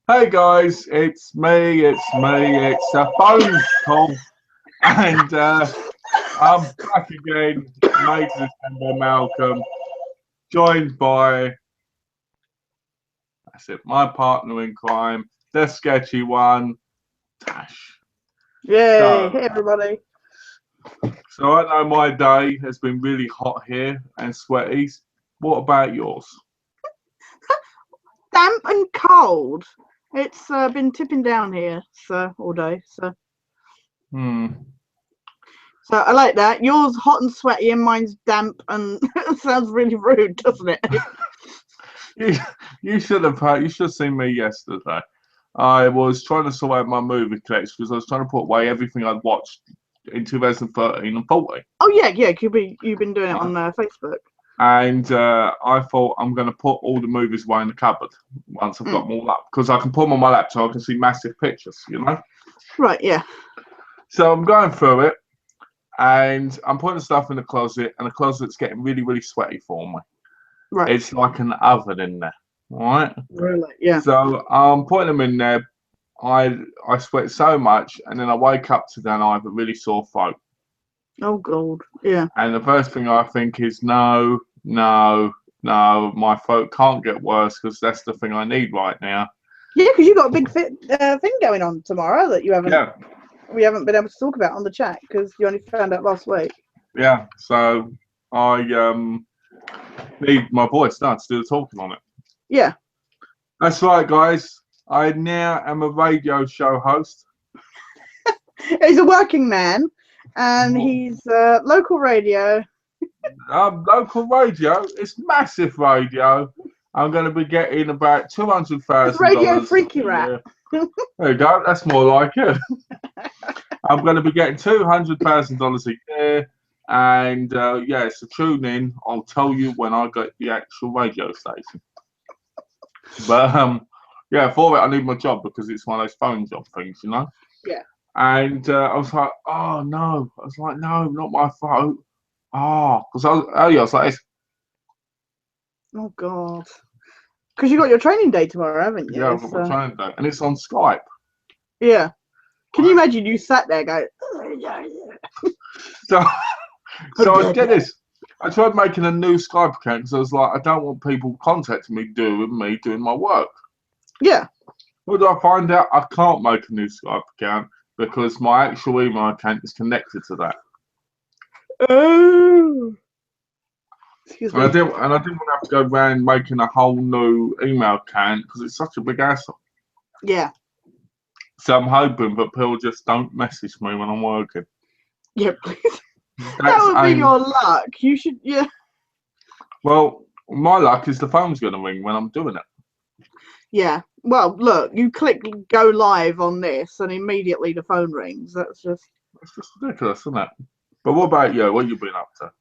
Hey guys, it's a phone call, and I'm back again, Major December Malcolm, joined by, that's it, my partner in crime, the sketchy one, Tash. Yay! So, Hey everybody. so I know my day has been really hot here and sweaty. What about yours? Damp and cold. It's been tipping down here all day. Hmm. So I like that. Yours hot and sweaty, and mine's damp and it sounds really rude, doesn't it? You, you should have heard, you should have seen me yesterday. I was trying to sort out my movie collection because I was trying to put away everything I'd watched in 2013 and 14. Oh yeah, yeah. You've been doing it on Facebook. And I thought I'm going to put all the movies away in the cupboard once I've got them all up because I can put them on my laptop. I can see massive pictures, Right. Yeah. So I'm going through it and I'm putting stuff in the closet, and the closet's getting really, really sweaty for me. Right. It's like an oven in there, all right? Really? Yeah. So I'm putting them in there. I sweat so much, and then I wake up today and I have a really sore throat. Oh God. Yeah. And the first thing I think is, no, no, no, my throat can't get worse because that's the thing I need right now. Yeah, because you got a big thing going on tomorrow that Yeah, we haven't been able to talk about on the chat because you only found out last week. yeah. So I need my voice now to do the talking on it. Yeah. That's right, guys. I now am a radio show host. He's a working man, and he's local radio. Local radio. It's massive radio. I'm going to be getting about $200,000. It's Radio Freaky Rap. There you go. That's more like it. I'm going to be getting $200,000 a year, and yeah, so tune in. I'll tell you when I get the actual radio station. But yeah, for it I need my job because it's one of those phone job things, Yeah. And I was like, oh no. I was like, no, not my phone. Oh, because I was like, Oh God. Because you got your training day tomorrow, haven't you? yeah, I've got my training day, and it's on Skype. Yeah. Can you imagine you sat there going? So I did this. I tried making a new Skype account because I was like, I don't want people contacting me doing my work. Yeah. What did I find out? I can't make a new Skype account because my actual email account is connected to that. Oh. Excuse me. And I didn't want to have to go around making a whole new email account because it's such a big hassle. Yeah. So I'm hoping that people just don't message me when I'm working. Yeah, please. That would be your luck. You should, yeah. Well, my luck is the phone's going to ring when I'm doing it. Yeah. Well, look, you click go live on this and immediately the phone rings. That's just ridiculous, isn't it? But what about you? What have you been up to?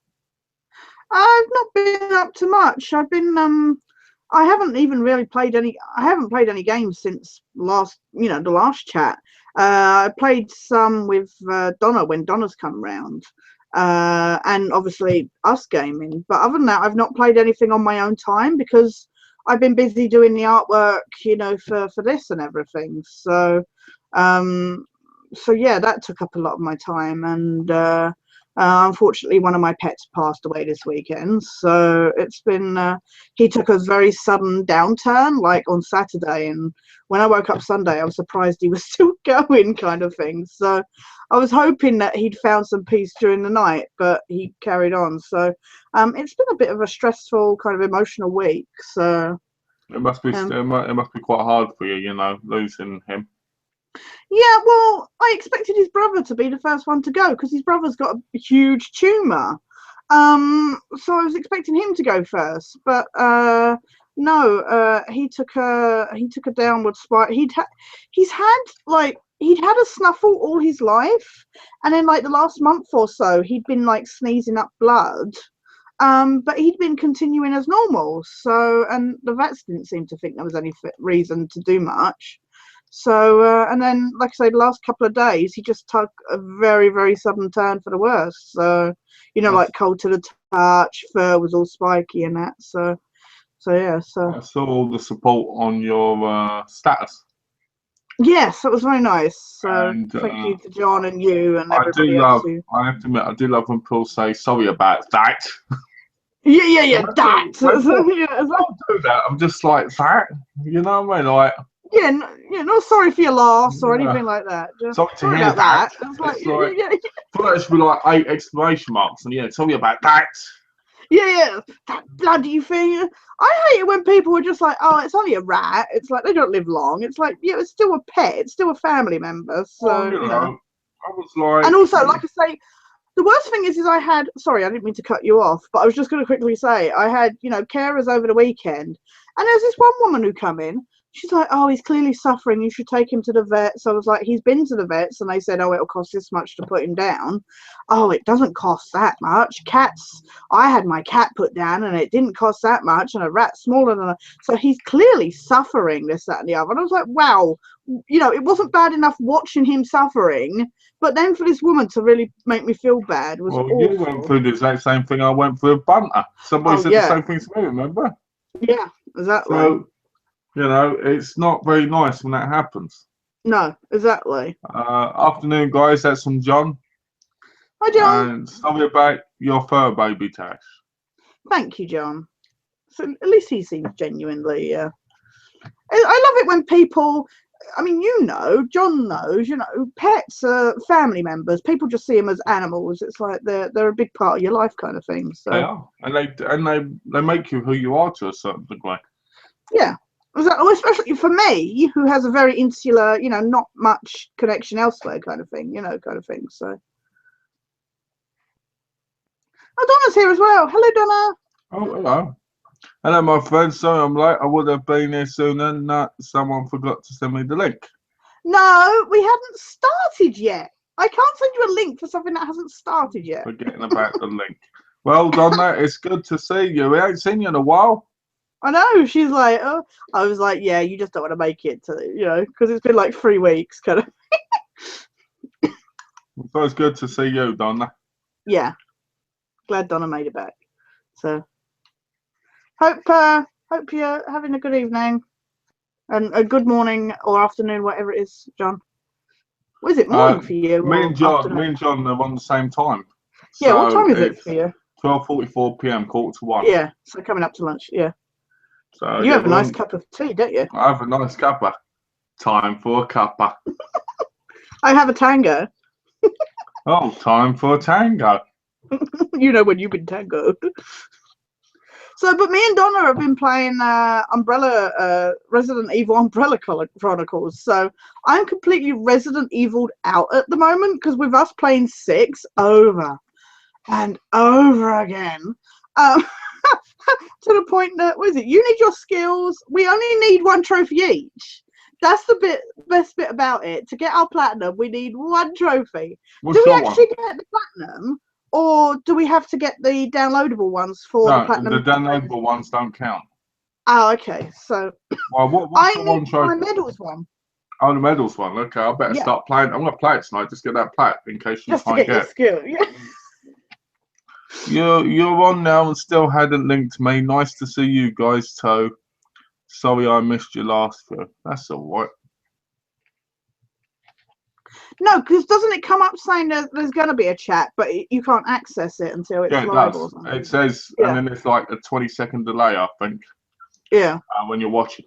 I've not been up to much. I've been I haven't even really played any. I haven't played any games since the last chat. I played some with Donna when Donna's come round, and obviously us gaming. But other than that, I've not played anything on my own time because I've been busy doing the artwork, for this and everything. So yeah, that took up a lot of my time, and unfortunately, one of my pets passed away this weekend. So it's been, he took a very sudden downturn, like on Saturday. And when I woke up Sunday, I was surprised he was still going, kind of thing. So I was hoping that he'd found some peace during the night, but he carried on. So it's been a bit of a stressful, kind of emotional week. So it must be quite hard for you, losing him. Yeah, well, I expected his brother to be the first one to go because his brother's got a huge tumour. So I was expecting him to go first, but no, he took a downward spiral. He'd had a snuffle all his life, and then like the last month or so, he'd been like sneezing up blood. But he'd been continuing as normal. So, and the vets didn't seem to think there was any reason to do much. So, and then, like I say, the last couple of days, he just took a very, very sudden turn for the worse. So, like cold to the touch, fur was all spiky and that. So yeah. So I saw all the support on your status. Yes, that was very nice. So And thank you to John and you and I do everybody else love. who. I have to admit, I do love when people say sorry about that. Yeah. When That. people Yeah, it's like, do that, I'm just like that. You know what I mean? Like, not sorry for your loss or yeah, anything like that. Just sorry to sorry hear about that. that. It's like, It's like, I feel like it should be like 8 exclamation marks, and yeah, sorry about that. yeah, that bloody thing. I hate it when people are just like, oh, it's only a rat. It's like they don't live long. It's like, yeah, it's still a pet. It's still a family member. Well, So, I was like, And also, like I say, the worst thing is I had, sorry, I didn't mean to cut you off, but I was just going to quickly say, I had, carers over the weekend, and there's this one woman who come in. She's like, oh, he's clearly suffering. You should take him to the vet. So I was like, he's been to the vets, and they said, oh, it'll cost this much to put him down. Oh, it doesn't cost that much. Cats, I had my cat put down, and it didn't cost that much, and a rat smaller than a. So he's clearly suffering this, that, and the other. And I was like, wow, it wasn't bad enough watching him suffering. But then for this woman to really make me feel bad was well, you went awful. through the exact same thing I went through with Bunter. Somebody Oh said the yeah, same thing to me, remember? yeah, exactly. So, it's not very nice when that happens. No, exactly. Afternoon, guys. That's from John. Hi, John. And sorry about your fur baby, Tash. Thank you, John. So at least he seems genuinely. I love it when people. I mean, John knows. Pets are family members. People just see them as animals. It's like they're a big part of your life, kind of thing. They So are. And they make you who you are to a certain degree. yeah. Especially for me, who has a very insular, not much connection elsewhere, kind of thing. Kind of thing. So. Oh, Donna's here as well. Hello, Donna. Oh, hello. Hello, my friend. Sorry I'm late. I would have been here sooner. No, someone forgot to send me the link. No, we haven't started yet. I can't send you a link for something that hasn't started yet. Forgetting about the link. Well, Donna, it's good to see you. We ain't seen you in a while. I know. She's like, oh, I was like, yeah, you just don't want to make it to, because it's been like 3 weeks, kind of. So it's good to see you, Donna. Yeah, glad Donna made it back. So, hope you're having a good evening and a good morning or afternoon, whatever it is, John. What is it, morning for you? Me or and John afternoon? are on the same time. Yeah, what So time is it it's for you? 12:44 p.m., 1:45. Yeah, so coming up to lunch. Yeah, So you yeah, have a nice cup of tea, don't you? I have a nice cuppa. Time for a cuppa. I have a tango. Oh, time for a tango. You know when you've been tangoed. So, but me and Donna have been playing Resident Evil Umbrella Chronicles. So I'm completely Resident Evil out at the moment because with us playing 6 over and over again, to the point that, what is it? You need your skills. We only need 1 trophy each. That's the best bit about it. To get our platinum, we need 1 trophy. What's Do we your actually one? get the platinum? Or do we have to get the downloadable ones for the No, platinum? the downloadable ones don't count. Oh, okay. So Well, what's I the need one my trophy? medals one. Oh, the medals one. Okay, I better Yeah. start playing. I'm gonna play it tonight. Just get that plat in case you Just to can't get your skill. Yeah. You're on now and still hadn't linked me. Nice to see you guys too. Sorry I missed you last year. That's all right. No, because doesn't it come up saying that there's going to be a chat, but you can't access it until it's Yeah, it live does. or something? It says, Yeah. and then it's like a 20-second delay, I think. Yeah. When you're watching.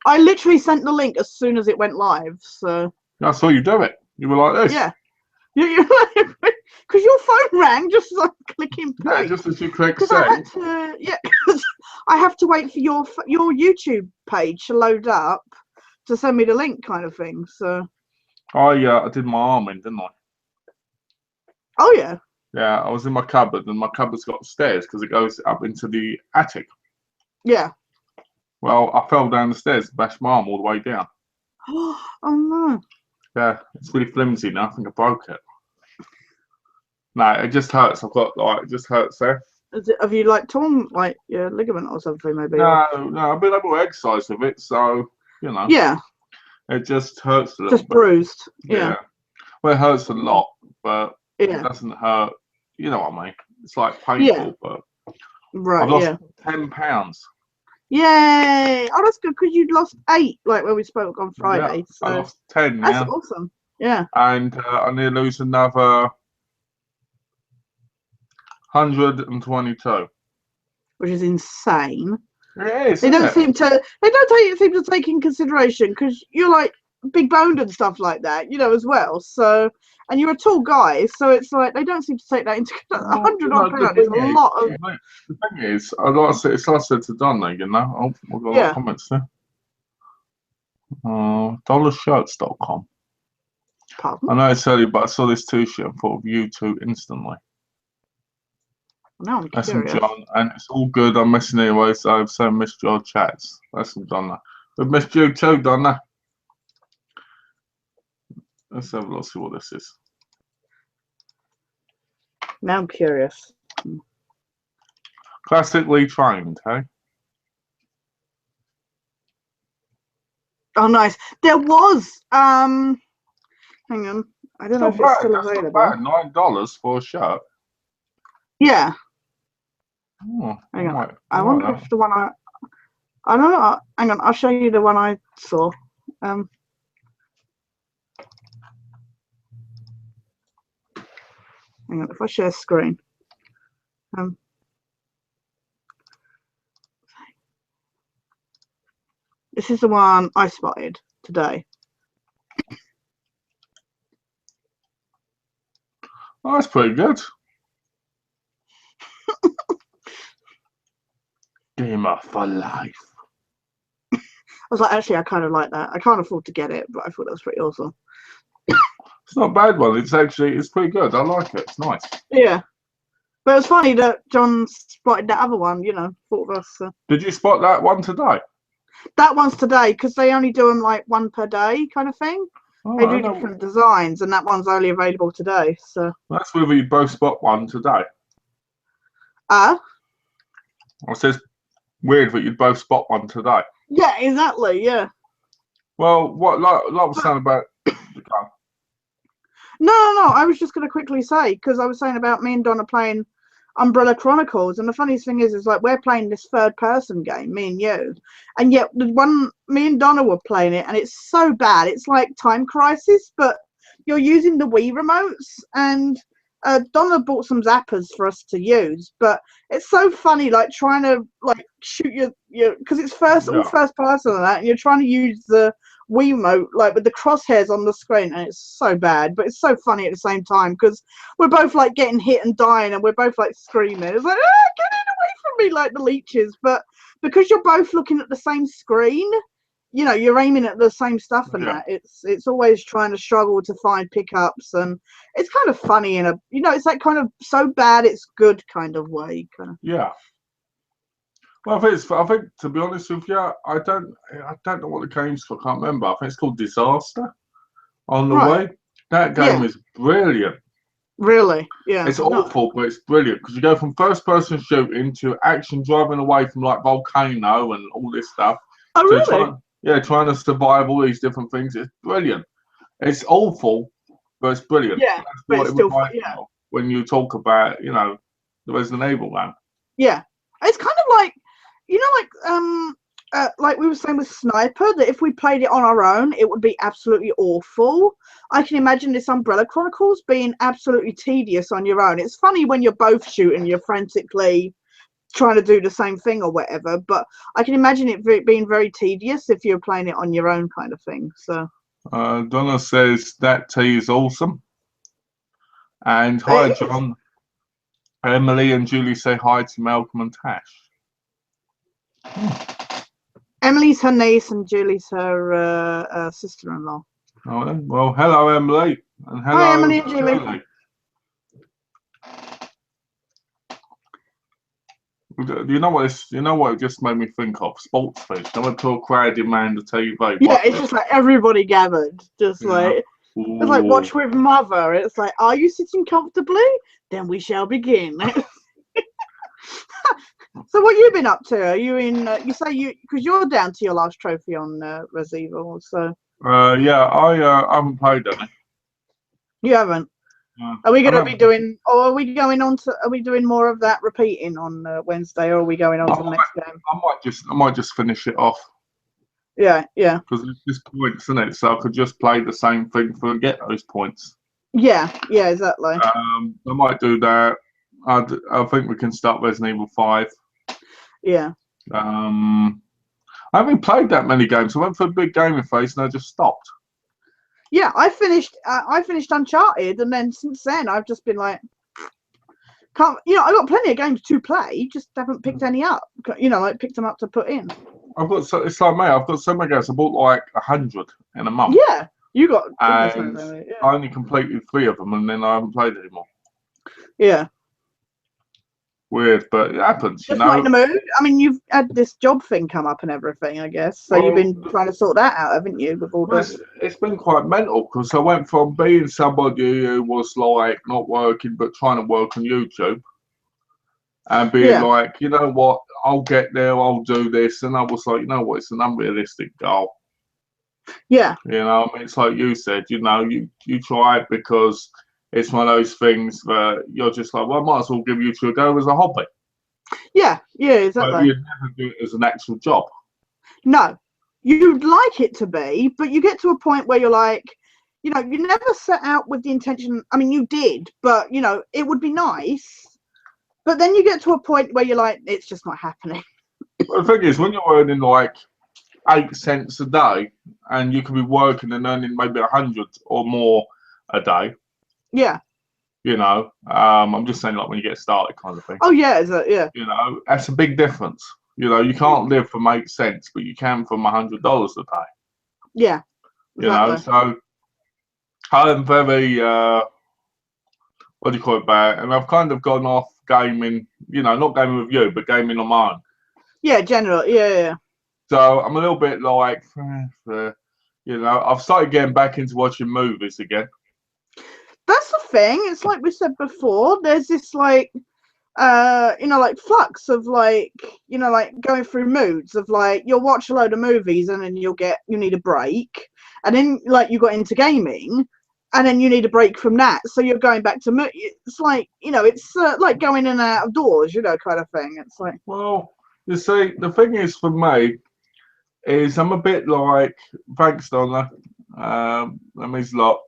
I literally sent the link as soon as it went live. So. I saw you do it. You were like this. Yeah. Because your phone rang just as I'm clicking play. Yeah, just as you click Because send. I have to wait for your YouTube page to load up to send me the link, kind of thing. So. I did my arm in, didn't I? Oh yeah. Yeah, I was in my cupboard, and my cupboard's got stairs because it goes up into the attic. Yeah. Well, I fell down the stairs, bashed my arm all the way down. Oh no. Yeah, it's really flimsy now. I think I broke it. No, it just hurts. It just hurts there. Have you torn your ligament or something maybe? No, I've been able to exercise with it, so Yeah. It just hurts a little Just bit. bruised. Yeah. Well, it hurts a lot, but Yeah. it doesn't hurt. You know what I mean? It's like painful, Yeah. but Right. I've lost 10 pounds. Yay! Oh, that's good because you'd lost 8, like when we spoke on Friday. Yeah, So I lost 10 that's now. awesome. Yeah. And I need to lose another 122. Which is insane. It is, They isn't don't it? seem to. They don't seem to take in consideration because you're like big boned and stuff like that, as well. So, and you're a tall guy, so it's like they don't seem to take that into. Well, 100 odd pound is a lot of. the thing is, it's like I said to Donna, Oh, we've got a lot Yeah. of comments there. Dollarshirts.com. Pardon? I know it's early, but I saw this t-shirt and thought of you two instantly. Now I'm That's curious. from John, and it's all good. I'm missing anyway, so I've so missed your chats. That's from Donna. We've missed you too, Donna. Let's have a look, see what this is. Now I'm curious. Classically trained, hey? Oh, nice. There was. Hang on. I don't know if it's still available. $9 for a shirt. Yeah. Oh, Hang on. I wonder if the one I don't know. Hang on. I'll show you the one I saw. Hang on. If I share screen. This is the one I spotted today. Oh, that's pretty good. Gamer for life. I was like, actually, I kind of like that. I can't afford to get it, but I thought that was pretty awesome. It's not a bad one. It's pretty good. I like it. It's nice. Yeah. But it was funny that John spotted that other one, thought of us. Did you spot that one today? That one's today because they only do them like one per day kind of thing. Oh, they do different designs, and that one's only available today. So that's whether you both spot one today. It says weird that you'd both spot one today. Yeah, exactly. Yeah. Well, what like was saying about the gun? No. I was just going to quickly say because I was saying about me and Donna playing Umbrella Chronicles, and the funniest thing is like we're playing this third-person game, me and you, and yet the one me and Donna were playing it, and it's so bad. It's like Time Crisis, but you're using the Wii remotes, and Donna bought some zappers for us to use, but it's so funny, like trying to like shoot your because it's all first person and that, and you're trying to use the Wii remote like with the crosshairs on the screen, and it's so bad, but it's so funny at the same time because we're both like getting hit and dying, and we're both like screaming. It's like, get it away from me, like the leeches. But because you're both looking at the same screen, you're aiming at the same stuff, and that it's always trying to struggle to find pickups, and it's kind of funny in a it's like kind of so bad it's good kind of way, kind of. Yeah. Well, I think to be honest with you, I don't know what the game's called. I can't remember. I think it's called Disaster on the way. That game is brilliant. Really? Yeah. It's awful, but it's brilliant because you go from first-person shooting to action driving away from like volcano and all this stuff. Oh, really? Trying to survive all these different things. It's brilliant. It's awful, but it's brilliant. Yeah, that's what it reminds me of when you talk about, the Resident Evil game. Yeah, it's kind of like, like we were saying with Sniper, that if we played it on our own, it would be absolutely awful. I can imagine this Umbrella Chronicles being absolutely tedious on your own. It's funny when you're both shooting, you're frantically trying to do the same thing or whatever, but I can imagine it being very tedious if you're playing it on your own kind of thing. So Donna says that tea is awesome, and hi John. Emily and Julie say hi to Malcolm and Tash. Emily's her niece and Julie's her sister-in-law. Oh, well, hello Emily, and hello hi Emily and Julie. You know what it just made me think of? Sports fish. I went to a crowded man the TV. Yeah, it's just like everybody gathered. Just like it's like watch with mother. It's like, are you sitting comfortably? Then we shall begin. So what you been up to? Are you in? You say because you're down to your last trophy on Resident Evil. So I haven't played any. You haven't. Are we I going to know. be doing, or are we going on to? Are we doing more of that repeating on Wednesday, or are we going on to the next game? I might just finish it off Yeah, yeah, because it's just points, isn't it? So I could just play the same thing to get those points. yeah, yeah, exactly. I might do that. I think we can start Resident Evil 5. Yeah, I haven't played that many games. I went for a big gaming phase and I just stopped. yeah. I finished Uncharted, and then since then I've just been like, can't. I've got plenty of games to play, just haven't picked any up. Like picked them up to put in. It's like me. I've got so many games. I bought like 100 in a month. Yeah, you got. And yeah. I only completed 3 of them, and then I haven't played anymore. Yeah. Weird, but it happens, Just not in the mood. I mean, you've had this job thing come up and everything, I guess. So you've been trying to sort that out, haven't you? With all it's been quite mental because I went from being somebody who was like not working but trying to work on YouTube and being like, you know what, I'll get there, I'll do this, and I was like, you know what, it's an unrealistic goal. Yeah. I mean, it's like you said, you try it because it's one of those things that you're just like, well, I might as well give YouTube a go as a hobby. Yeah, yeah, exactly. But you'd never do it as an actual job. No, you'd like it to be, but you get to a point where you're like, you never set out with the intention. I mean, you did, but it would be nice. But then you get to a point where you're like, it's just not happening. Well, the thing is, when you're earning like 8 cents a day, and you could be working and earning maybe 100 or more a day. Yeah. I'm just saying, like when you get started, kind of thing. Oh yeah, yeah. That's a big difference. You can't live from 8 cents, but you can from $100 a day. Yeah. Exactly. So I'm very what do you call it, bad, and I've kind of gone off gaming. Not gaming with you, but gaming on my own. Yeah, generally, yeah. So I'm a little bit like, I've started getting back into watching movies again. That's the thing. It's like we said before. There's this like, like flux of like, like going through moods of like you'll watch a load of movies and then you need a break, and then like you got into gaming, and then you need a break from that. So you're going back to it's like it's like going in and out of doors, kind of thing. It's like, well, you see, the thing is for me is I'm a bit like, thanks Donna, that means a lot.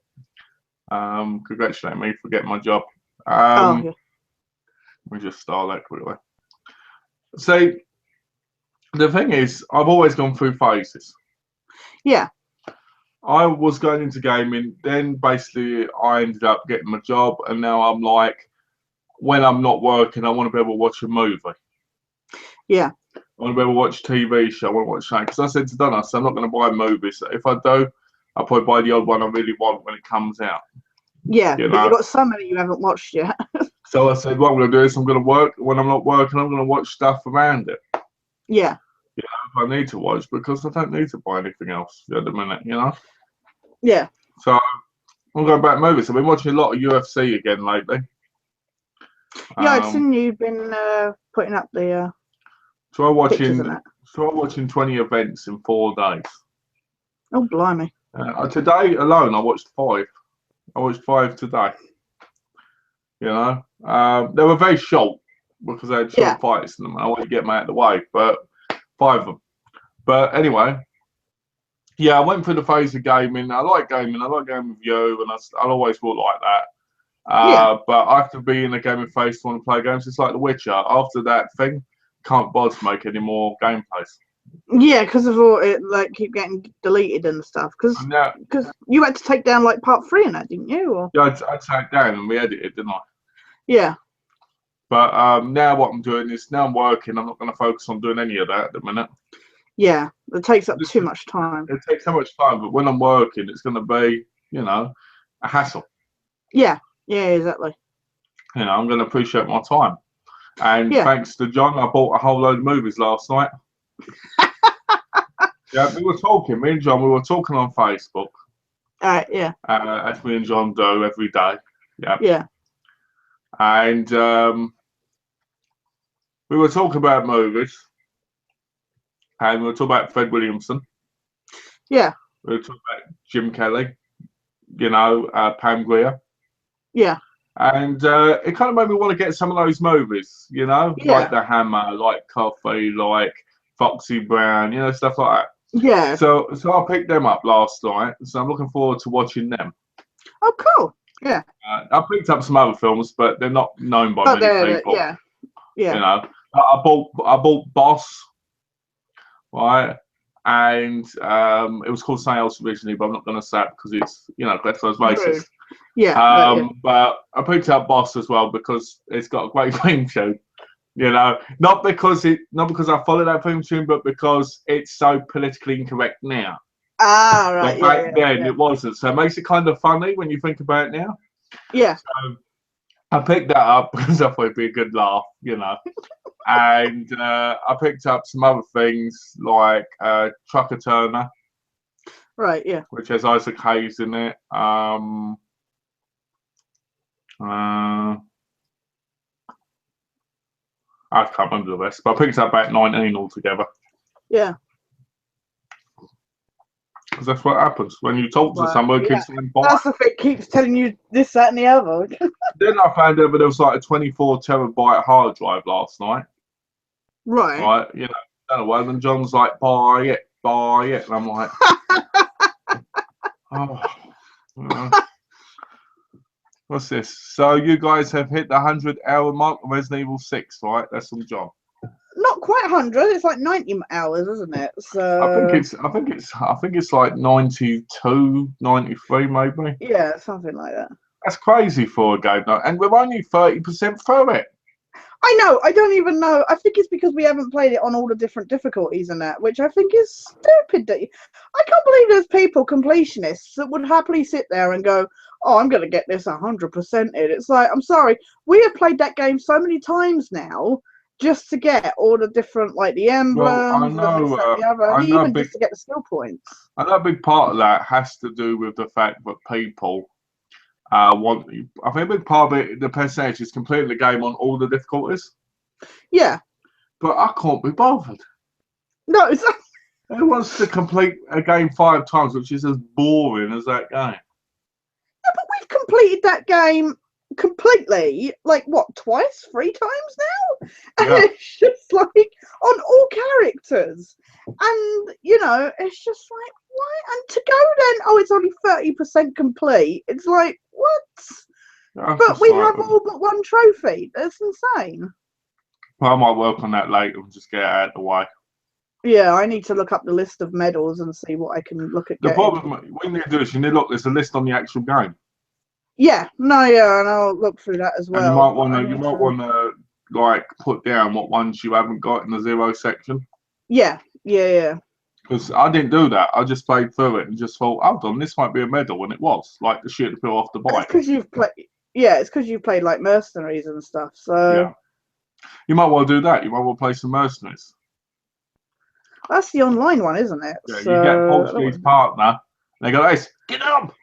Congratulate me for getting my job. yeah. Let me just start that quickly. See, the thing is, I've always gone through phases. Yeah. I was going into gaming, then basically I ended up getting my job, and now I'm like, when I'm not working, I want to be able to watch a movie. Yeah. I want to be able to watch TV show. I want to watch something. Because I said to Donna, I'm not going to buy movies. If I do, I'll probably buy the old one I really want when it comes out. Yeah, but you've got so many you haven't watched yet. So I said, what I'm going to do is I'm going to work. When I'm not working, I'm going to watch stuff around it. Yeah. If I need to watch, because I don't need to buy anything else at the minute, Yeah. So I'm going back to movies. I've been watching a lot of UFC again lately. Yeah, I've seen you've been putting up the try pictures and that. watching 20 events in 4 days. Oh, blimey. Today alone, I watched 5. I watched 5 today. They were very short because they had short fights in them. I wanted to get them out of the way, but 5 of them. But anyway, I went through the phase of gaming. I like gaming. I like gaming with you, and I'll always will like that. But I have to be in a gaming phase to want to play games. It's like The Witcher. After that thing, can't bother to make any more gameplays. Yeah, because of all it like keep getting deleted and stuff. Because you had to take down like part 3 in that, didn't you? Or? Yeah, I took down and we edited, didn't I? Yeah. But now what I'm doing is, now I'm working. I'm not going to focus on doing any of that at the minute. Yeah, it takes up too much time. It takes so much time, but when I'm working, it's going to be, a hassle. Yeah, exactly. I'm going to appreciate my time. And thanks to John, I bought a whole load of movies last night. We were talking, me and John, we were talking on Facebook. Yeah. As me and John do every day. Yeah. And we were talking about movies. And we were talking about Fred Williamson. Yeah. We were talking about Jim Kelly. Pam Grier. Yeah. And it kind of made me want to get some of those movies, you know, like Yeah. The Hammer, like Coffee, like Foxy Brown, you know, stuff like that. Yeah. So I picked them up last night, so I'm looking forward to watching them. Oh, cool. Yeah. I picked up some other films, but they're not known by But many they're, people. yeah. Yeah. You know, I bought Boss, right? And it was called something else originally, but I'm not going to say it because it's, you know, that's those True. racist. Yeah. Yeah. But I picked up Boss as well because it's got a great theme tune. You know, not because I follow that theme tune, but because it's so politically incorrect now. Ah, right. But Yeah. back then it wasn't. So it makes it kind of funny when you think about it now. Yeah. So I picked that up because I thought it'd be a good laugh, you know. And I picked up some other things like Trucker Turner, Right. Yeah. which has Isaac Hayes in it. I can't remember the rest, but I picked up about 19 altogether. Yeah. Because that's what happens when you talk to Right. someone who Yeah. keeps saying bye. That's the thing. Keeps telling you this, that, and the other. Then I found out that there was like a 24 terabyte hard drive last night. Right. Right? You know, I don't know, well, and John's like, buy it. And I'm like, oh, what's this? So you guys have hit the 100-hour mark of Resident Evil 6, right? That's from John. Not quite 100. It's like 90 hours, isn't it? So I think it's like 92, 93 maybe. yeah, something like that. That's crazy for a game though. And we're only 30% through it. I know. I don't even know. I think it's because we haven't played it on all the different difficulties and that, which I think is stupid. I can't believe there's people, completionists, that would happily sit there and go, "Oh, I'm going to get this 100% in." It's like, I'm sorry, we have played that game so many times now just to get all the different, like the Well, emblems and this, that, and the other, and even just to get the skill points. I know a big part of that has to do with the fact that people want. I think a big part of it, the percentage, is completing the game on all the difficulties. Yeah. But I can't be bothered. No, it's Who wants to complete a game 5 times, which is as boring as that game? Yeah, but we've completed that game completely, like what, twice, 3 times now? And Yeah. it's just like on all characters. And you know, it's just like, why? And to go then, oh, it's only 30% complete. It's like, what? But we have all but 1 trophy. That's insane. Well, I might work on that later and just get it out of the way. Yeah, I need to look up the list of medals and see what I can look at. The problem what you need to do is you need to look. There's a list on the actual game. Yeah, no, yeah, and I'll look through that as well. And you might want to like put down what ones you haven't got in the 0 section. Yeah. Because I didn't do that. I just played through it and just thought, hold on, this might be a medal, and it was like the shit to put off the bike. It's because you've played. Yeah, it's because you've played like mercenaries and stuff. So yeah, you might want to do that. You might want to play some mercenaries. That's the online one, isn't it? Yeah, so, you get a Portuguese partner. And they go, "Hey, get up!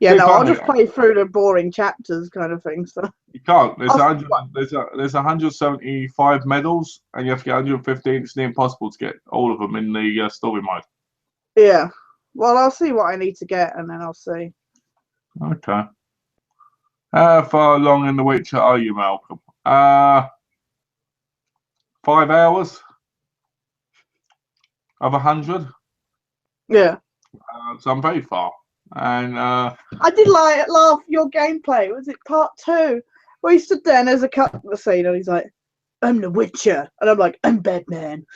Yeah, no, I'll just play through the boring chapters, kind of thing. So you can't. There's 175 medals, and you have to get 115. It's near impossible to get all of them in the story mode. Yeah. Well, I'll see what I need to get, and then I'll see. Okay. How far along in The Witcher are you, Malcolm? 5 hours of 100. Yeah. So I'm very far. And I did laugh your gameplay. Was it part 2? Where he stood there and there's a cut of the scene and he's like, "I'm the Witcher," and I'm like, "I'm Batman."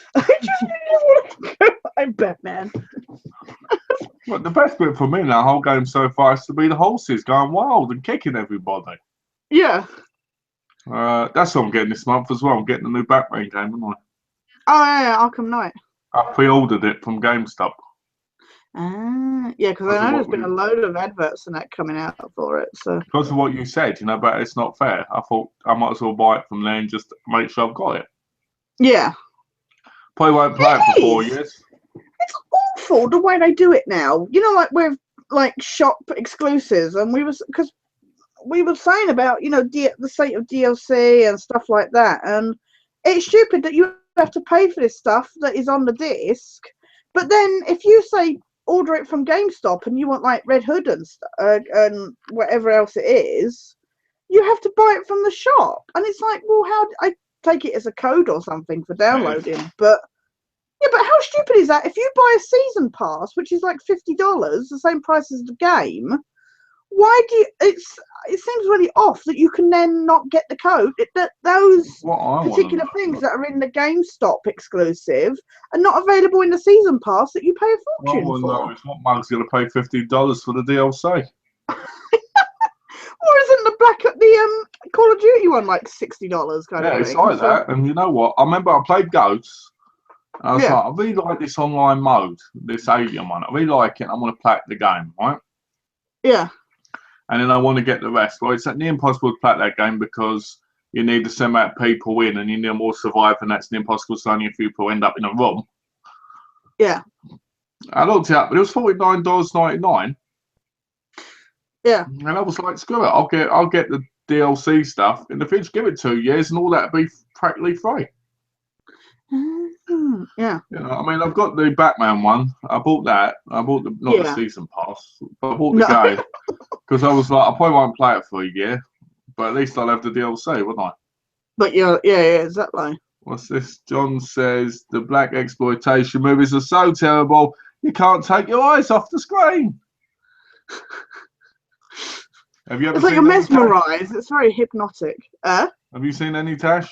I'm Batman. Well, the best bit for me in that whole game so far is to be the horses going wild and kicking everybody. Yeah. That's what I'm getting this month as well. I'm getting the new Batman game, aren't I? Oh yeah, Arkham Knight. I pre-ordered it from GameStop. Yeah, because I know there's been a load of adverts and that coming out for it. So because of what you said, you know, but it's not fair. I thought I might as well buy it from there and just make sure I've got it. Yeah. Probably won't play it for 4 years. It's awful the way they do it now. You know, like with like shop exclusives, and we were saying about, you know, the state of DLC and stuff like that, and it's stupid that you have to pay for this stuff that is on the disc. But then if you say order it from GameStop and you want like Red Hood and whatever else it is, you have to buy it from the shop. And it's like, well, how I take it as a code or something for downloading, but yeah, but how stupid is that? If you buy a season pass, which is like $50, the same price as the game, why do you? It seems really off that you can then not get the code. That those particular things that are in the GameStop exclusive are not available in the season pass that you pay a fortune for. No, it's not Mug's going to pay $50 for the DLC. Or isn't the Call of Duty one like $60 kind of thing? Yeah, it's like that. And you know what? I remember I played Ghosts. And I was like, I really like this online mode, this Alien one. I really like it. I want to play the game, right? Yeah. And then I want to get the rest. Well, it's near impossible to play that game because you need to send out people in and you need more survive, and that's impossible, so only a few people end up in a room. Yeah. I looked it up, but it was $49.99. Yeah. And I was like, screw it, I'll get the DLC stuff in the future, give it 2 years and all that'll be practically free. Yeah. You know, I mean, I've got the Batman one. I bought that. I bought the season pass, but I bought the game because I was like, I probably won't play it for a year, but at least I'll have the DLC, wouldn't I? But yeah, exactly. What's this? John says the black exploitation movies are so terrible you can't take your eyes off the screen. Have you ever it's like seen you're mesmerised. It's very hypnotic. Have you seen any, Tash?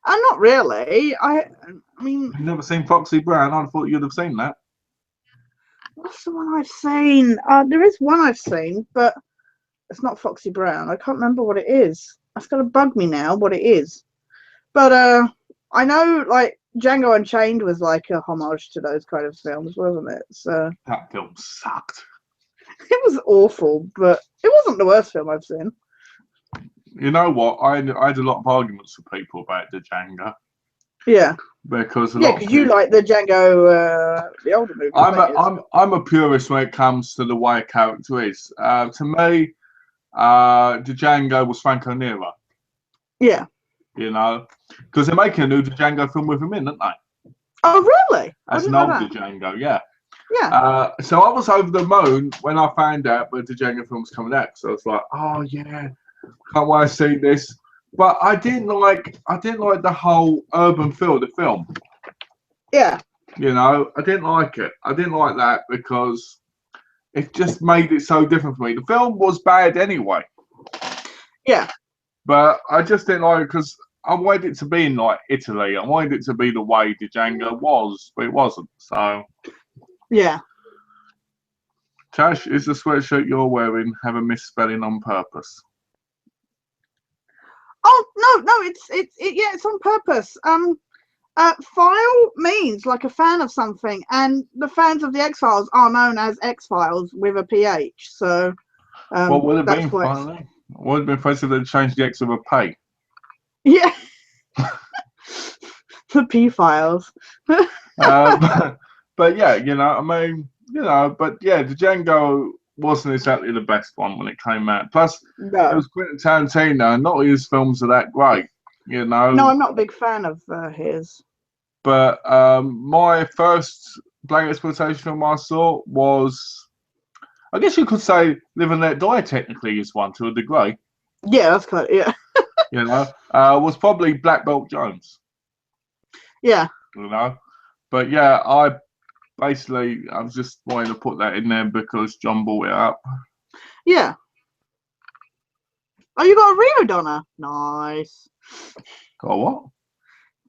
Not really. I mean, you've never seen Foxy Brown? I thought you'd have seen that. What's the one I've seen? There is one I've seen, but it's not Foxy Brown. I can't remember what it is. That's gonna bug me now. What it is? But I know like Django Unchained was like a homage to those kind of films, wasn't it? So that film sucked. It was awful, but it wasn't the worst film I've seen. You know what? I had a lot of arguments with people about the Django. Yeah. Because you like the Django, the older movie. I'm a purist when it comes to the way a character is. To me, the Django was Franco Nero. Yeah. You know, because they're making a new Django film with him in, aren't they? Oh, really? As an older Django, yeah. Yeah. So I was over the moon when I found out that the Django film was coming out. So I was like, oh yeah, can't wait to see this. But I didn't like the whole urban feel of the film. Yeah. You know, I didn't like it. I didn't like that because it just made it so different for me. The film was bad anyway. Yeah. But I just didn't like it because I wanted it to be in like Italy. I wanted it to be the way the Django was, but it wasn't. So. Yeah. Tash, is the sweatshirt you're wearing have a misspelling on purpose? Oh no, it's on purpose. File means like a fan of something, and the fans of the X-Files are known as X-Files with a PH. So what would it be finally? Would it be impressive if they changed the X with a P? Yeah. The P files. But yeah, you know, I mean, you know, but yeah, the Django wasn't exactly the best one when it came out. Plus, it was Quentin Tarantino, and not all his films are that great, you know. No, I'm not a big fan of his. But my first black exploitation film I saw was, I guess you could say, Live and Let Die. Technically, is one to a degree. Yeah, that's kind of, yeah. You know, was probably Black Belt Jones. Yeah. You know, but yeah, I was just wanting to put that in there because John brought it up. Yeah. Oh, you got a Rio Donna. Nice. Got what?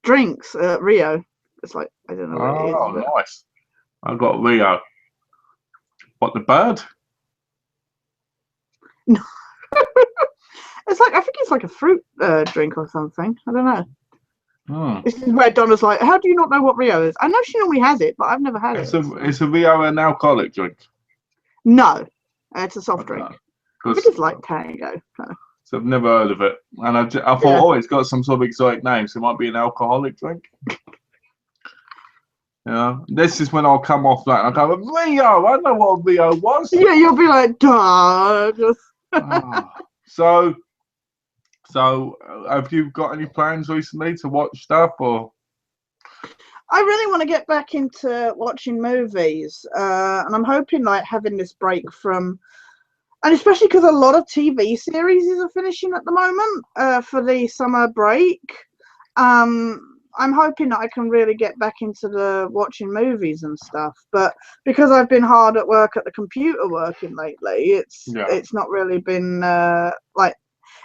Drinks at Rio. It's like, I don't know what it is. Oh, nice. I got Rio. What, the bird? No. It's like, I think it's like a fruit drink or something. I don't know. This is where Donna's like, how do you not know what Rio is? I know she normally has it, but I've never had it. It's a Rio an alcoholic drink? No, it's a soft drink. I think it's like Tango. So I've never heard of it. And I thought, oh, it's got some sort of exotic name, so it might be an alcoholic drink. You know, this is when I'll come off that and I'll go, Rio, I know what Rio was. Yeah, you'll be like, duh. So, have you got any plans recently to watch stuff or? I really want to get back into watching movies, and I'm hoping like having this break from, and especially because a lot of TV series are finishing at the moment for the summer break. I'm hoping that I can really get back into the watching movies and stuff, but because I've been hard at work at the computer working lately, it's not really been like.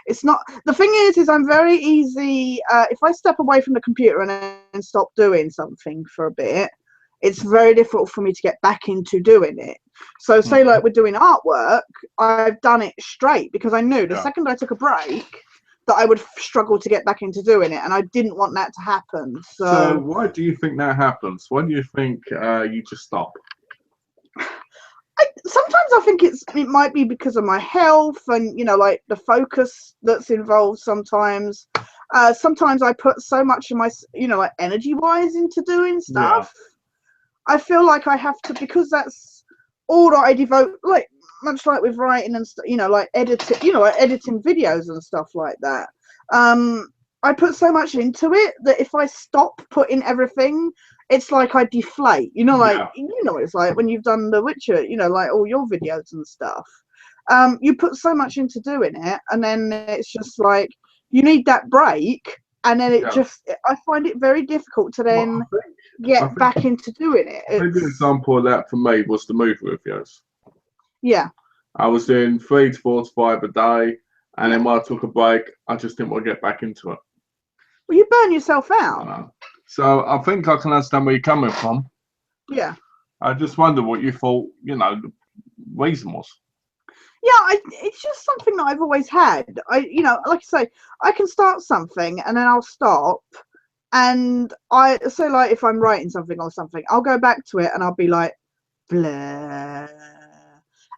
It's not, the thing is I'm very easy, if I step away from the computer and then stop doing something for a bit, it's very difficult for me to get back into doing it. So say like we're doing artwork, I've done it straight because I knew the second I took a break that I would struggle to get back into doing it, and I didn't want that to happen. So why do you think that happens? Why do you think you just stop? Sometimes I think it might be because of my health and, you know, like the focus that's involved sometimes. Sometimes I put so much of my, you know, like energy wise into doing stuff. I feel like I have to, because that's all that I devote, like much like with writing and you know, like editing, you know, like editing videos and stuff like that. I put so much into it that if I stop putting everything, it's like I deflate, you know, like, you know, it's like when you've done The Witcher, you know, like all your videos and stuff, you put so much into doing it, and then it's just like, you need that break, and then it just, I find it very difficult to then get back into doing it. A good example of that for me was the movie reviews. Yeah. I was doing 3 to 4 to 5 a day, and then when I took a break, I just didn't want to get back into it. Well, you burn yourself out. So I think I can understand where you're coming from. Yeah. I just wonder what you thought, you know, the reason was. Yeah, it's just something that I've always had. You know, like I say, I can start something and then I'll stop. And I say, like, if I'm writing something or something, I'll go back to it and I'll be like, blah. And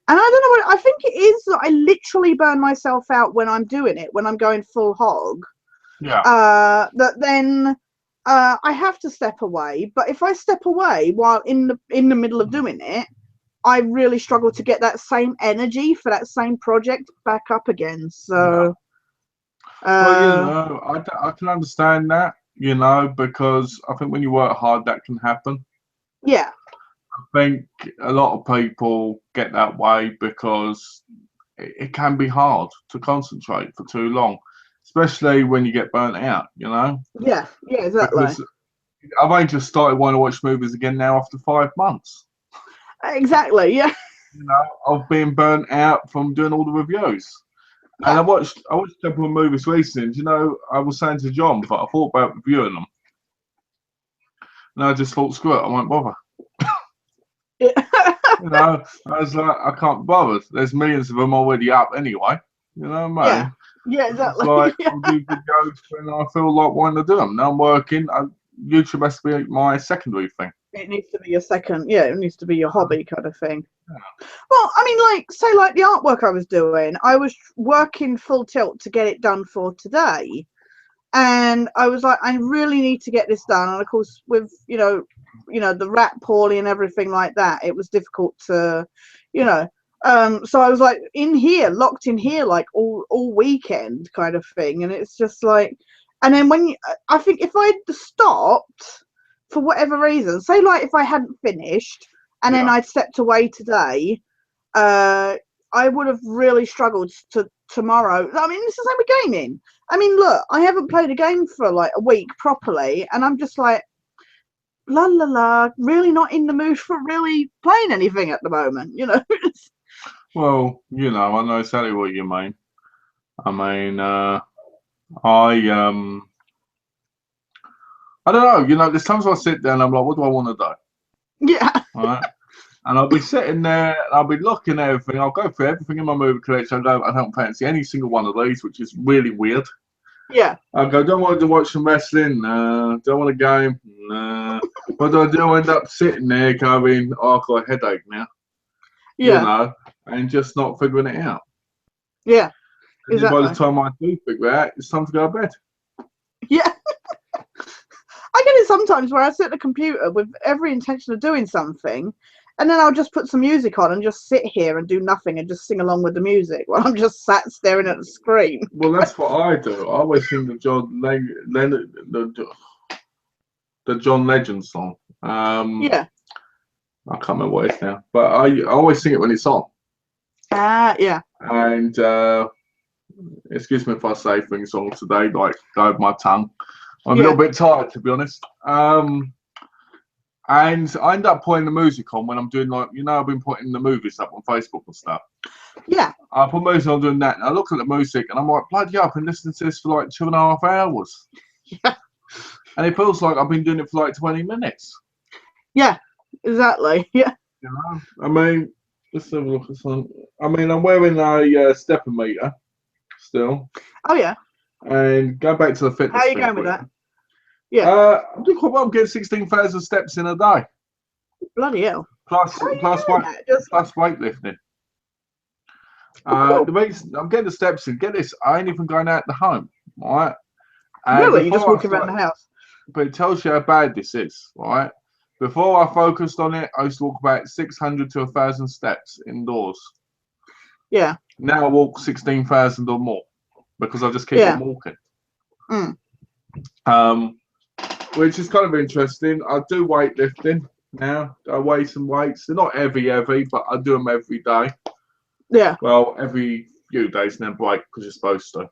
I don't know what, I think it is that I literally burn myself out when I'm doing it, when I'm going full hog. Yeah. That then I have to step away. But if I step away while in the middle of doing it, I really struggle to get that same energy for that same project back up again. So, well, you know, I can understand that, you know, because I think when you work hard, that can happen. Yeah. I think a lot of people get that way because it can be hard to concentrate for too long, especially when you get burnt out, you know? Yeah, exactly. Because I've only just started wanting to watch movies again now after 5 months. Exactly, yeah. You know, I've been burnt out from doing all the reviews. Yeah. And I watched a couple of movies recently, and, you know, I was saying to John, but I thought about reviewing them. And I just thought, screw it, I won't bother. Yeah. You know, I was like, I can't bother. There's millions of them already up anyway. You know what I mean? Yeah, exactly. It's like, I'll do videos when I feel like wanting to do them. Now I'm working. YouTube has to be my secondary thing. It needs to be your second, yeah, it needs to be your hobby kind of thing. Yeah. Well, I mean, like, say, like the artwork I was doing, I was working full tilt to get it done for today. And I was like, I really need to get this done. And of course, with, you know, the rat poorly and everything like that, it was difficult to, you know, so I was like locked in here, like all weekend kind of thing. And it's just like, and then I think if I'd stopped for whatever reason, say like if I hadn't finished and then I'd stepped away today, I would have really struggled to tomorrow. I mean, it's the same with gaming. I mean, look, I haven't played a game for like a week properly, and I'm just like, la la la, really not in the mood for really playing anything at the moment, you know. Well, you know, I know exactly what you mean. I mean, I don't know, you know, there's times I sit there and I'm like, what do I want to do? Yeah. Right? And I'll be sitting there, and I'll be looking at everything. I'll go through everything in my movie collection. I don't fancy any single one of these, which is really weird. Yeah. I go, don't want to watch some wrestling. Don't want a game. But I do end up sitting there going, oh, I've got a headache now. Yeah. You know, and just not figuring it out. Yeah. And exactly. By the time I do figure it out, it's time to go to bed. Yeah. I get it sometimes where I sit at the computer with every intention of doing something, and then I'll just put some music on and just sit here and do nothing and just sing along with the music while I'm just sat staring at the screen. Well, that's what I do. I always think of John Lennon. the John Legend song. Yeah. I can't remember what it's now, but I always sing it when it's on. Yeah. And excuse me if I say things on today, like go over my tongue. I'm a little bit tired, to be honest. And I end up putting the music on when I'm doing, like, I've been putting the movies up on Facebook and stuff. Yeah. I put music on doing that, and I look at the music, and I'm like, bloody up, and listening to this for like 2.5 hours. Yeah. And it feels like I've been doing it for like 20 minutes. Yeah, exactly. Yeah. I mean, let's have a look at something. I mean, I'm wearing a stepper meter still. Oh, yeah. And go back to the fitness. How are you going with that? Yeah. I'm doing quite well. I'm getting 16,000 steps in a day. Bloody hell. Plus weightlifting. Cool. The reason I'm getting the steps in, get this, I ain't even going out the home, right? Really? You just walking around the house? But it tells you how bad this is, right? Before I focused on it, I used to walk about 600 to 1,000 steps indoors. Yeah. Now I walk 16,000 or more because I just keep on walking. Which is kind of interesting. I do weightlifting now. I weigh some weights. They're not heavy, but I do them every day. Yeah. Well, every few days and then break because you're supposed to.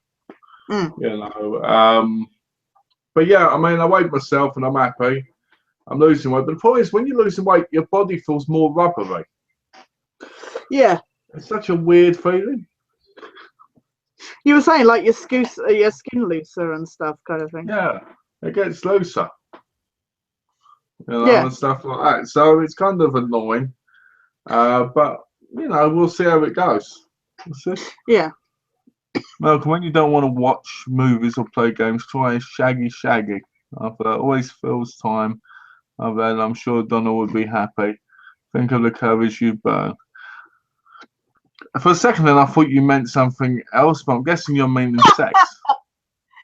But yeah, I mean, I weighed myself and I'm happy. I'm losing weight. But the point is, when you're losing weight, your body feels more rubbery. Yeah. It's such a weird feeling. You were saying like your skin looser and stuff, kind of thing. Yeah, it gets looser. And stuff like that. So it's kind of annoying. But we'll see how it goes. We'll see. Yeah. Malcolm, when you don't want to watch movies or play games, try Shaggy. After that always fills time. I'm sure Donna would be happy. Think of the calories you burn. For a second, then I thought you meant something else, but I'm guessing you're meaning sex.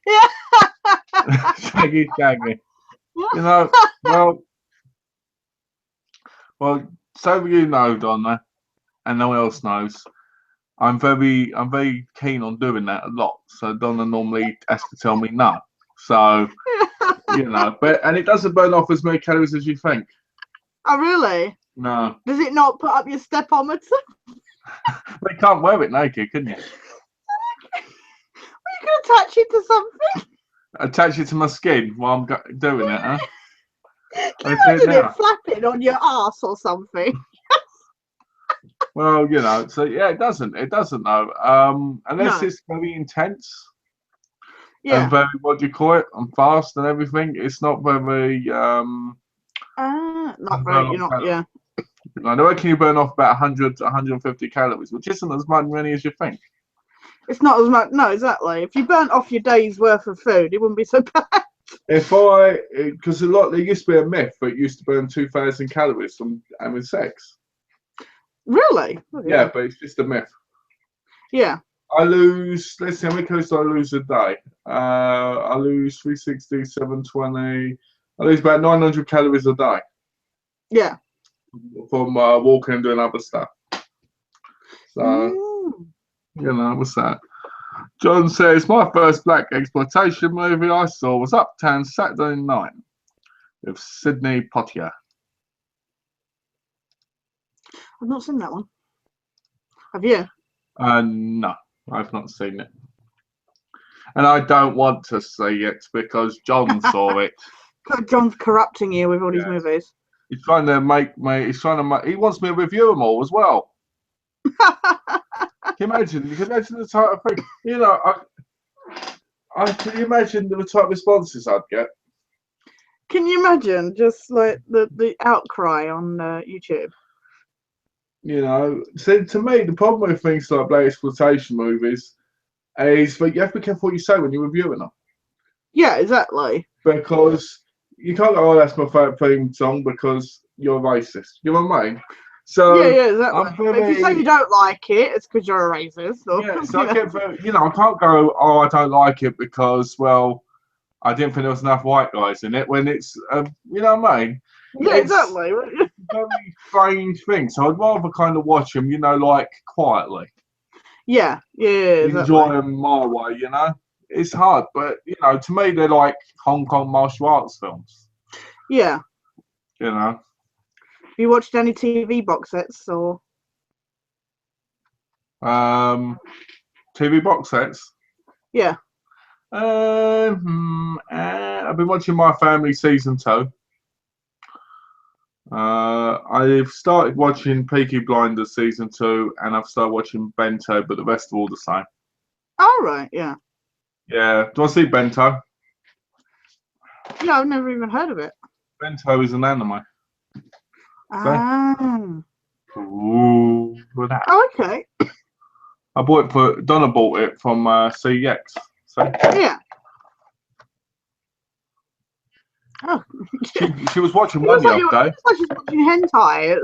Yeah. Shaggy. Well, so you know, Donna, and no one else knows. I'm very keen on doing that a lot. So Donna normally has to tell me no. So and it doesn't burn off as many calories as you think. Oh, really? No. Does it not put up your stepometer? But you can't wear it naked, can you? Well, you can attach it to something. Attach it to my skin while I'm doing it, huh? Can you imagine it flapping on your ass or something? Well, so yeah, it doesn't though. Unless it's very intense. Yeah. And very, what do you call it? And fast and everything. It's not very not very. You're not. Yeah. I reckon you burn off about 100 to 150 calories, which isn't as many as you think. It's not as much. No, exactly. If you burnt off your day's worth of food, it wouldn't be so bad. Because there used to be a myth that it used to burn 2,000 calories from having sex. Really? Oh, yeah, but it's just a myth. Yeah. I lose, let's see, how many calories do I lose a day? I lose 360, 720. I lose about 900 calories a day. Yeah. From walking and doing other stuff. So, what's that? John says, my first black exploitation movie I saw was Uptown Saturday Night with Sidney Poitier. I've not seen that one. Have you? No, I've not seen it. And I don't want to see it because John saw it. John's corrupting you with all these movies. He's trying to make me. He wants me to review them all as well. Can you imagine the type of thing? Can you imagine the type of responses I'd get? Can you imagine just like the outcry on YouTube? So to me, the problem with things like black exploitation movies is that you have to be careful what you say when you're reviewing them. Yeah, exactly. Because you can't go, oh, that's my favourite theme song because you're racist. You know what I mean? So yeah, exactly. If you say you don't like it, it's because you're a racist. Or, yeah, so I can't go, oh, I don't like it because, well, I didn't think there was enough white guys in it. When it's, you know what I mean? Yeah, exactly. Very strange thing. So I'd rather kind of watch them, like quietly. Yeah, exactly. Enjoy them my way, It's hard, but to me they're like Hong Kong martial arts films. Yeah. You know. Have you watched any TV box sets or? TV box sets. Yeah. I've been watching My Family season 2. I've started watching Peaky Blinders season 2, and I've started watching Bento, but the rest are all the same. All right. Yeah. Yeah, do I see Bento? Yeah, I've never even heard of it. Bento is an anime. Ah. Ooh, look at that. Oh, okay. I bought it for Donna bought it from CX. So Yeah. Oh. she was watching It one looks the like other day. it looks like she's watching hentai.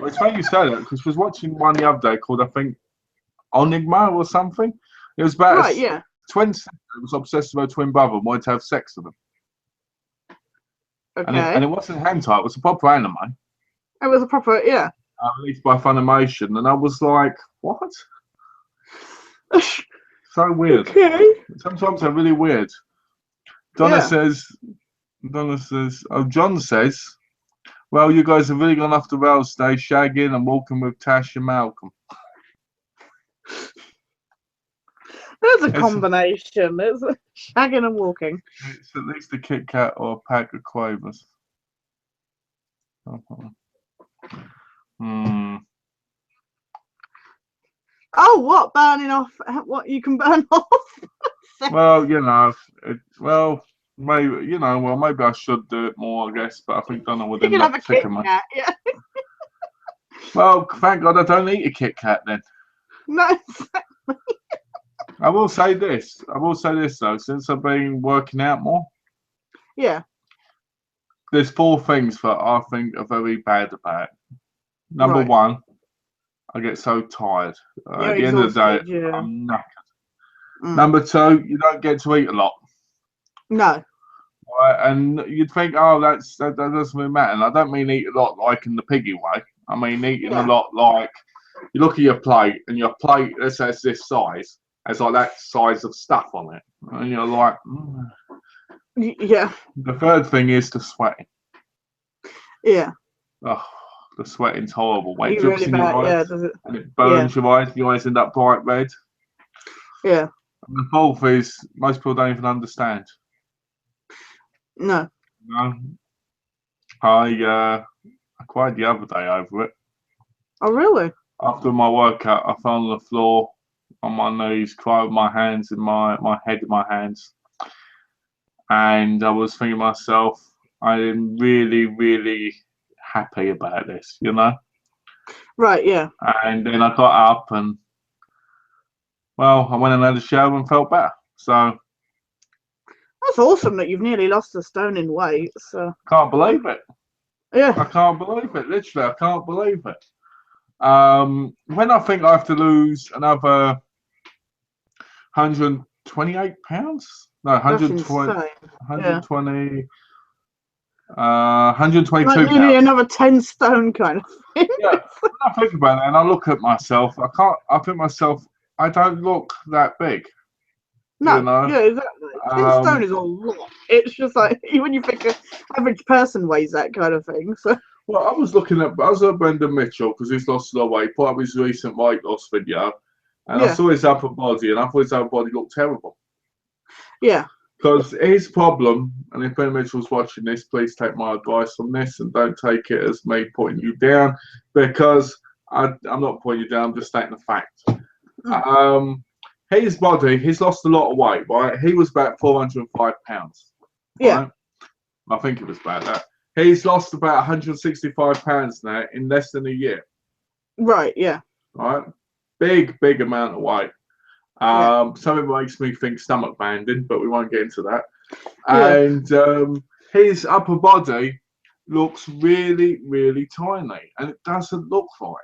It's funny you say that because she was watching one the other day called, I think, Onigma or something. It was about Right. a Yeah. twin sister who was obsessed with her twin brother and wanted to have sex with him. Okay. And it wasn't hentai, it was a proper anime. It was a proper. Yeah. Released by Funimation, and I was like, what? So weird. Okay. Sometimes they're really weird. John says, well, you guys have really gone off the rails today, shagging and walking with Tash and Malcolm. There's a combination. It's shagging and walking. It's at least a Kit Kat or a pack of Quavers. Oh, what? Burning off? What you can burn off? Well, maybe I should do it more, I guess, but I think Donna would You end can have up a Kit sick of me. Kat. Yeah. Well, thank God I don't eat a Kit Kat then. No. I will say this though, since I've been working out more. Yeah. There's 4 things that I think are very bad about it. Number Right. 1, I get so tired. At the end of the day, yeah. I'm knackered. Number 2, you don't get to eat a lot. No. Right? And you'd think, oh, that doesn't really matter. And I don't mean eat a lot like in the piggy way. I mean eating a lot like you look at your plate and your plate has this size, has like that size of stuff on it. And you're like, Yeah. The third thing is the sweating. Yeah. Oh, the sweating's horrible. When it Really drips in your eyes, yeah, does it? and it burns your eyes end up bright red. Yeah. And the fourth is most people don't even understand. No. No. I cried the other day over it. Oh, really? After my workout, I fell on the floor on my knees, cried with my hands in my head in my hands. And I was thinking to myself, I am really, really happy about this, you know? Right, yeah. And then I got up and, well, I went and had a shower and felt better. So that's awesome that you've nearly lost a stone in weight. So can't believe it. Yeah. I can't believe it. Literally, I can't believe it. When I think I have to lose another 128 pounds? No, 120. 120. 122 like nearly pounds. Another 10 stone kind of thing. Yeah, when I think about it and I look at myself, I think myself, I don't look that big. No, you know? Yeah, exactly. 10 stone is a lot. It's just like when you think an average person weighs that kind of thing. So. Well, I was at Brendan Mitchell because he's lost a lot of weight, put up his recent weight loss video, and I saw his upper body, and I thought his upper body looked terrible. Yeah. Because his problem, and if Ben Mitchell's watching this, please take my advice on this and don't take it as me putting you down, because I'm not putting you down, I'm just stating the fact. His body, he's lost a lot of weight, right? He was about 405 pounds. Yeah. Right? I think it was about that. He's lost about 165 pounds now in less than a year. Right, yeah. Right? Big amount of weight. Some of it makes me think stomach banding, but we won't get into that. And his upper body looks really, really tiny, and it doesn't look right.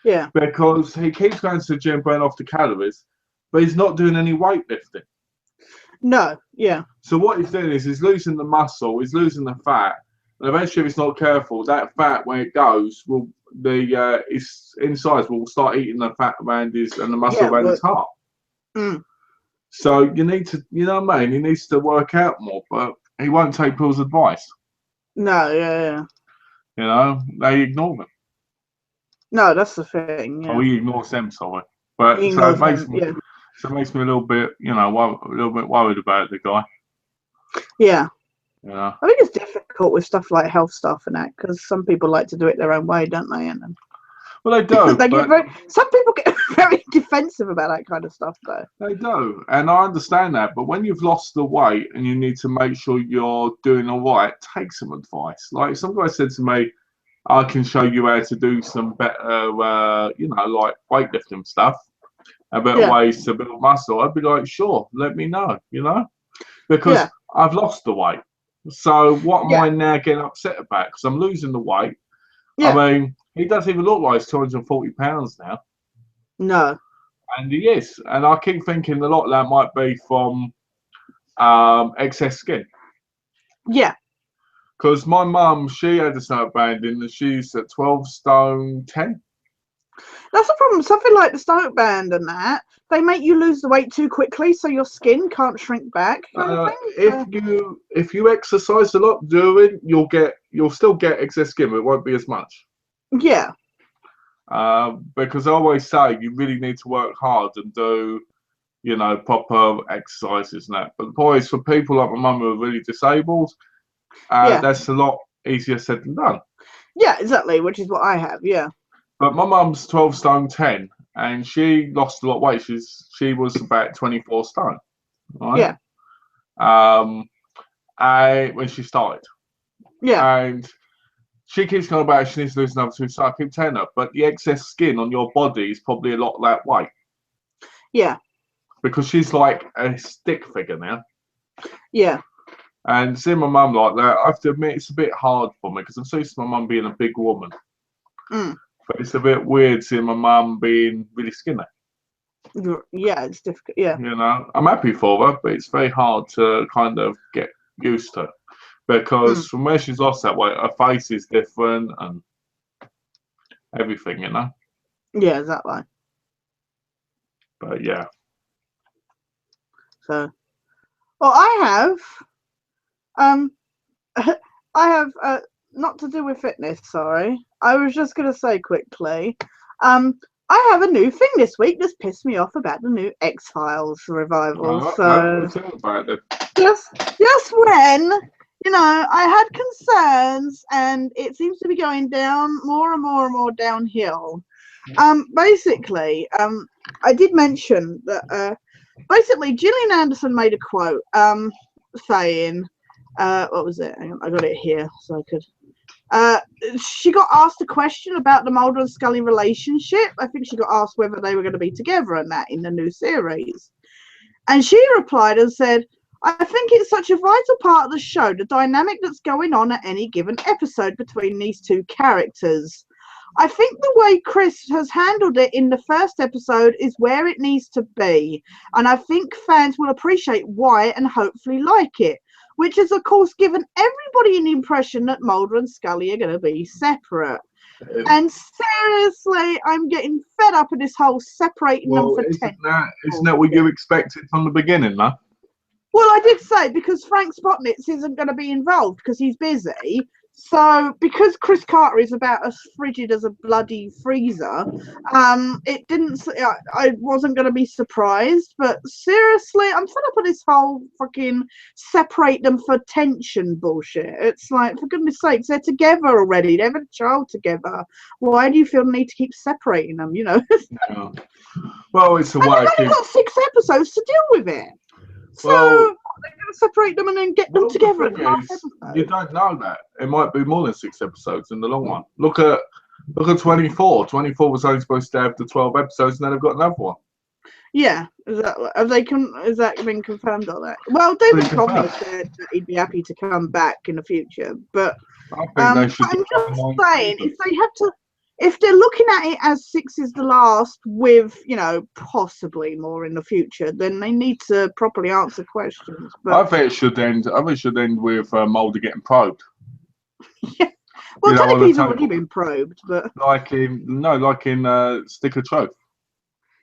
Yeah. Because he keeps going to the gym, burning off the calories, but he's not doing any weightlifting. No, yeah. So what he's doing is he's losing the muscle, he's losing the fat, and eventually, if he's not careful, that fat, when it goes, his insides will start eating the fat around his and the muscle around his heart. So you need to, you know what I mean? He needs to work out more, but he won't take Paul's advice. No, yeah. You know, they ignore them. No, that's the thing. Or Yeah, we ignore them, sorry. he But so ignores them. Yeah, it makes me a little bit, a little bit worried about the guy. yeah. Yeah. I think it's difficult with stuff like health stuff and that because some people like to do it their own way, don't they? And Well, they do, they get but some people get very defensive about that kind of stuff, though. they do, and I understand that. But when you've lost the weight and you need to make sure you're doing all right, take some advice. Like some guy said to me, I can show you how to do some better, like weightlifting stuff, and better Yeah, ways to build muscle. I'd be like, sure, let me know, because yeah, I've lost the weight. So what am yeah, I now getting upset about? Because I'm losing the weight. I yeah. mean, he doesn't even look like he's 240 pounds now, No, and he is. And I keep thinking a lot of that might be from excess skin. yeah. Because my mum, she had a stomach banding and she's at 12 stone 10. That's the problem. Something like the stomach band and that, they make you lose the weight too quickly, so your skin can't shrink back, kind of thing. So, If you exercise a lot you'll still get excess skin, but it won't be as much. yeah, Because I always say you really need to work hard and do, proper exercises and that. But the point is, for people like my mum who are really disabled, yeah, that's a lot easier said than done. yeah, exactly. Which is what I have. Yeah, But my mum's 12 stone 10, and she lost a lot of weight. She was about 24 stone, right? yeah, When she started, yeah, and she keeps going about she needs to lose another 2 stone. I keep telling her, but the excess skin on your body is probably a lot of that weight. yeah, Because she's like a stick figure now. yeah, And seeing my mum like that, I have to admit it's a bit hard for me because I'm so used to my mum being a big woman. mm. But it's a bit weird seeing my mum being really skinny. Yeah. It's difficult. Yeah, I'm happy for her, but it's very hard to kind of get used to. Because mm. from where she's lost that weight, her face is different and everything. Yeah, exactly. But yeah. So, well, um, I have not to do with fitness. Sorry, I was just gonna say quickly. I have a new thing this week that's pissed me off about the new X-Files revival. So Tell about it. just when I had concerns, and it seems to be going down more and more and more downhill. Basically, I did mention that basically Gillian Anderson made a quote saying, what was it? Hang on, I got it here so I could. She got asked a question about the Mulder and Scully relationship. I think she got asked whether they were going to be together and that in the new series. And she replied and said, I think it's such a vital part of the show, the dynamic that's going on at any given episode between these two characters. I think the way Chris has handled it in the first episode is where it needs to be. And I think fans will appreciate why and hopefully like it. Which has, of course, given everybody an impression that Mulder and Scully are going to be separate. And seriously, I'm getting fed up of this whole separating them for 10 isn't that what you expected from the beginning, though? Well, I did say because Frank Spotnitz isn't going to be involved because he's busy. So because Chris Carter is about as frigid as a bloody freezer, it didn't. I wasn't going to be surprised. But seriously, I'm fed up with this whole fucking separate them for tension bullshit. It's like, for goodness sakes, they're together already. They have a child together. Why do you feel the need to keep separating them? Yeah. Well, it's a way. And they've only got 6 episodes to deal with it. So they're going to separate them and then get them together. You don't know that. It might be more than 6 episodes in the long run. Look at 24. 24 was only supposed to have the 12 episodes, and then they've got another one. Yeah, is that been confirmed or that? Well, David Duchovny said that he'd be happy to come back in the future, but I think they should. I'm just saying, if they're looking at it as 6 is the last, with possibly more in the future, then they need to properly answer questions. But I think it should end. I think it should end with Mulder getting probed. Yeah. Well, technically he's already been probed, but like in Stick of Truth.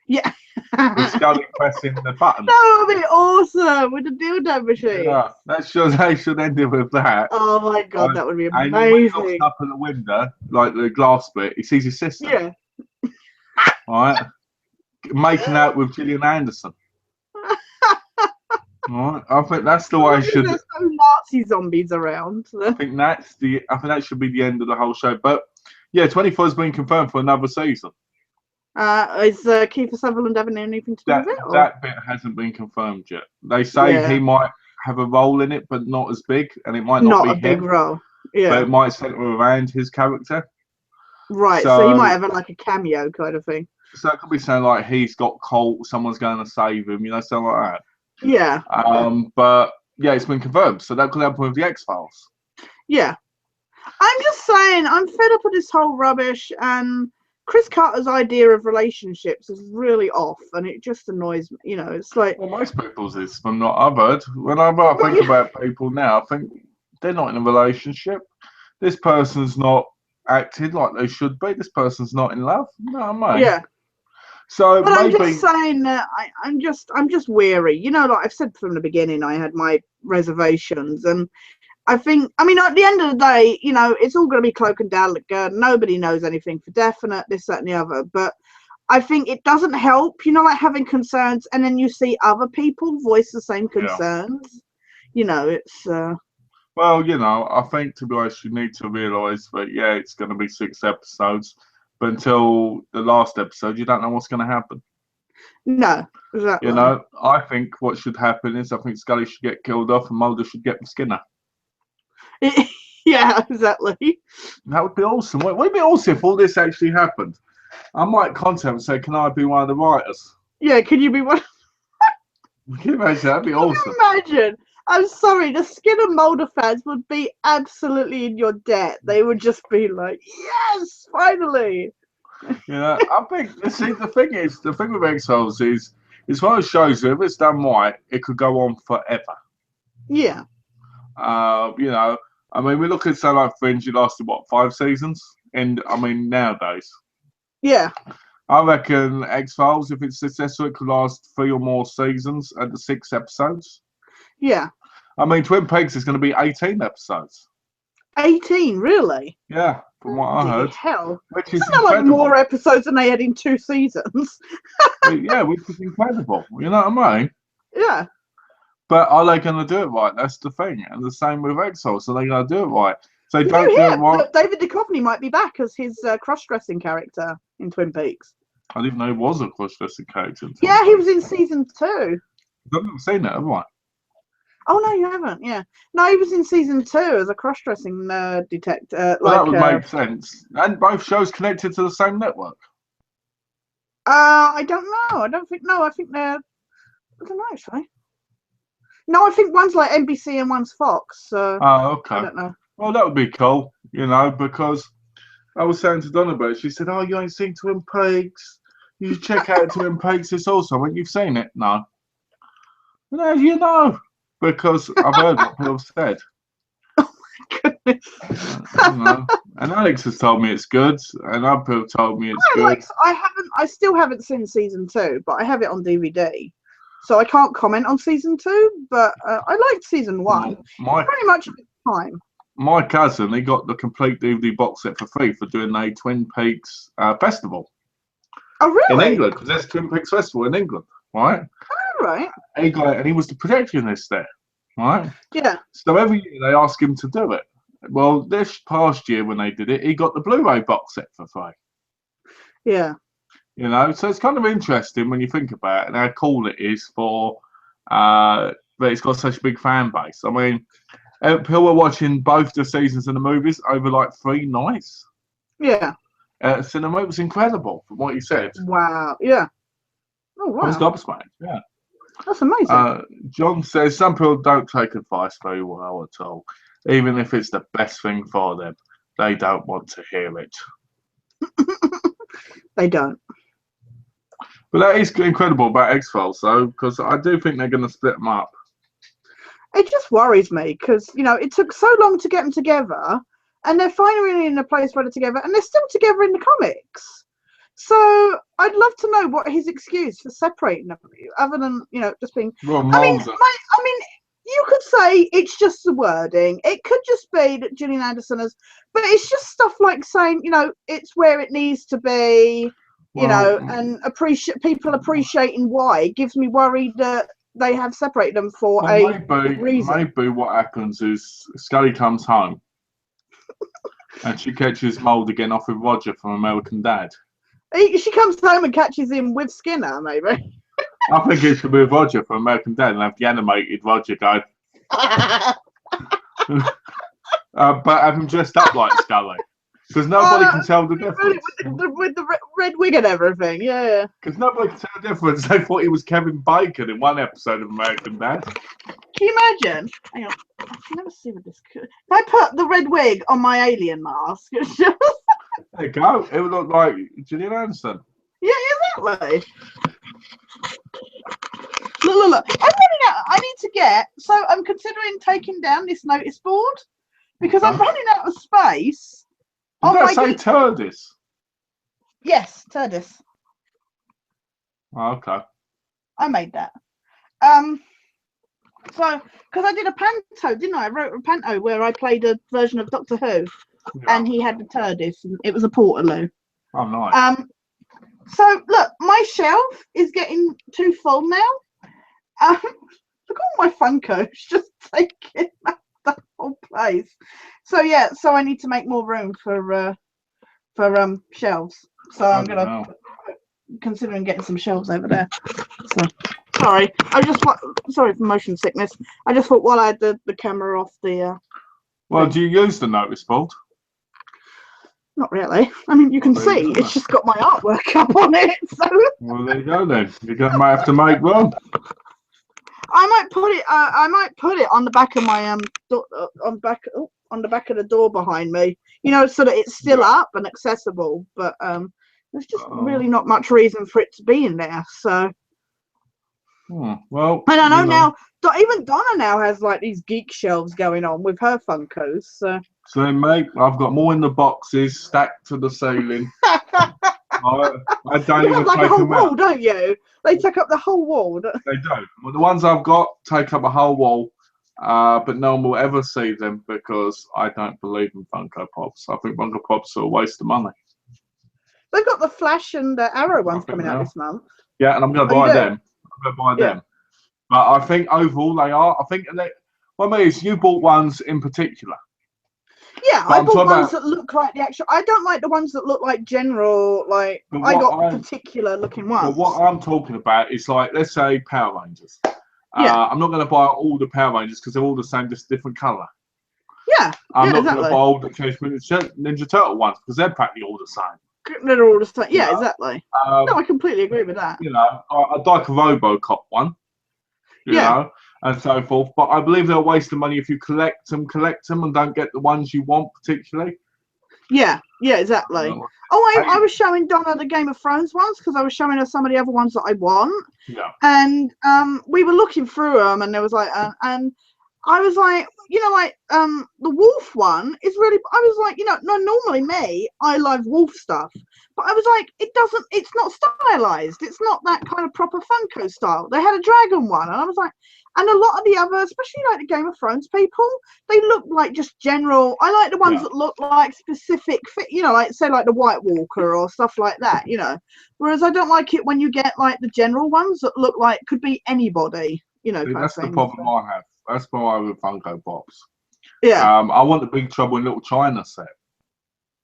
Yeah. With Scully pressing the button. That would be awesome with the dildo machine. Yeah, they should end it with that. Oh my god, that would be And when he looks amazing. up at the window, like the glass bit, he sees his sister. Yeah. Right? Making out with Gillian Anderson. Right? I think that's the way it should. There's no Nazi zombies around. I think that should be the end of the whole show. But yeah, 24 has been confirmed for another season. Is Kiefer Sutherland having anything to do with it? Or? That bit hasn't been confirmed yet. They say he might have a role in it, but not as big, and it might not be a big role. Yeah, but it might center around his character. Right, so he might have like a cameo kind of thing. So it could be something like he's got caught, someone's going to save him, something like that. Yeah. But yeah, it's been confirmed, so that could happen with the X-Files. Yeah. I'm just saying, I'm fed up with this whole rubbish, and Chris Carter's idea of relationships is really off, and it just annoys me. It's like... Well, most people's is, from what I've heard. Whenever I think about people now, I think they're not in a relationship. This person's not acted like they should be. This person's not in love. No, I mean. Yeah. So but maybe... I'm just saying that I'm just weary. Like I've said from the beginning, I had my reservations, and I think, at the end of the day, it's all going to be cloak and dagger. Nobody knows anything for definite, this, that, and the other. But I think it doesn't help, like having concerns, and then you see other people voice the same concerns. Yeah. It's. Well, I think, to be honest, you need to realise that, it's going to be 6 episodes. But until the last episode, you don't know what's going to happen. No, exactly. I think what should happen is I think Scully should get killed off and Mulder should get Skinner. Yeah, exactly. That would be awesome. Would it be awesome if all this actually happened? I might contact them and say, can I be one of the writers? Yeah, can you be one? Can you imagine? That'd be awesome. Imagine. I'm sorry, the Skinner Mulder fans would be absolutely in your debt. They would just be like, yes, finally. I think, the thing with X-Files is, it's one of those shows that if it's done right, it could go on forever. Yeah. We look at something like Fringe, it lasted, 5 seasons? And, nowadays. Yeah. I reckon X-Files, if it's successful, it could last 3 or more seasons and 6 episodes. Yeah. Twin Peaks is going to be 18 episodes. 18, really? Yeah, from what I heard. Hell. Which is like more episodes than they had in 2 seasons. Yeah, which is incredible. You know what I mean? Yeah. But are they going to do it right? That's the thing. And the same with X-Files. So they going to do it right. So they don't do it right. David Duchovny might be back as his cross-dressing character in Twin Peaks. I didn't know he was a cross-dressing character. Yeah, he was in season 2. I've never seen that, have I? Oh, no, you haven't, yeah. No, he was in season 2 as a cross-dressing detective. That would make sense. And both shows connected to the same network. I don't know. I think they're... I don't know, actually. No, I think one's like NBC and one's Fox. Oh, okay. I don't know. Well, that would be cool, because I was saying to Donna about it, she said, you ain't seen Twin Peaks. You should check out Twin Peaks. It's also, you've seen it? No. No, because I've heard what people have said. Oh my goodness. And Alex has told me it's good, and other people told me it's good. I still haven't seen season 2, but I have it on DVD. So I can't comment on season 2, but I liked season 1. Pretty much at the time. My cousin, he got the complete DVD box set for free for doing a Twin Peaks festival. Oh, really? In England, because there's a Twin Peaks festival in England, right? Oh, right. And he was the projectionist there, right? Yeah. So every year they ask him to do it. Well, this past year when they did it, he got the Blu-ray box set for free. Yeah. So it's kind of interesting when you think about it and how cool it is for that it's got such a big fan base. People were watching both the seasons of the movies over like 3 nights. Yeah. Cinema, it was incredible from what he said. Wow. Yeah. Oh, wow. I was gobsmacked. Yeah. That's amazing. John says some people don't take advice very well at all. Even if it's the best thing for them, they don't want to hear it. They don't. But that is incredible about X-Files, though, because I do think they're going to split them up. It just worries me because, it took so long to get them together, and they're finally in a place where they're together, and they're still together in the comics. So I'd love to know what his excuse for separating them, other than just being. Well, I mean, Moses. I mean, you could say it's just the wording. It could just be that Gillian Anderson has, but it's just stuff like saying, it's where it needs to be, and people appreciating why. It gives me worried that they have separated them for a reason. Maybe what happens is Scully comes home and she catches Mulder again off with Roger from American Dad. She comes home and catches him with Skinner, maybe. I think it should be Roger from American Dad and have the animated Roger go. But have him dressed up like Scully. Because nobody can tell the difference. With the red wig and everything, yeah. Because nobody can tell the difference. They thought he was Kevin Bacon in one episode of American Dad. Can you imagine? Hang on. I can never see what this could. If I put the red wig on my alien mask, it's just... There you go. It would look like Gillian Anderson. Yeah, exactly. Look. I'm running out. I need to get. So I'm considering taking down this notice board because I'm running out of space. Did that say TARDIS? Yes, TARDIS. Oh, okay. I made that. So because I did a panto, didn't I? I wrote a panto where I played a version of Doctor Who, and he had the TARDIS, and it was a Portaloo. Oh, nice. So look, my shelf is getting too full now. Look at all my Funkos just taking up the whole place. So yeah, so I need to make more room for shelves. So I'm gonna considering getting some shelves over there. So sorry, sorry for motion sickness. I just thought while I had the camera off the. Well, do you use the notice board? Not really. I mean, you can see it's just got my artwork up on it. So. Well, there you go then. You might have to make one. I might put it. I might put it on the back of my on the back of the door behind me. So that it's still up and accessible. But there's just really not much reason for it to be in there. So. Well. And I know now. Even Donna now has like these geek shelves going on with her Funkos. So, mate, I've got more in the boxes stacked to the ceiling. I don't even like take a whole them wall, out. don't you? They take up the whole wall. They don't. Well, the ones I've got take up a whole wall, but no one will ever see them because I don't believe in Funko Pops. I think Funko Pops are a waste of money. They've got the Flash and the Arrow ones coming out this month. Yeah, and I'm going to buy them. I'm going to buy them. But I think overall they are. I think what I mean is you bought ones in particular. Yeah, I bought ones that look like the actual. I don't like the ones that look like general. Like I got particular looking ones. But what I'm talking about is like, let's say Power Rangers. I'm not going to buy all the Power Rangers because they're all the same, just different colour. Yeah, I'm not going to buy all the Ninja Turtle ones because they're practically all the same. They're all the same. Yeah, exactly. No, I completely agree with that. I'd like a RoboCop one. You know, and so forth. But I believe they're a waste of money if you collect them and don't get the ones you want particularly. Yeah, exactly. I was showing Donna the Game of Thrones ones because I was showing her some of the other ones that I want. Yeah. And we were looking through them, and there was like, and I was like, the wolf one is really. I was like, no, normally me, I love wolf stuff, but I was like, it's not stylized. It's not that kind of proper Funko style. They had a dragon one, and I was like, and a lot of the other, especially like the Game of Thrones people, they look like just general. I like the ones that look like specific, like say like the White Walker or stuff like that, Whereas I don't like it when you get like the general ones that look like could be anybody, That's the problem I have. That's why I with Funko Pops. Yeah. I want the Big Trouble in Little China set.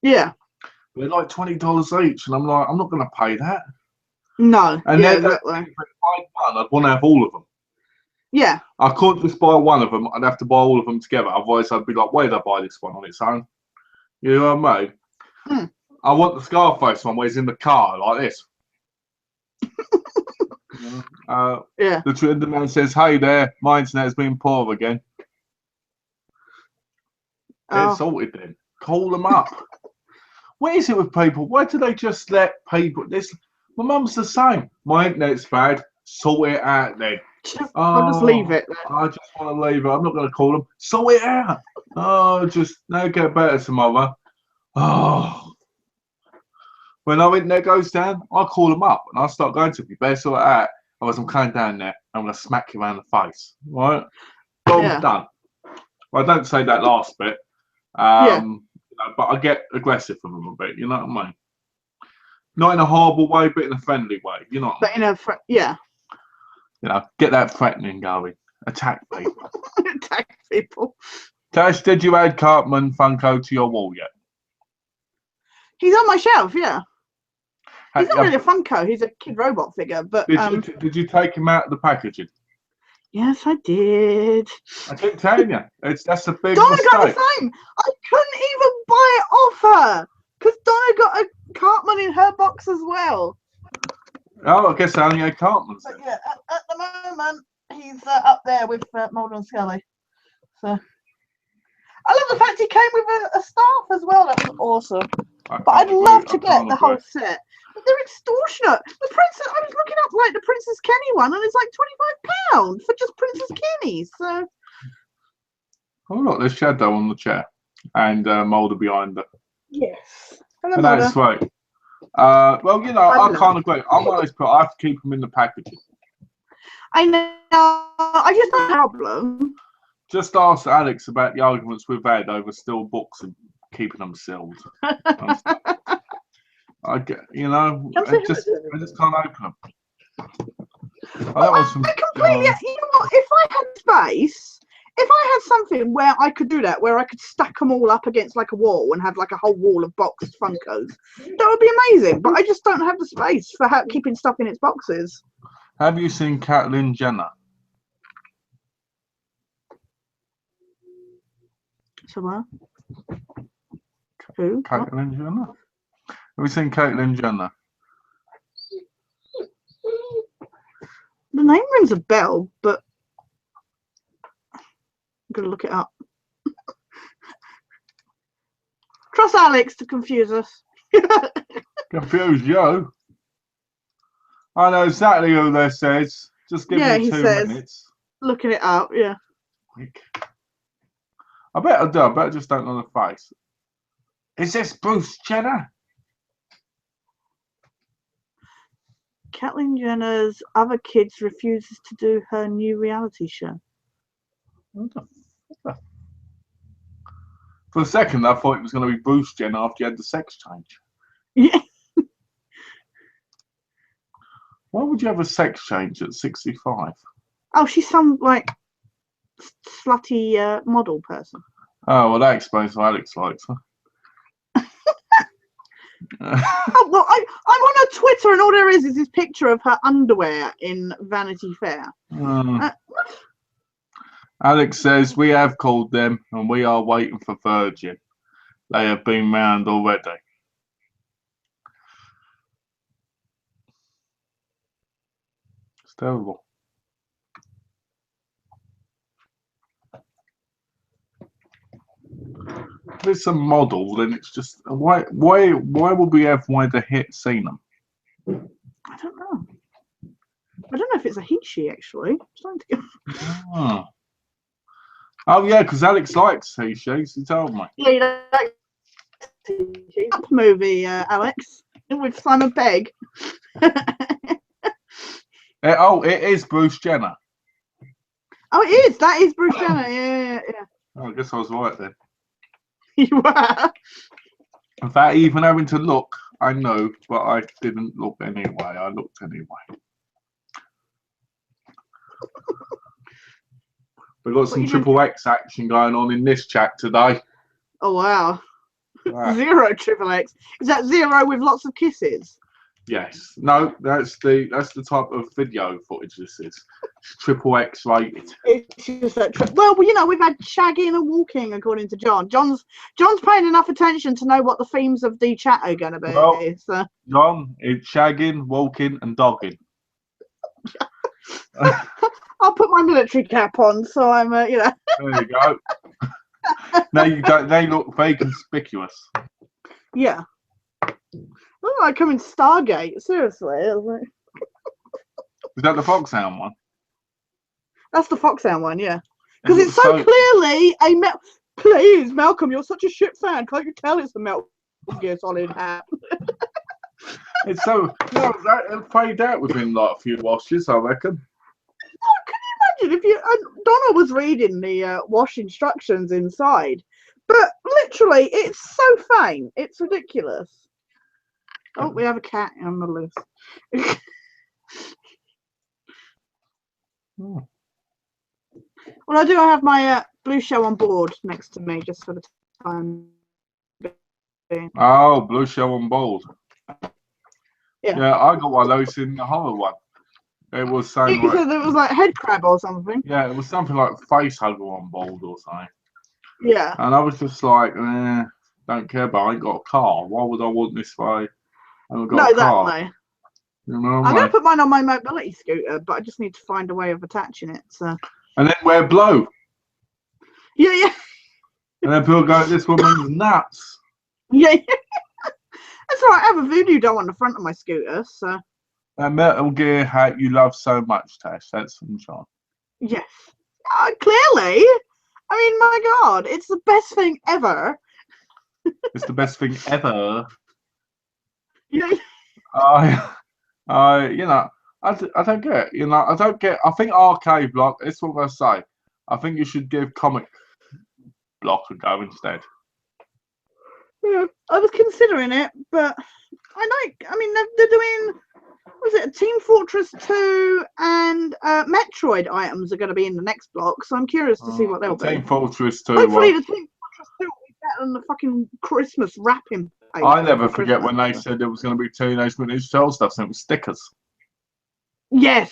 Yeah. They're like $20 each, and I'm like, I'm not going to pay that. No. And then exactly. If I buy one, I'd want to have all of them. Yeah. I couldn't just buy one of them. I'd have to buy all of them together. Otherwise, I'd be like, why did I buy this one on its own? You know what I mean? Hmm. I want the Scarface one where he's in the car like this. The man says, "Hey there, my internet has been poor again." Get sorted then. Call them up. What is it with people? Why do they just let people? My mum's the same. My internet's bad. Sort it out then. I'll just leave it. I just want to leave it. I'm not going to call them. Sort it out. Get better tomorrow. Oh. When our internet goes down, I call them up and I start going to me, better sort that. Otherwise, I'm coming down there. I'm going to smack you around the face. Right? Boom, Yeah. done. Well, I don't say that last bit. Yeah. You know, but I get aggressive with them a bit. You know what I mean? Not in a horrible way, but in a friendly way. You know what I mean? But in a yeah. You know, get that threatening going. Attack people. Attack people. Tash, did you add Cartman Funko to your wall yet? He's on my shelf, yeah. He's not really a Funko, he's a Kid Robot figure, but did you take him out of the packaging? yes, I did. I keep telling you, that's a big Donna mistake. got the same. I couldn't even buy it off her because Donna got a Cartman in her box as well. Oh, I guess I only had Cartman's then. But yeah, at the moment he's up there with Mulder and Scully. So I love the fact he came with a staff as well. That was awesome. But I'd love to get the whole set. But they're extortionate. The princess. I was looking up like the Princess Kenny one, and it's like £25 for just Princess Kenny. So. Oh look, there's Shadow on the chair, and Mulder behind her. Yes. Hello, And Mulder. that's right. Well, you know, I can't agree. I'm one of those people. I have to keep them in the packaging. I know. I just have a problem. Just ask Alex about the arguments we've had over still books and keeping them sealed. I get, you know, I just can't open them. I completely. You know what? If I had space, if I had something where I could do that, where I could stack them all up against like a wall and have like a whole wall of boxed Funkos, that would be amazing. But I just don't have the space for keeping stuff in its boxes. Have you seen Caitlyn Jenner? Somewhere. Who? Caitlyn Jenner? Have you seen Caitlyn Jenner? The name rings a bell, but I'm gonna look it up. Trust Alex to confuse us. Confuse you. I know exactly who this says. Just give me 2 minutes. Looking it up, yeah. I bet I do. I bet I just don't know the face. Is this Bruce Jenner? Caitlyn Jenner's other kids refuses to do her new reality show. For a second, I thought it was going to be Bruce Jenner after you had the sex change. Yeah. Why would you have a sex change at 65? Oh, she's some like slutty model person. Oh, well, that explains why Alex likes her. Oh, well, I'm on her Twitter, and all there is this picture of her underwear in Vanity Fair. Alex says, we have called them, and we are waiting for Virgin. They have been round already. It's terrible. If it's a model, then it's just why would we have the hit seen them? I don't know. I don't know if it's a he she actually. Oh yeah, because Alex likes he she. He told me. Yeah, you know, up movie, Alex, with Simon Pegg. It is Bruce Jenner. Oh, it is. That is Bruce Jenner. Yeah. Oh, I guess I was right then. You were. Without even having to look, I know, but I didn't look anyway. I looked anyway. We've got some triple X action going on in this chat today. Oh wow. Zero triple X. Is that zero with lots of kisses? Yes. No, that's the type of video footage this is. It's triple X rated. It's just that well, you know, we've had shagging and walking according to John. John's paying enough attention to know what the themes of the chat are going to be. Well, so. John, it's shagging, walking, and dogging. I'll put my military cap on, so I'm, you know. There you go. Now you don't. They look very conspicuous. Yeah. Oh, I come in Stargate. Seriously. Is that the Foxhound one? That's the Foxhound one, yeah. Because it's so clearly a Please, Malcolm, you're such a shit fan. Can't you tell it's a Metal Gear Solid hat? It's so it'll fade out within like a few washes, I reckon. Oh, can you imagine if you? Donna was reading the wash instructions inside, but literally, it's so faint. It's ridiculous. Oh, we have a cat on the loose. Oh. Well, I do have my blue shell on board next to me just for the time being. Oh, blue shell and bold. Yeah. Yeah, I got one of those in the horror one. It was saying You like, said it was like head crab or something. yeah, it was something like face hugger on bold or something. Yeah. And I was just like, don't care about. I ain't got a car. Why would I want this way? I haven't got No, a car. that no. You know what I'm I going mean? to put mine on my mobility scooter, but I just need to find a way of attaching it. So. And then wear blue. Yeah, yeah. And then people go, this woman's nuts. Yeah. That's all right. I have a voodoo doll on the front of my scooter, so. That Metal Gear hat you love so much, Tash. That's sunshine. Yes. Clearly. I mean, my God, it's the best thing ever. It's the best thing ever. Yeah. You know, I don't get it. You know, I don't get. I think arcade block. That's what I say. I think you should give comic block a go instead. Yeah, I was considering it, but I mean, they're doing. Was it Team Fortress 2 and Metroid items are going to be in the next block? So I'm curious to see what they'll be. Team Fortress 2. Hopefully, the Team Fortress 2 will be better than the fucking Christmas wrapping. I never forget when they said there was going to be Teenage Mutant Ninja Turtle stuff, and it was stickers. Yes.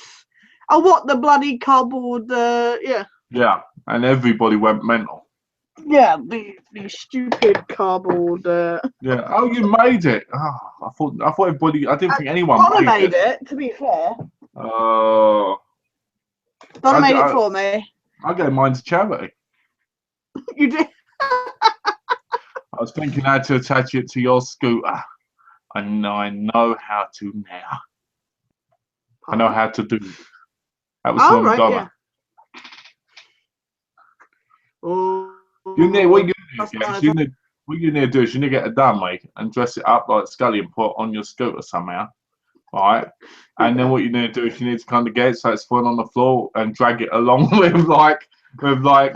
Oh, what the bloody cardboard? Yeah. Yeah, and everybody went mental. Yeah, the stupid cardboard. Yeah. Oh, you made it. Oh, I thought everybody. I didn't think anyone Donna made it. To be fair. Oh. Donna made it for me. I gave mine to charity. You did. I was thinking how to attach it to your scooter, and I know how to now. I know how to do it. That was from right, Donna. yeah. Oh. What you need to do is you need to get a dummy and dress it up like Scully and put it on your scooter somehow, right? And then what you need to do is you need to kind of get it so it's falling on the floor and drag it along with like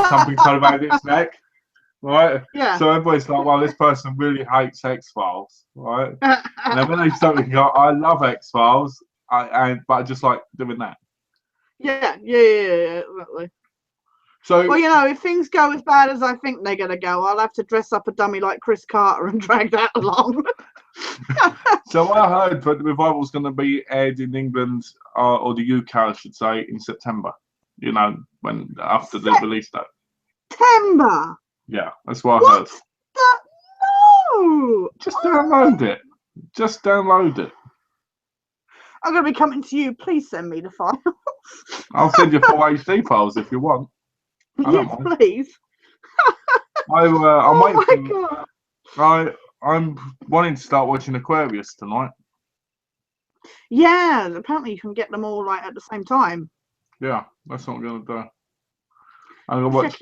something kind of around its neck, right? Yeah. So everybody's like, well, this person really hates X-Files, right? And then when they start thinking, I love X-Files, but I just like doing that. Yeah, exactly. So, well, you know, if things go as bad as I think they're going to go, I'll have to dress up a dummy like Chris Carter and drag that along. So I heard that the revival's going to be aired in England or the UK, I should say, in September. You know, after the release date. September. Yeah, that's what I heard. No. Just download it. Just download it. I'm going to be coming to you. Please send me the file. I'll send you 4 HD files if you want. Yes, please. I'm waiting. God. I'm wanting to start watching Aquarius tonight. Yeah, apparently you can get them all right at the same time. Yeah, that's what I'm going to do. I'm going to watch.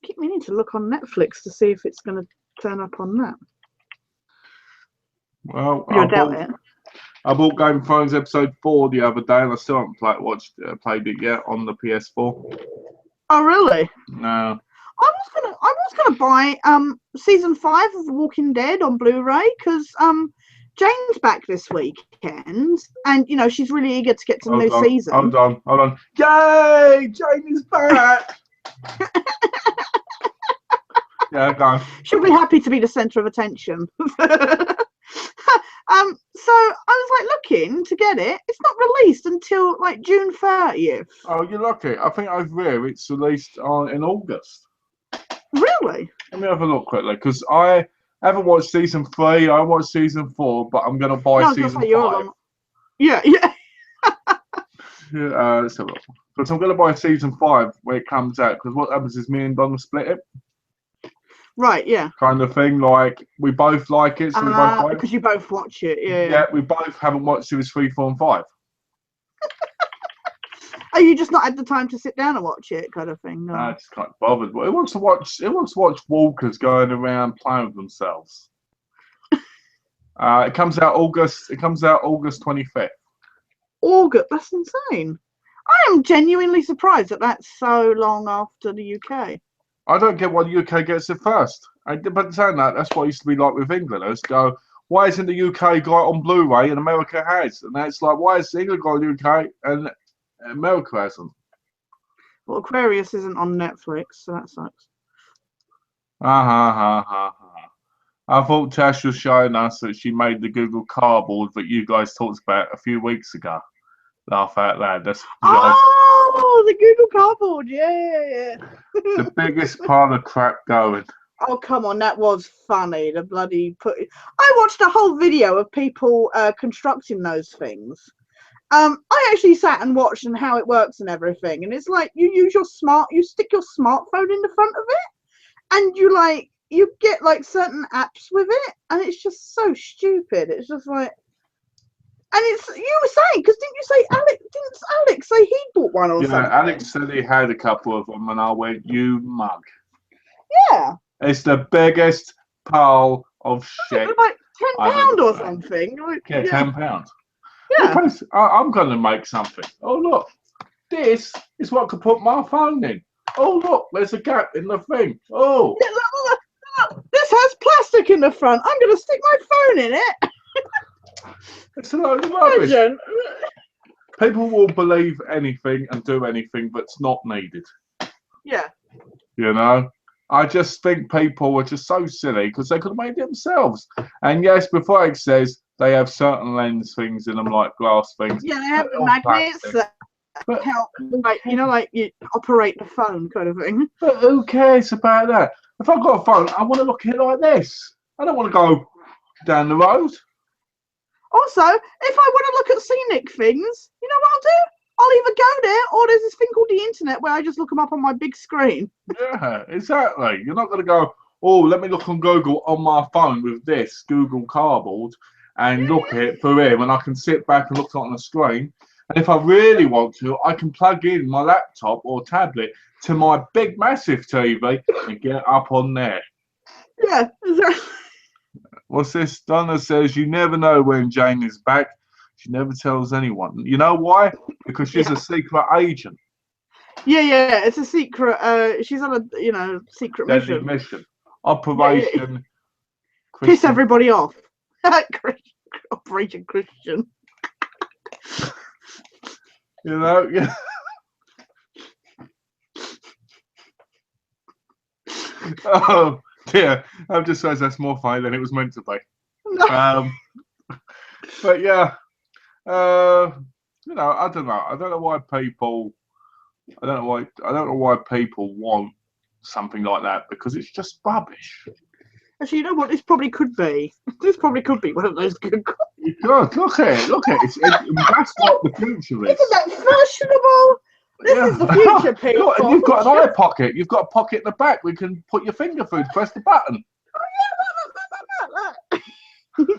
Keep meaning to look on Netflix to see if it's going to turn up on that. Well, I bought Game of Thrones episode 4 the other day, and I still haven't played it yet on the PS4. Oh, really? No. I was gonna buy season 5 of The Walking Dead on Blu-ray because Jane's back this weekend, and you know she's really eager to get to the new season. Hold on! Yay! Jane is back. Yeah, go on. She'll be happy to be the centre of attention. So I was like looking to get it. It's not released until like June 30th. Oh, you're lucky. I think over here it's released in August. Really? Let me have a look quickly because I haven't watched season 3. I watched season 4, but I'm gonna buy season 5. Yeah. Let's have a look. Because I'm gonna buy season 5 when it comes out. Because what happens is me and Donna split it. Right, yeah. Kind of thing, like we both like it, so we both watch it. Because you both watch it, yeah. Yeah, we both haven't watched series 3, 4, and 5. Oh, you just not had the time to sit down and watch it, kind of thing. No, I just can't bothered. But it wants to watch walkers going around playing with themselves. It comes out August. It comes out August 25th. August. That's insane. I am genuinely surprised that that's so long after the UK. I don't get why the UK gets it first. But saying that, that's what it used to be like with England. Let's go. Why isn't the UK got it on Blu-ray and America has? And that's like, why has England got the UK and America hasn't? Well, Aquarius isn't on Netflix, so that sucks. I thought Tash was showing us that she made the Google Cardboard that you guys talked about a few weeks ago. Laugh out loud. That's oh, the Google Cardboard. Yeah. The biggest pile of crap going. Oh, come on, that was funny. The bloody I watched a whole video of people constructing those things. I actually sat and watched and how it works and everything. And it's like you stick your smartphone in the front of it, and you get like certain apps with it, and it's just so stupid. It's just like, and it's you were saying, because didn't Alex say he bought one or something? Yeah, Alex said he had a couple of them, and I went, you mug. Yeah. It's the biggest pile of shit. Like £10 or something. Yeah, £10. Yeah. I'm going to make something. Oh, look. This is what I could put my phone in. Oh, look. There's a gap in the thing. Oh. Yeah, look. This has plastic in the front. I'm going to stick my phone in it. It's a load of rubbish. People will believe anything and do anything that's not needed. Yeah. You know? I just think people are just so silly because they could have made it themselves. And yes, before it says they have certain lens things in them, like glass things. Yeah, they have the magnets that help, like you operate the phone kind of thing. But who cares about that? If I've got a phone, I want to look at it like this. I don't want to go down the road. Also, if I want to look at scenic things, you know what I'll do? I'll either go there, or there's this thing called the internet where I just look them up on my big screen. Yeah, exactly. You're not going to go, oh, let me look on Google on my phone with this Google Cardboard and look at it for him, and I can sit back and look at it on the screen. And if I really want to, I can plug in my laptop or tablet to my big, massive TV and get up on there. Yeah, exactly. What's this? Donna says, you never know when Jane is back. She never tells anyone. You know why? Because she's a secret agent. Yeah. It's a secret. She's on a secret mission. Operation. Piss everybody off. Operation Christian. You know. Yeah. Oh dear! I've just realised that's more funny than it was meant to be. No. But yeah. I don't know. I don't know why people want something like that, because it's just rubbish. Actually, you know what? This probably could be. This probably could be one of those good. God, look at it. That's what the future is. Isn't that fashionable? This is the future, people. Look, and you've got an eye pocket. You've got a pocket in the back. We can put your finger through to press the button. Oh, yeah, look.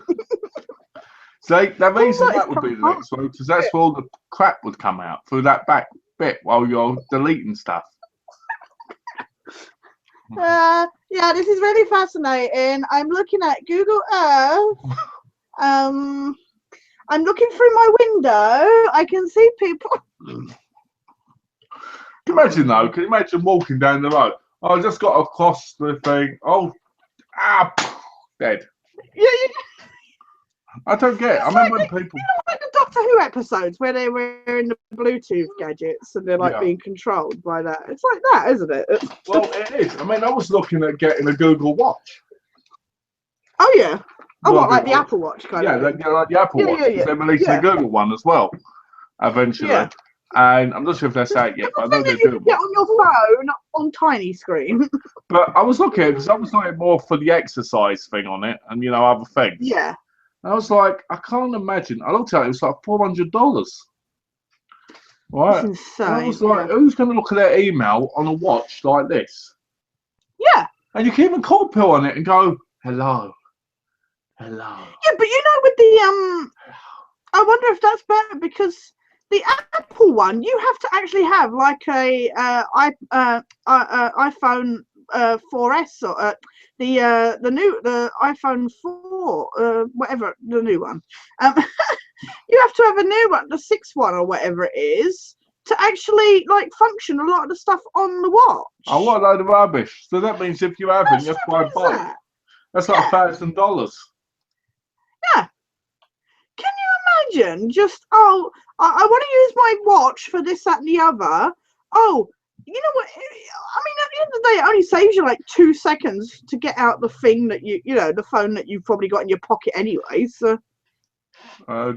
See, the reason that would be the next one, because that's where all the crap would come out through that back bit while you're deleting stuff. Yeah, this is really fascinating. I'm looking at Google Earth. I'm looking through my window. I can see people. Can you imagine though? Can you imagine walking down the road? I just got across the thing. Oh, dead. Yeah. I don't get it. I remember when people. You know, like the Doctor Who episodes where they're wearing the Bluetooth gadgets and they're like being controlled by that. It's like that, isn't it? Well, it is. I mean, I was looking at getting a Google Watch. Oh yeah. Oh, what, like the Apple Watch kind of? Yeah, like the Apple Watch. Yeah. They're releasing a Google one as well, eventually. Yeah. And I'm not sure if that's out yet, but I know they're doing it. Get on your phone on tiny screen. But I was looking at it because I was looking more for the exercise thing on it and, other things. Yeah. And I was like, I can't imagine. I looked at it, it was like $400. Right? That's insane. And I was like, who's going to look at their email on a watch like this? Yeah. And you can even call Pill on it and go, hello. Yeah, but with the I wonder if that's better, because the Apple one, you have to actually have like a iPhone 4S or the iPhone 4, whatever the new one. You have to have a new one, the 6th one or whatever it is, to actually like function a lot of the stuff on the watch. Oh, what a load of rubbish! So that means if you haven't, you have to buy a bike. That's like $1,000. Yeah. Can you imagine? Just I want to use my watch for this, that, and the other. Oh, you know what? I mean, at the end of the day, it only saves you like 2 seconds to get out the thing that the phone that you've probably got in your pocket anyway. So.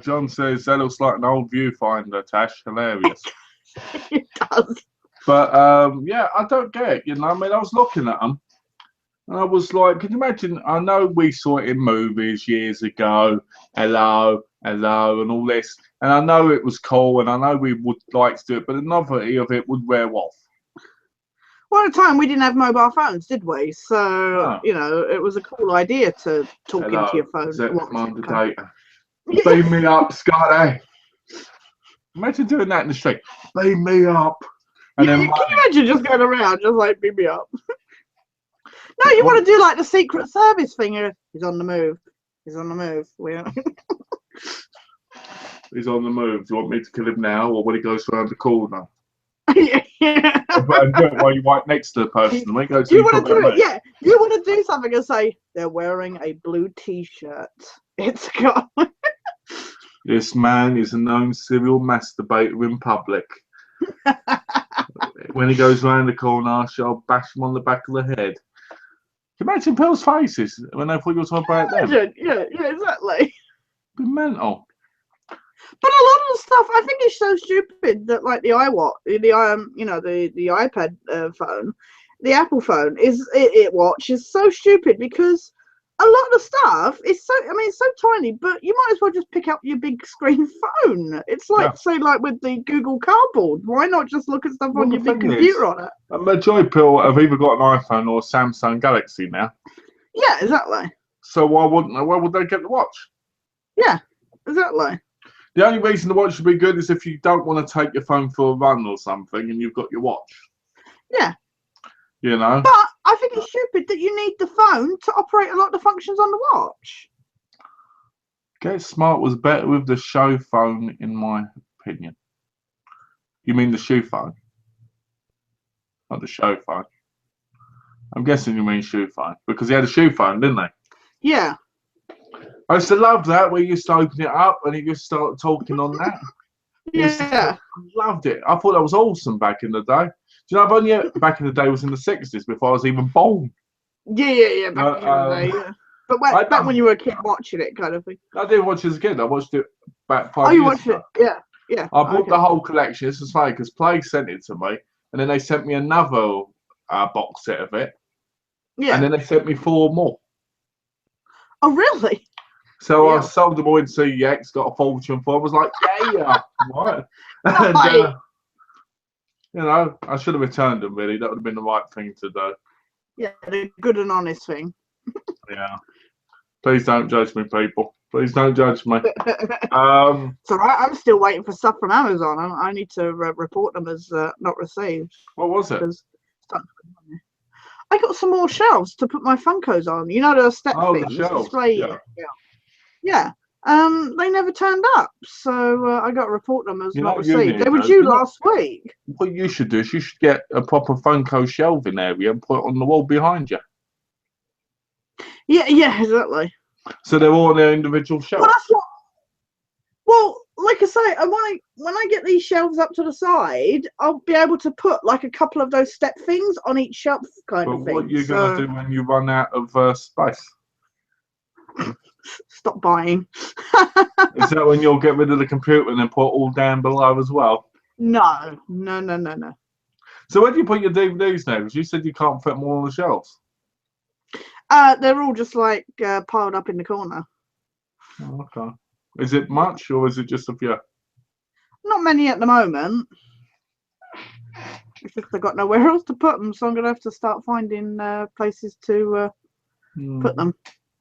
John says that looks like an old viewfinder, Tash. Hilarious. It does. But yeah, I don't get it. You know, I mean, I was looking at them, and I was like, can you imagine? I know we saw it in movies years ago. Hello, and all this, and I know it was cool, and I know we would like to do it, but the novelty of it would wear off. Well, at the time we didn't have mobile phones, did we? So No. you know, it was a cool idea to talk into your phone. Data. Beam me up, Scotty. Imagine doing that in the street. Beam me up. And then can you imagine just going around, just like beam me up? No, you want to do like the Secret Service thing. He's on the move. He's on the move. He's on the move. Do you want me to kill him now, or when he goes around the corner? Yeah. And do it while you're right next to the person. When he goes You want to do it? Yeah. You want to do something and say they're wearing a blue T-shirt. It's got. This man is a known serial masturbator in public. When he goes round the corner, I shall bash him on the back of the head. Can you imagine people's faces when they thought you were talking about them? Yeah, exactly. Be mental. But a lot of the stuff, I think, is so stupid that, like the iPad phone, the Apple phone watch is so stupid because a lot of the stuff is it's so tiny, but you might as well just pick up your big screen phone. It's like, say, like with the Google Cardboard. Why not just look at stuff on your big computer on it? A majority of people have either got an iPhone or a Samsung Galaxy now. Yeah, exactly. So why would they get the watch? Yeah, exactly. The only reason the watch should be good is if you don't want to take your phone for a run or something and you've got your watch. Yeah. You know? But I think it's stupid that you need the phone to operate a lot of the functions on the watch. Get Smart was better with the show phone, in my opinion. You mean the shoe phone? Not the show phone. I'm guessing you mean shoe phone. Because he had a shoe phone, didn't they? Yeah. I used to love that, where you used to open it up and you just start talking on that. Yeah. I loved it. I thought that was awesome back in the day. Do you know, I've only back in the day was in the 60s before I was even born. Yeah. Back in the day, yeah. But back when you were a kid watching it, kind of thing. I didn't watch it as a kid. I watched it back 5 years ago. Oh, you watched it? Yeah. I bought the whole collection. This was funny because Play sent it to me, and then they sent me another box set of it. Yeah. And then they sent me 4 more. Oh, really? So I sold them all in CEX, got a fortune for them. I was like, yeah, right. And, you know, I should have returned them, really. That would have been the right thing to do. Yeah, the good and honest thing. Yeah. Please don't judge me, people. Please don't judge me. It's all right. I'm still waiting for stuff from Amazon. I need to report them as not received. What was it? I got some more shelves to put my Funkos on. You know, the step things. The shelves. Display. Yeah. They never turned up, so I got to report them as not received. They were due last week. What you should do is you should get a proper Funko shelving area and put it on the wall behind you. Yeah, exactly. So they're all on their individual shelves. Well, that's what. Well, like I say, when I get these shelves up to the side, I'll be able to put like a couple of those step things on each shelf, kind of thing. But what are you going to do when you run out of space? Stop buying. Is that when you'll get rid of the computer and then put it all down below as well? No. So where do you put your DVDs now? Because you said you can't fit them all on the shelves. They're all just like piled up in the corner. Oh, okay. Is it much or is it just a few? Not many at the moment. It's just I've got nowhere else to put them, so I'm going to have to start finding places to put them.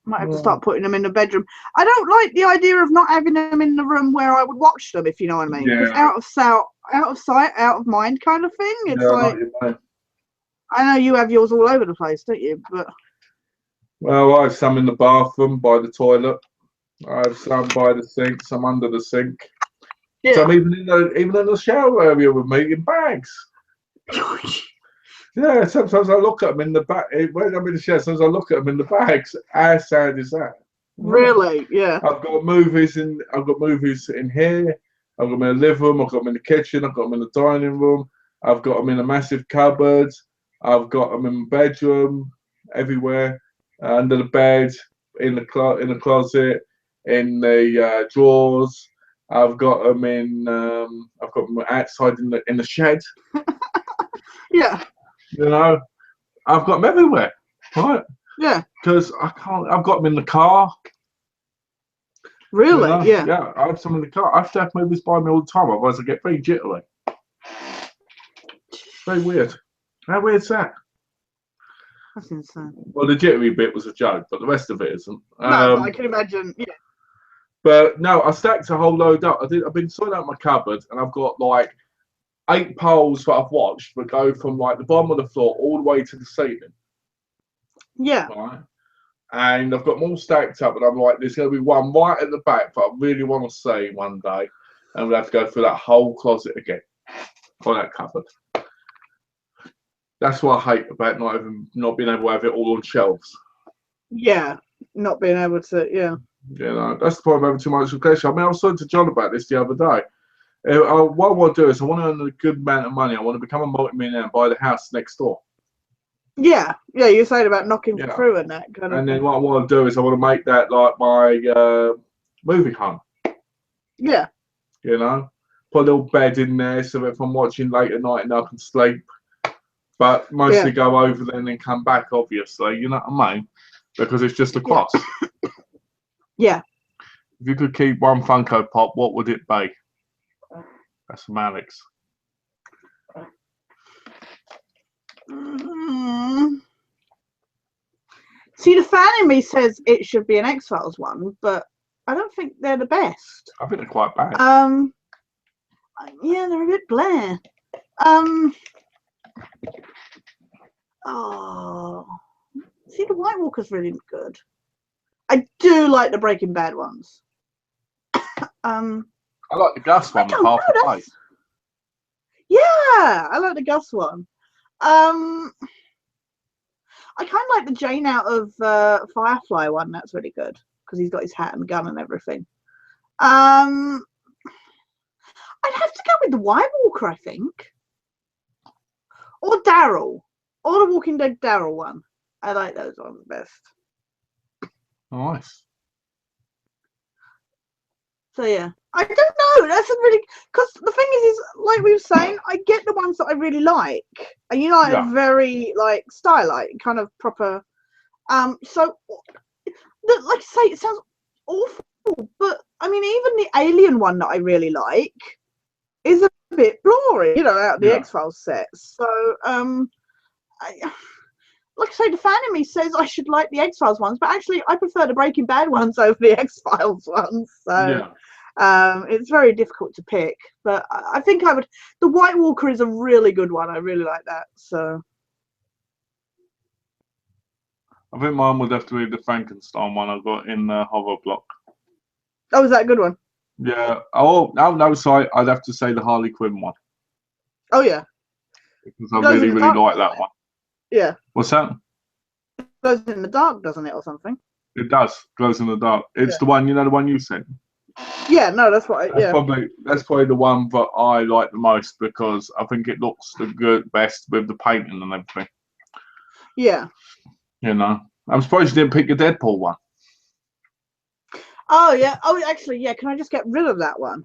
Might have to start putting them in the bedroom. I don't like the idea of not having them in the room where I would watch them, if you know what I mean. Because out of sight, out of mind kind of thing. It's like I know you have yours all over the place, don't you? But Well, I have some in the bathroom by the toilet. I have some by the sink, some under the sink. yeah. Some even in the shower area with me in bags. Yeah, sometimes I look at them in the back. When I'm in the shower, sometimes I look at them in the bags. How sad is that? Really? Yeah. I've got movies in here. I've got them in the living room. I've got them in the kitchen. I've got them in the dining room. I've got them in a massive cupboard. I've got them in my bedroom, everywhere, under the bed, in the closet, in the drawers. I've got them in. I've got them outside in the shed. Yeah. You know, I've got them everywhere, right? Yeah. Because I can't. I've got them in the car. Really? You know? Yeah. Yeah, I have some in the car. I have to have movies by me all the time, otherwise I get very jittery. Very weird. How weird's that? That's insane. Well, the jittery bit was a joke, but the rest of it isn't. No, but I can imagine. Yeah. But no, I stacked a whole load up. I've been sorting out my cupboard, and I've got like 8 poles that I've watched that go from like the bottom of the floor all the way to the ceiling. Yeah. Right. And I've got them all stacked up, and I'm like, there's going to be one right at the back that I really want to see one day, and we'll have to go through that whole closet again, or that cupboard. That's what I hate about not being able to have it all on shelves. Yeah. Not being able to. Yeah. You know, that's the point of having too much location. I mean, I was talking to John about this the other day. What I want to do is I want to earn a good amount of money. I want to become a multi-millionaire and buy the house next door. Yeah. Yeah. You're saying about knocking through and that kind of. And then what I want to do is I want to make that like my movie home. Yeah. You know, put a little bed in there so that if I'm watching late at night and I can sleep. But mostly go over there and then come back, obviously. You know what I mean? Because it's just a cost. Yeah. If you could keep one Funko Pop, what would it be? That's from Alex. See, the fan in me says it should be an X-Files one, but I don't think they're the best. I think they're quite bad. Yeah, they're a bit blah. Oh, see, the White Walker's really good. I do like the Breaking Bad ones. I like the Gus one with half the face. Yeah, I like the Gus one. I kind of like the Jane out of Firefly one. That's really good because he's got his hat and gun and everything. I'd have to go with the White Walker, I think, or Daryl, or the Walking Dead Daryl one. I like those ones best. Nice. So yeah, I don't know. That's a really, because the thing is like we were saying, I get the ones that I really like, and you know, like very like stylized, kind of proper. So like I say, it sounds awful, but I mean, even the Alien one that I really like is a bit blurry, you know, out of the X-Files set. So like I say, the fan in me says I should like the X-Files ones, but actually I prefer the Breaking Bad ones over the X-Files ones. So it's very difficult to pick. But I think I would. The White Walker is a really good one. I really like that. So I think mine would have to be the Frankenstein one I got in Horror Block. Oh, is that a good one? Yeah. Oh, no, sorry. I'd have to say the Harley Quinn one. Oh, yeah. Because I really like that one. Yeah. What's that? It glows in the dark, doesn't it, or something? It does. Glows in the dark. It's the one, you know, the one you sent. Yeah, no, that's what That's probably the one that I like the most because I think it looks the best with the painting and everything. Yeah. You know. I'm surprised you didn't pick your Deadpool one. Oh, yeah. Oh, actually, yeah. Can I just get rid of that one?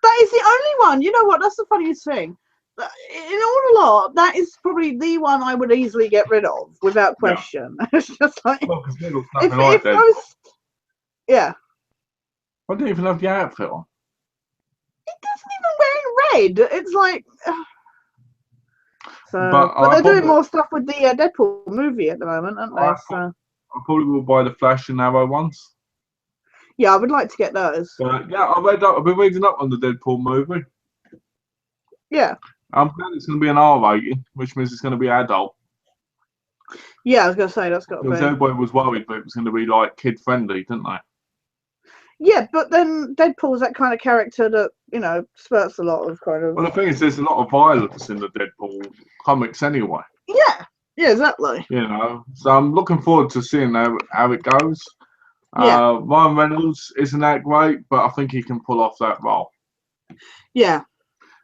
That is the only one. You know what? That's the funniest thing. In all a lot, that is probably the one I would easily get rid of without question. It's just like, well, because it looks nothing like that. Yeah. I don't even have the outfit on. It doesn't even wear red. It's like. So, but they're doing more stuff with the Deadpool movie at the moment, aren't they? So. I probably will buy the Flash and Arrow ones. Yeah, I would like to get those. But yeah, I've been reading up on the Deadpool movie. Yeah. I'm glad it's going to be an R rating, which means it's going to be adult. Yeah, I was going to say that's got to Because be. everybody was worried that it was going to be like kid friendly, didn't they? Yeah, but then Deadpool's that kind of character that, you know, spurts a lot of kind of. Well, the thing is, there's a lot of violence in the Deadpool comics anyway. Yeah, yeah, exactly. You know, so I'm looking forward to seeing how it goes. Yeah. Ryan Reynolds isn't that great, but I think he can pull off that role. Yeah.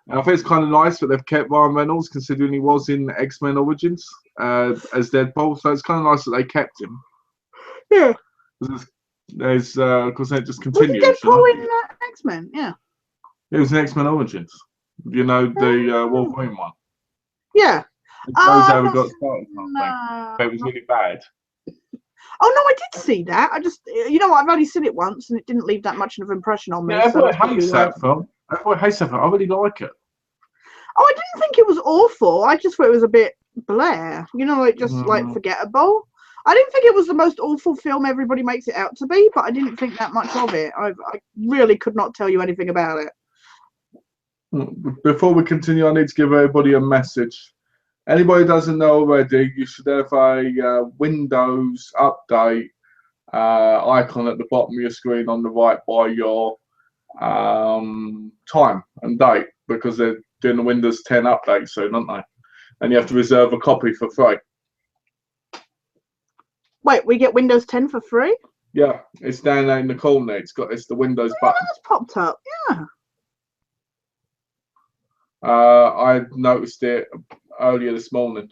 And I think it's kind of nice that they've kept Ryan Reynolds, considering he was in X-Men Origins as Deadpool. So it's kind of nice that they kept him. Yeah. There's because it just Was he continues. Deadpool in X-Men? Yeah. It was in X-Men Origins. You know, the Wolverine one. Yeah. It shows how we got started. No. But it was really bad. Oh no, I did see that. I just, you know what? I've only seen it once, and it didn't leave that much of an impression on me. Yeah, So everyone hates that film. Everyone hates that film. I really like it. Oh, I didn't think it was awful. I just thought it was a bit blare. You know, like just like forgettable. I didn't think it was the most awful film everybody makes it out to be, but I didn't think that much of it. I really could not tell you anything about it. Before we continue, I need to give everybody a message. Anybody who doesn't know already, you should have a Windows update icon at the bottom of your screen on the right by your time and date, because they're doing the Windows 10 update soon, aren't they? And you have to reserve a copy for free. Wait, we get Windows 10 for free? Yeah, it's down there in the corner. It's the Windows button. That's popped up. Yeah. I noticed it earlier this morning.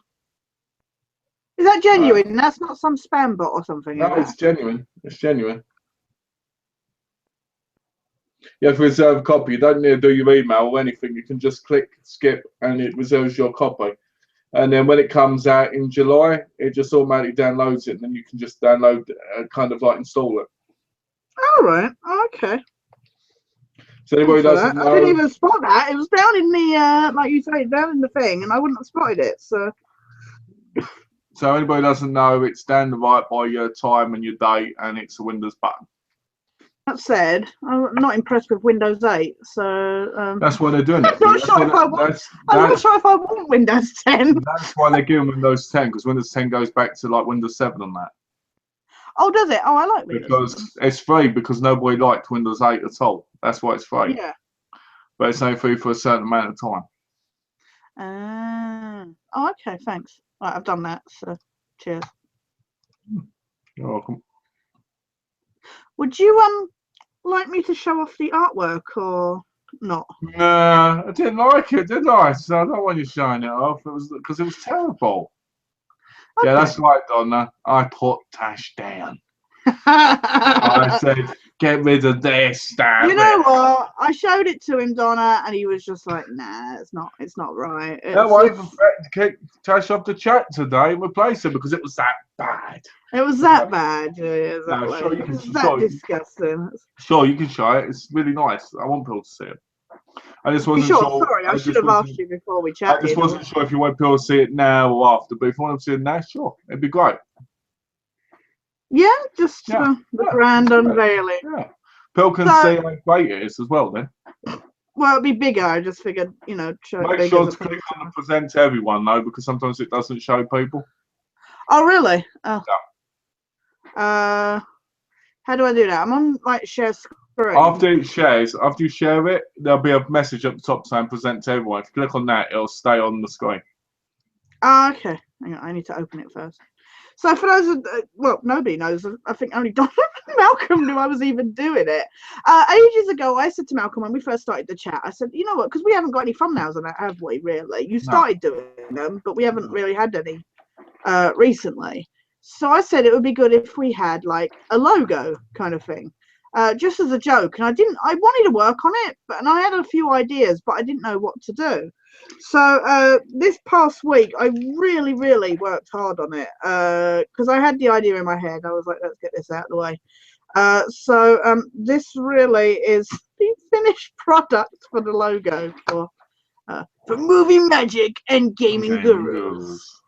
Is that genuine? That's not some spam bot or something. No, it's genuine. It's genuine. You have to reserve a copy. You don't need to do your email or anything. You can just click skip and it reserves your copy. And then when it comes out in July, it just automatically downloads it, and then you can just download, kind of like install it. All right. Okay. So anybody doesn't know, I didn't even spot that. It was down in the, like you say, down in the thing, and I wouldn't have spotted it. So anybody doesn't know, it's down the right by your time and your date, and it's a Windows button. That said, I'm not impressed with Windows 8, so that's why they're doing it. I'm not sure if I want Windows 10. That's why they're giving Windows 10, because Windows 10 goes back to like Windows 7 on that. Oh, does it? Oh, I like Windows. Because it's free, because nobody liked Windows 8 at all. That's why it's free. Yeah. But it's only free for a certain amount of time. Oh, okay. Thanks. Right, I've done that. So, cheers. You're welcome. Would you like me to show off the artwork or not? Nah, I didn't like it, did I? So I don't want you showing it off. It was because it was terrible. Okay. Yeah, that's right, Donna. I put Tash down. I said, get rid of this, damn You know what? I showed it to him, Donna, and he was just like, nah, it's not right. No, why even kick Tash off the chat today and replace it because it was that bad. It was that bad. Yeah, exactly. No, sure, it was that disgusting. Sure, you can show it. It's really nice. I want people to see it. I just wasn't sure. Sorry, I should have asked you before we chatted. I just wasn't sure if you want people to see it now or after, but if you want to see it now, sure, it'd be great. Yeah, just the grand unveiling. Yeah, people can see how great it is as well. Then. Well, it'd be bigger. I just figured, you know, show it. Make sure to click on the present to everyone though, because sometimes it doesn't show people. Oh, really? Oh. Yeah. How do I do that? I'm on like share screen. After you share it, there'll be a message at the top saying present to everyone. If you click on that, it'll stay on the screen. Okay. Hang on, I need to open it first. So for those, well, nobody knows. I think only Don and Malcolm knew I was even doing it. Ages ago, I said to Malcolm when we first started the chat, I said, you know what, because we haven't got any thumbnails on that, have we, really? You started doing them, but we haven't really had any recently. So I said it would be good if we had like a logo kind of thing. Just as a joke, and I wanted to work on it, and I had a few ideas, but I didn't know what to do. So this past week, I really, really worked hard on it because I had the idea in my head. I was like, let's get this out of the way. So this really is the finished product for the logo for Movie Magic and Gaming Gurus.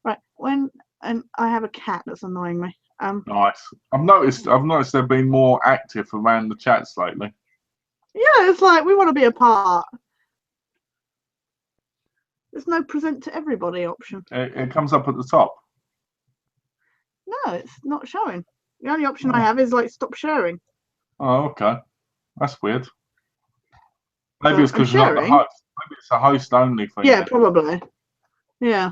Right, and I have a cat that's annoying me. Nice. I've noticed they've been more active around the chats lately. Yeah, it's like we want to be a part. There's no present to everybody option. It comes up at the top. No, it's not showing. The only option I have is like stop sharing. Oh, okay. That's weird. Maybe it's because you're not the sharing. host. Maybe it's a host only thing. Yeah, probably. Yeah.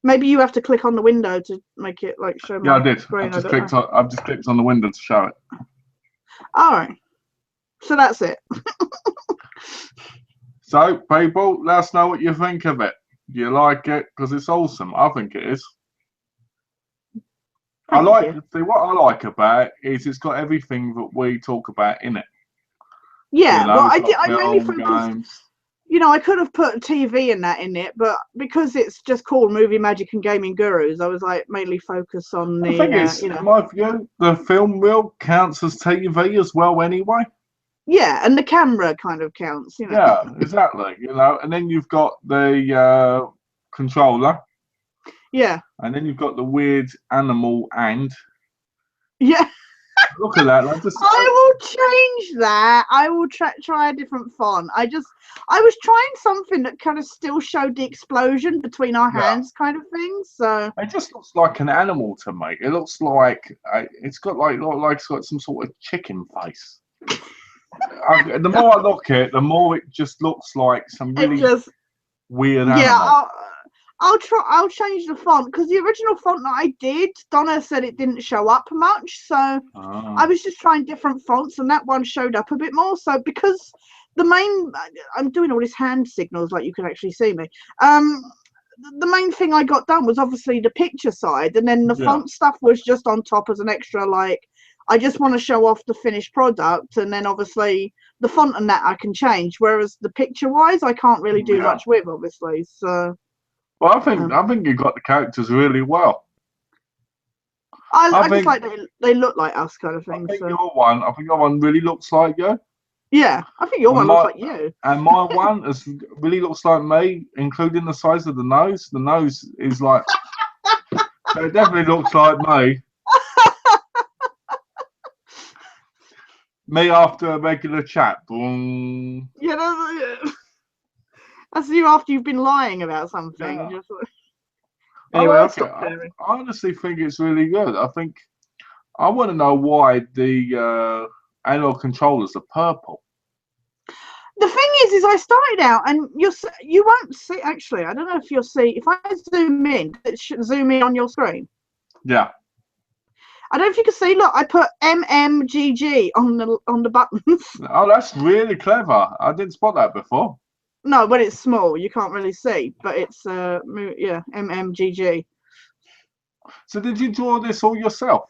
Maybe you have to click on the window to make it like show my Yeah, I did. screen. I've just clicked on the window to show it. All right. So that's it. So, people, let us know what you think of it. Do you like it? Because it's awesome. I think it is. What I like about it is it's got everything that we talk about in it. Yeah, you know, well, I mainly focused. Games. You know, I could have put TV and that in it, but because it's just called Movie Magic and Gaming Gurus, I was like mainly focused on the. I think it's, in my view, the film reel counts as TV as well, anyway. Yeah, and the camera kind of counts, you know. Yeah, exactly. You know, and then you've got the controller. Yeah. And then you've got the weird animal and. Yeah. Look at that. I will change that. I will try a different font. I was trying something that kind of still showed the explosion between our hands kind of thing. So it just looks like an animal to me. It looks like it's got like it's got some sort of chicken face. The more I look at it, the more it just looks like some really weird animal. Yeah, I'll change the font because the original font that I did, Donna said it didn't show up much, so I was just trying different fonts, and that one showed up a bit more. So because I'm doing all these hand signals like you can actually see me. The main thing I got done was obviously the picture side, and then the font stuff was just on top as an extra. Like I just want to show off the finished product, and then obviously the font and that I can change. Whereas the picture wise, I can't really do much with, obviously. So. Well, I think you got the characters really well. I just like they look like us kind of thing. I think your one really looks like you. Yeah, I think your one looks like you. And my one really looks like me, including the size of the nose. The nose is like it definitely looks like me. Me after a regular chat. Boom. Yeah, that's you after you've been lying about something. Yeah. Just anyway, I honestly think it's really good. I want to know why the analog controllers are purple. The thing is I started out, and you won't see. Actually, I don't know if you'll see if I zoom in. It should zoom in on your screen. Yeah. I don't know if you can see. Look, I put MMGG on the buttons. Oh, that's really clever. I didn't spot that before. No, when it's small, you can't really see, but it's MMGG. So did you draw this all yourself?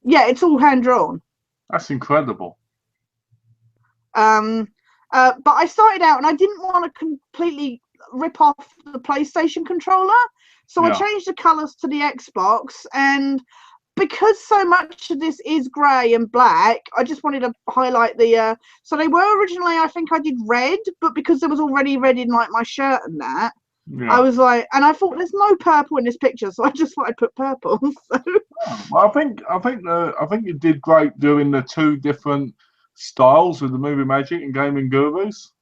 Yeah, it's all hand drawn. That's incredible. But I started out and I didn't want to completely rip off the PlayStation controller, so I changed the colors to the Xbox, and because so much of this is grey and black, I just wanted to highlight the so they were originally, I think I did red, but because there was already red in like my shirt and that, I was like, and I thought there's no purple in this picture, so I just thought I'd put purple. So. Well, I think you did great doing the two different styles with the Movie Magic and Gaming Gurus.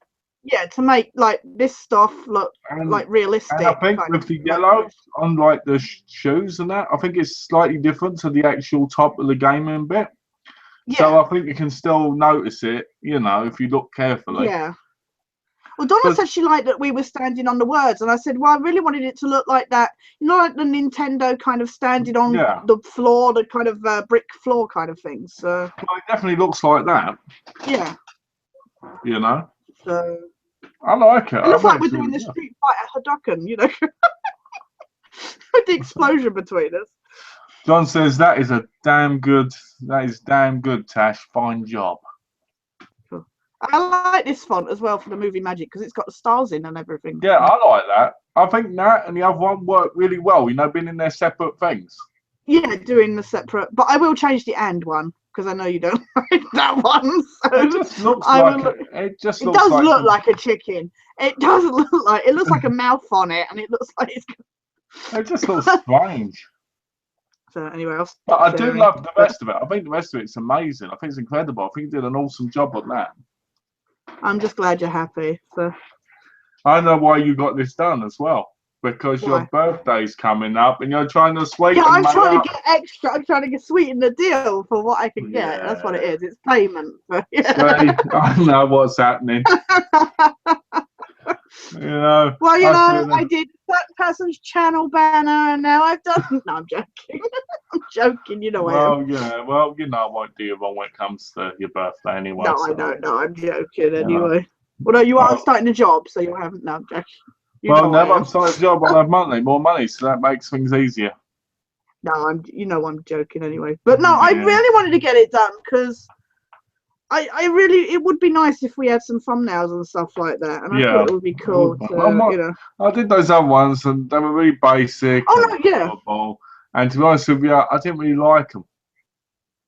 Yeah, to make like this stuff look like realistic. And I think with the yellow on like the shoes and that, I think it's slightly different to the actual top of the gaming bit. Yeah. So I think you can still notice it, you know, if you look carefully. Yeah. Well, Donna said she liked that we were standing on the words, and I said, well, I really wanted it to look like that, you know, like the Nintendo kind of standing on the floor, the kind of brick floor kind of thing. So well, it definitely looks like that. Yeah. You know. So I like it. It looks like we're doing the Street Fighter Hadouken, you know, with the explosion between us. John says that is damn good, Tash. Fine job. I like this font as well for the Movie Magic because it's got the stars in and everything. Yeah, I like that. I think that and the other one work really well, you know, being in their separate things. Yeah, doing the separate, but I will change the and one because I know you don't like that one. So it just looks it does look like a chicken. It doesn't look like looks like a mouth on it, and it looks like it just looks strange. So anyway, I'll But stop I do sharing. love the rest of it. I think the rest of it's amazing. I think it's incredible. I think you did an awesome job on that. I'm just glad you're happy. So I know why you got this done as well. Because why? your birthday's coming up and you're trying to sweeten Yeah, I'm me trying up. to get extra. I'm trying to get sweeten the deal for what I can get. That's what it is. It's payment. See, I know what's happening. You know. Well, you know, I I did that person's channel banner, and now I've done. No, I'm joking. I'm joking. You know I am. Well, yeah. Well, you know I won't do you wrong when it comes to your birthday anyway. No, so, I don't know. I'm joking know. anyway. Well, no, you are starting a job, so you haven't. No, I'm joking. You Well, know now I I'm am. starting a job, I'll have more money, so that makes things easier. No, I'm. You know I'm joking anyway. But no, I really wanted to get it done because I really. It would be nice if we had some thumbnails and stuff like that, and I thought it would be cool to, you know. I did those other ones, and they were really basic. Oh no, yeah. And to be honest with you, I didn't really like them.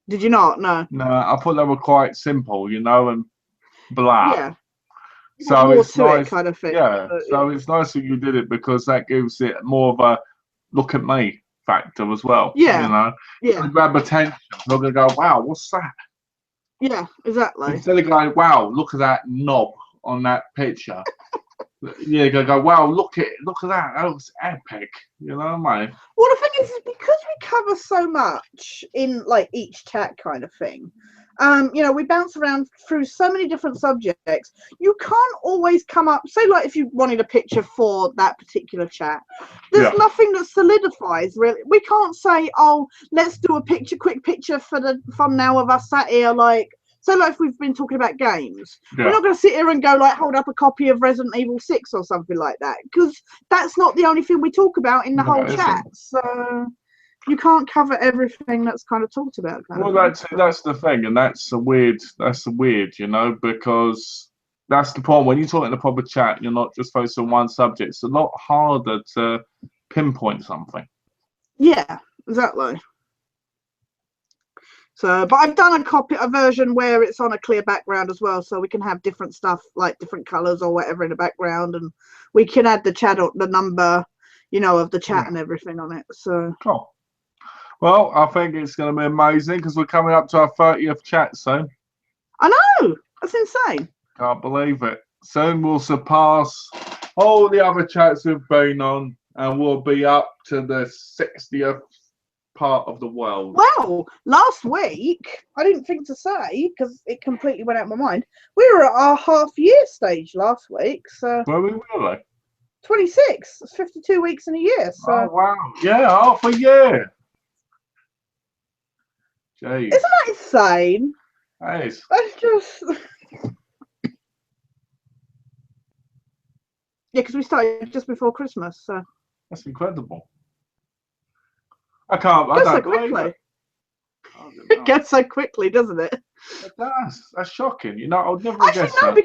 Did you not? No. No, I thought they were quite simple, you know, and blah. Yeah. So More it's to nice, it kind of thing. yeah. But, So it's nice that you did it because that gives it more of a look at me factor as well. Yeah. You know, yeah. grab attention. They're gonna go, wow, what's that? Yeah, exactly. Instead of going, wow, look at that knob on that picture. Yeah, you go, wow, look at that. That looks epic. You know what I mean? Well, the thing is because we cover so much in like each chat kind of thing. You know, we bounce around through so many different subjects. You can't always come up. Say, like, if you wanted a picture for that particular chat, there's nothing that solidifies really. We can't say, oh, let's do a quick picture for the thumbnail of us sat here, like. So, like, if we've been talking about games, we're not going to sit here and go, like, hold up a copy of Resident Evil 6 or something like that, because that's not the only thing we talk about in the whole chat. So, you can't cover everything that's kind of talked about. Well, that's the thing, and that's the weird, you know, because that's the problem. When you talk in a proper chat, you're not just focused on one subject. It's a lot harder to pinpoint something. Yeah, exactly. So, but I've done a version where it's on a clear background as well, so we can have different stuff, like different colors or whatever in the background, and we can add the number, you know, of the chat and everything on it. So. Cool. Well, I think it's going to be amazing because we're coming up to our 30th chat soon. I know, that's insane. Can't believe it. Soon we'll surpass all the other chats we've been on, and we'll be up to the 60th part of the world. Well, last week, I didn't think to say because it completely went out of my mind. We were at our half-year stage last week, so. Were we really? 26. It's 52 weeks in a year. So. Oh wow! Yeah, half a year. Jeez. Isn't that insane? That is. That's just. Yeah, because we started just before Christmas, so. That's incredible. I don't believe it. It gets so quickly, doesn't it? It does. That's shocking. You know, I would never Actually, guess no, that.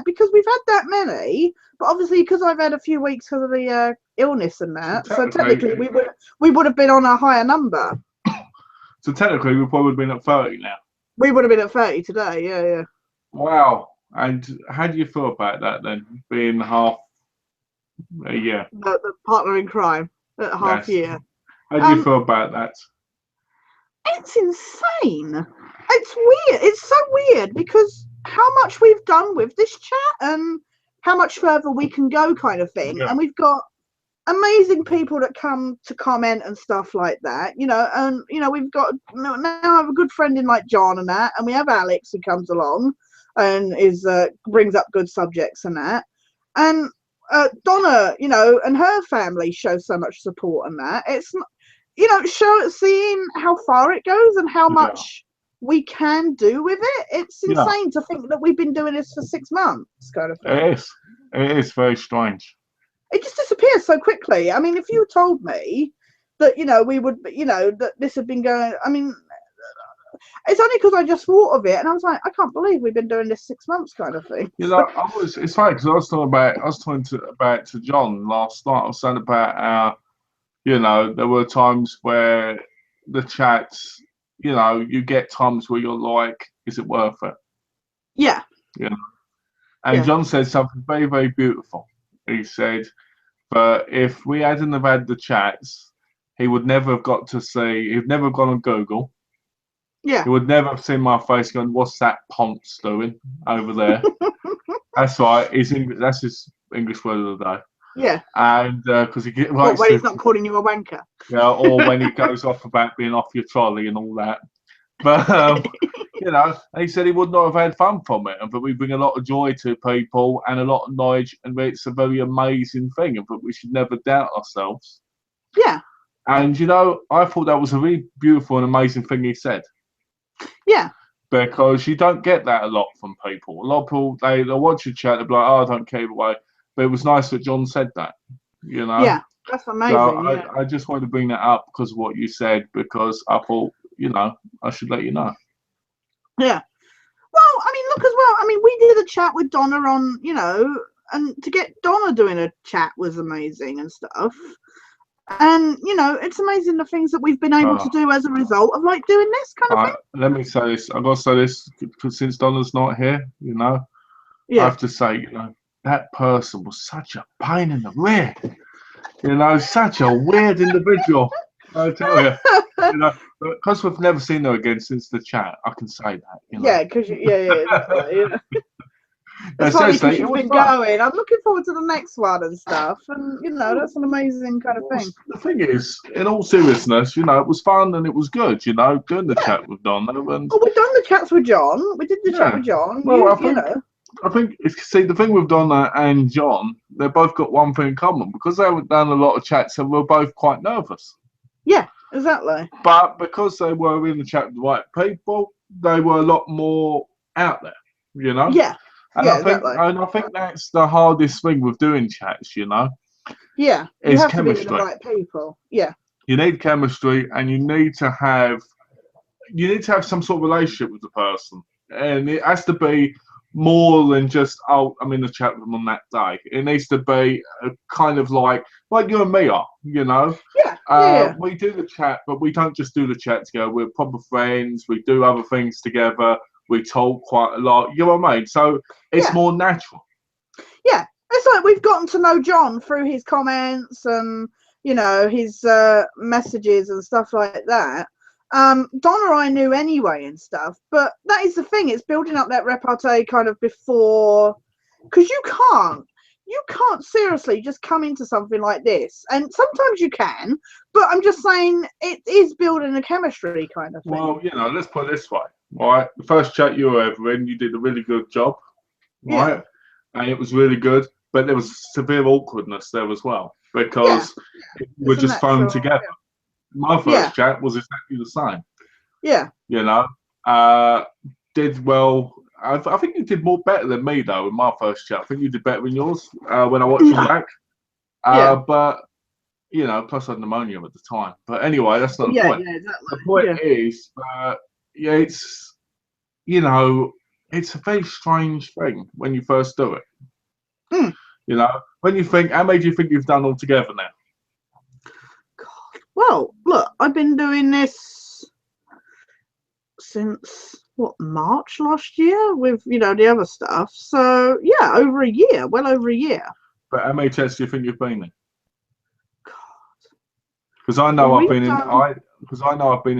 because we've had that many, but obviously because I've had a few weeks because of the illness and that, so technically we would have been on a higher number. So technically, we probably would have been at 30 now. We would have been at 30 today, yeah. Wow. And how do you feel about that then, being half a year? The partner in crime at half year. How do you feel about that? It's insane. It's weird. It's so weird because how much we've done with this chat and how much further we can go kind of thing. And we've got amazing people that come to comment and stuff like that, you know, and, you know, we've got now I have a good friend in like John and that, and we have Alex who comes along and brings up good subjects and that. And Donna, you know, and her family show so much support and that. It's, you know, seeing how far it goes and how much we can do with it. It's insane to think that we've been doing this for 6 months, kind of thing. It is very strange. It just disappears so quickly. I mean, if you told me that, you know, we would, you know, that this had been going, I mean, it's only because I just thought of it and I was like, I can't believe we've been doing this 6 months kind of thing. You know, it's funny because I was talking to John last night. I was saying about how, you know, there were times where the chats, you know, you get times where you're like, is it worth it? Yeah. You know? And John said something very, very beautiful. He said, but if we hadn't have had the chats, he would never have got to see. He'd never have gone on Google. Yeah. He would never have seen my face going, "What's that Ponce doing over there?" That's right. That's his English word of the day. Yeah. And because he gets What way he's not calling you a wanker? Yeah, or when he goes off about being off your trolley and all that. But you know, and he said he would not have had fun from it, but we bring a lot of joy to people and a lot of knowledge, and it's a very amazing thing, but we should never doubt ourselves. Yeah. And you know, I thought that was a really beautiful and amazing thing he said. Yeah. Because you don't get that a lot from people. A lot of people they'll watch your chat, they'll be like, "Oh, I don't care either way." But it was nice that John said that. You know. Yeah, that's amazing. So yeah. I just wanted to bring that up because of what you said, because I thought, you know, I should let you know. Yeah. Well, I mean, look as well. I mean, we did a chat with Donna on, you know, and to get Donna doing a chat was amazing and stuff. And, you know, it's amazing the things that we've been able to do as a result of like doing this kind of thing. Let me say this. I've got to say this because since Donna's not here, you know, Yeah. I have to say, you know, that person was such a pain in the rear. You know, such a weird individual. I tell you. You know, because we've never seen her again since the chat, I can say that. You know? Yeah, because exactly. You know. No, It's funny because it you've was been fun. going. I'm looking forward to the next one and stuff, and you know that's an amazing kind of thing. The thing is, in all seriousness, you know, it was fun and it was good. You know, doing the chat with Donna. And well, we've done the chats with John. We did the chat with John. Well, I think see the thing with Donna and John, they've both got one thing in common because they haven't done a lot of chats, and we're both quite nervous. Yeah, exactly. But because they were in the chat with the right people, they were a lot more out there. You know. Yeah. And exactly. I think that's the hardest thing with doing chats, you know. Yeah, you is have chemistry. to be with the right people. Yeah. You need chemistry, and you need to have some sort of relationship with the person, and it has to be more than just, oh, I'm in the chat with them on that day. It needs to be a kind of like you and me are, you know. Yeah. We do the chat, but we don't just do the chat together. We're proper friends. We do other things together. We talk quite a lot. You know what I mean? So it's more natural. Yeah, it's like we've gotten to know John through his comments and, you know, his messages and stuff like that. Donna I knew anyway and stuff, but that is the thing. It's building up that repartee kind of before, because you can't seriously just come into something like this. And sometimes you can, but I'm just saying it is building a chemistry kind of thing. Well, you know, let's put it this way, right? The first chat you were ever in, you did a really good job, right? Yeah. And it was really good, but there was severe awkwardness there as well because we were just thrown together. My first chat was exactly the same. Yeah. You know, did well. I think you did more better than me though in my first chat. I think you did better than yours when I watched them back. But you know, plus I had pneumonia at the time. But anyway, that's not the point. Yeah, exactly. The point is, it's, you know, it's a very strange thing when you first do it. You know, when you think, how many do you think you've done altogether now? God. Well, look, I've been doing this since March last year with, you know, the other stuff. So yeah, over a year, well over a year. But how many chats do you think you've been in? God. Because I know I've been in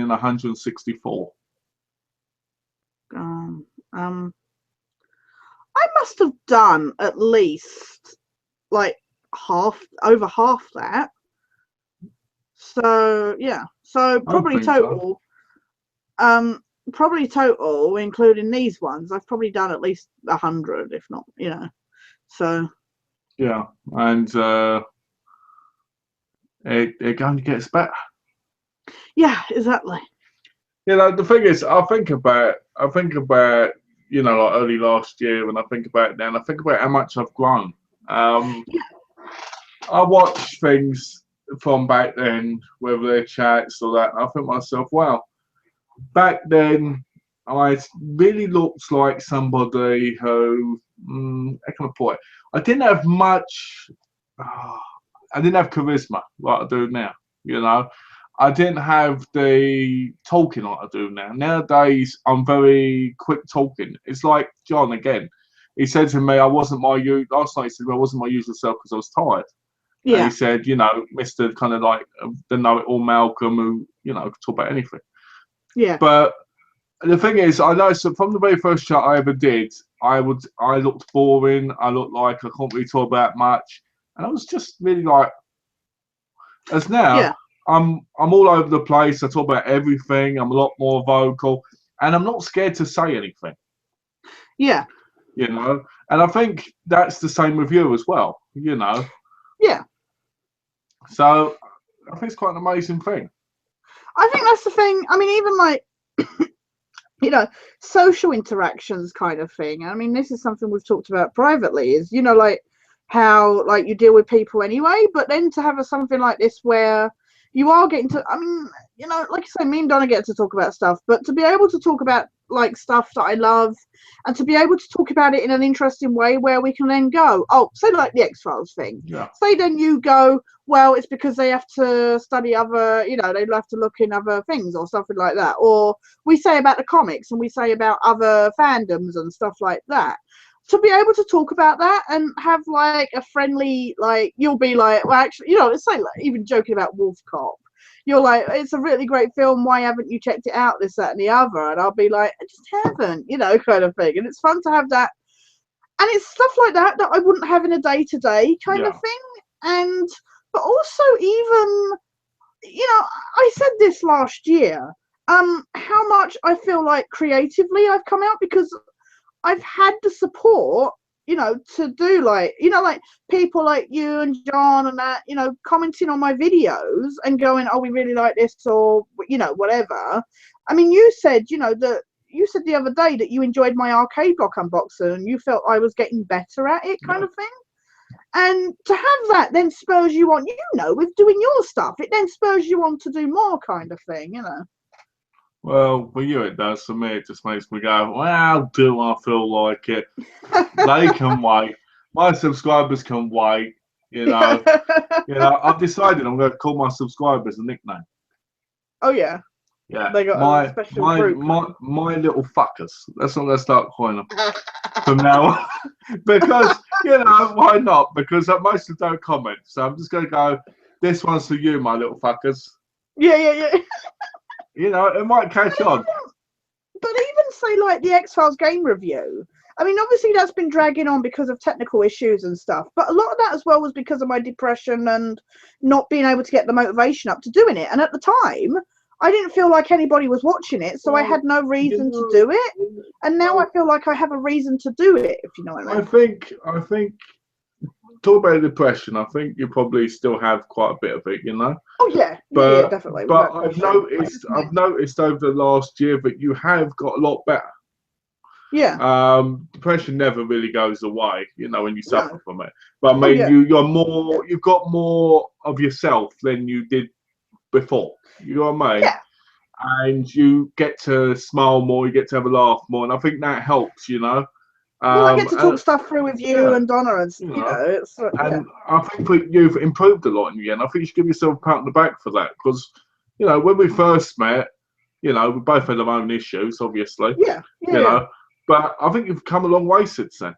164. I must have done at least like over half that. So yeah, so probably total. Probably total, including these ones, I've probably done at least 100, if not, you know. So yeah, and it only gets better. Yeah, exactly. You know, the thing is, I think about, you know, like early last year, when I think about it now, and I think about how much I've grown. I watch things from back then, whether they're chats or that, and I think to myself, wow, back then I really looked like somebody who, how can I put it? I didn't have much, I didn't have charisma like I do now, you know. I didn't have the talking like I do now. Nowadays, I'm very quick talking. It's like John again. He said to me, last night he said, I wasn't my usual self because I was tired. And Yeah. he said, you know, Mr. kind of like the know-it-all Malcolm who, you know, could talk about anything. Yeah. But the thing is, I know so from the very first chat I ever did, I looked boring. I looked like I couldn't really talk about much. And I was just really like, as now, Yeah. I'm all over the place. I talk about everything. I'm a lot more vocal. And I'm not scared to say anything. Yeah. You know? And I think that's the same with you as well, you know? Yeah. So I think it's quite an amazing thing. I think that's the thing. I mean, even like, you know, social interactions kind of thing. I mean, this is something we've talked about privately, is, you know, like how like you deal with people anyway, but then to have something like this where you are getting to, I mean, you know, like you say, me and Donna get to talk about stuff, but to be able to talk about like stuff that I love and to be able to talk about it in an interesting way where we can then go, oh, say like the X-Files thing. Yeah. Say then you go, well, it's because they have to study other, you know, they have to look in other things or something like that. Or we say about the comics and we say about other fandoms and stuff like that. To be able to talk about that and have like a friendly, like, you'll be like, well, actually, you know, it's like even joking about Wolf Cop. You're like, it's a really great film. Why haven't you checked it out? This, that, and the other. And I'll be like, I just haven't, you know, kind of thing. And it's fun to have that. And it's stuff like that that I wouldn't have in a day-to-day kind of thing. And, but also even, you know, I said this last year, how much I feel like creatively I've come out because I've had the support, you know, to do like, you know, like people like you and John and that, you know, commenting on my videos and going, oh, we really like this, or, you know, whatever. I mean, you said, you know, that you said the other day that you enjoyed my arcade block unboxing and you felt I was getting better at it kind of thing. And to have that then spurs you on, you know, with doing your stuff, it then spurs you on to do more kind of thing, you know. Well, for you it does. For me, it just makes me go, well, do I feel like it? They can wait. My subscribers can wait. You know, I've decided I'm going to call my subscribers a nickname. Oh yeah. Yeah, They got a special group. my little fuckers. That's what I'm going to start calling them from now on. Because, you know, why not? Because most of them don't comment. So I'm just going to go, this one's for you, my little fuckers. Yeah. You know, it might catch on. But even say like the X-Files game review, I mean, obviously that's been dragging on because of technical issues and stuff, but a lot of that as well was because of my depression and not being able to get the motivation up to doing it. And at the time, I didn't feel like anybody was watching it, so I had no reason to do it. And now I feel like I have a reason to do it, if you know what I mean. I think talk about depression. I think you probably still have quite a bit of it, you know. Oh yeah, but, yeah, definitely. But I've noticed over the last year that you have got a lot better. Yeah. Depression never really goes away, you know, when you suffer from it. But I mean, you've got more of yourself than you did before. You know what I mean? Yeah. And you get to smile more, you get to have a laugh more, and I think that helps, you know. Well, I get to talk stuff through with you and Donna, and you know, it's and I think you've improved a lot in the end. I think you should give yourself a pat on the back for that, because, you know, when we first met, you know, we both had our own issues, obviously. Yeah. You know, but I think you've come a long way since then.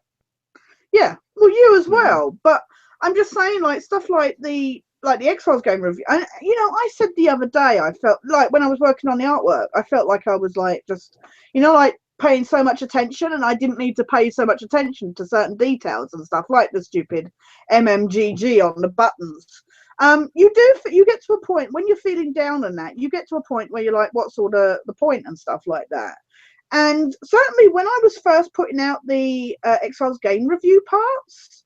Yeah, well, you as well. But I'm just saying, like, stuff like the X-Files game review. And, you know, I said the other day, I felt like when I was working on the artwork, I felt like I was like just, you know, like paying so much attention, and I didn't need to pay so much attention to certain details and stuff, like the stupid MMGG on the buttons. You get to a point when you're feeling down and that, you get to a point where you're like, what's all the point and stuff like that. And certainly when I was first putting out the X-Files game review parts,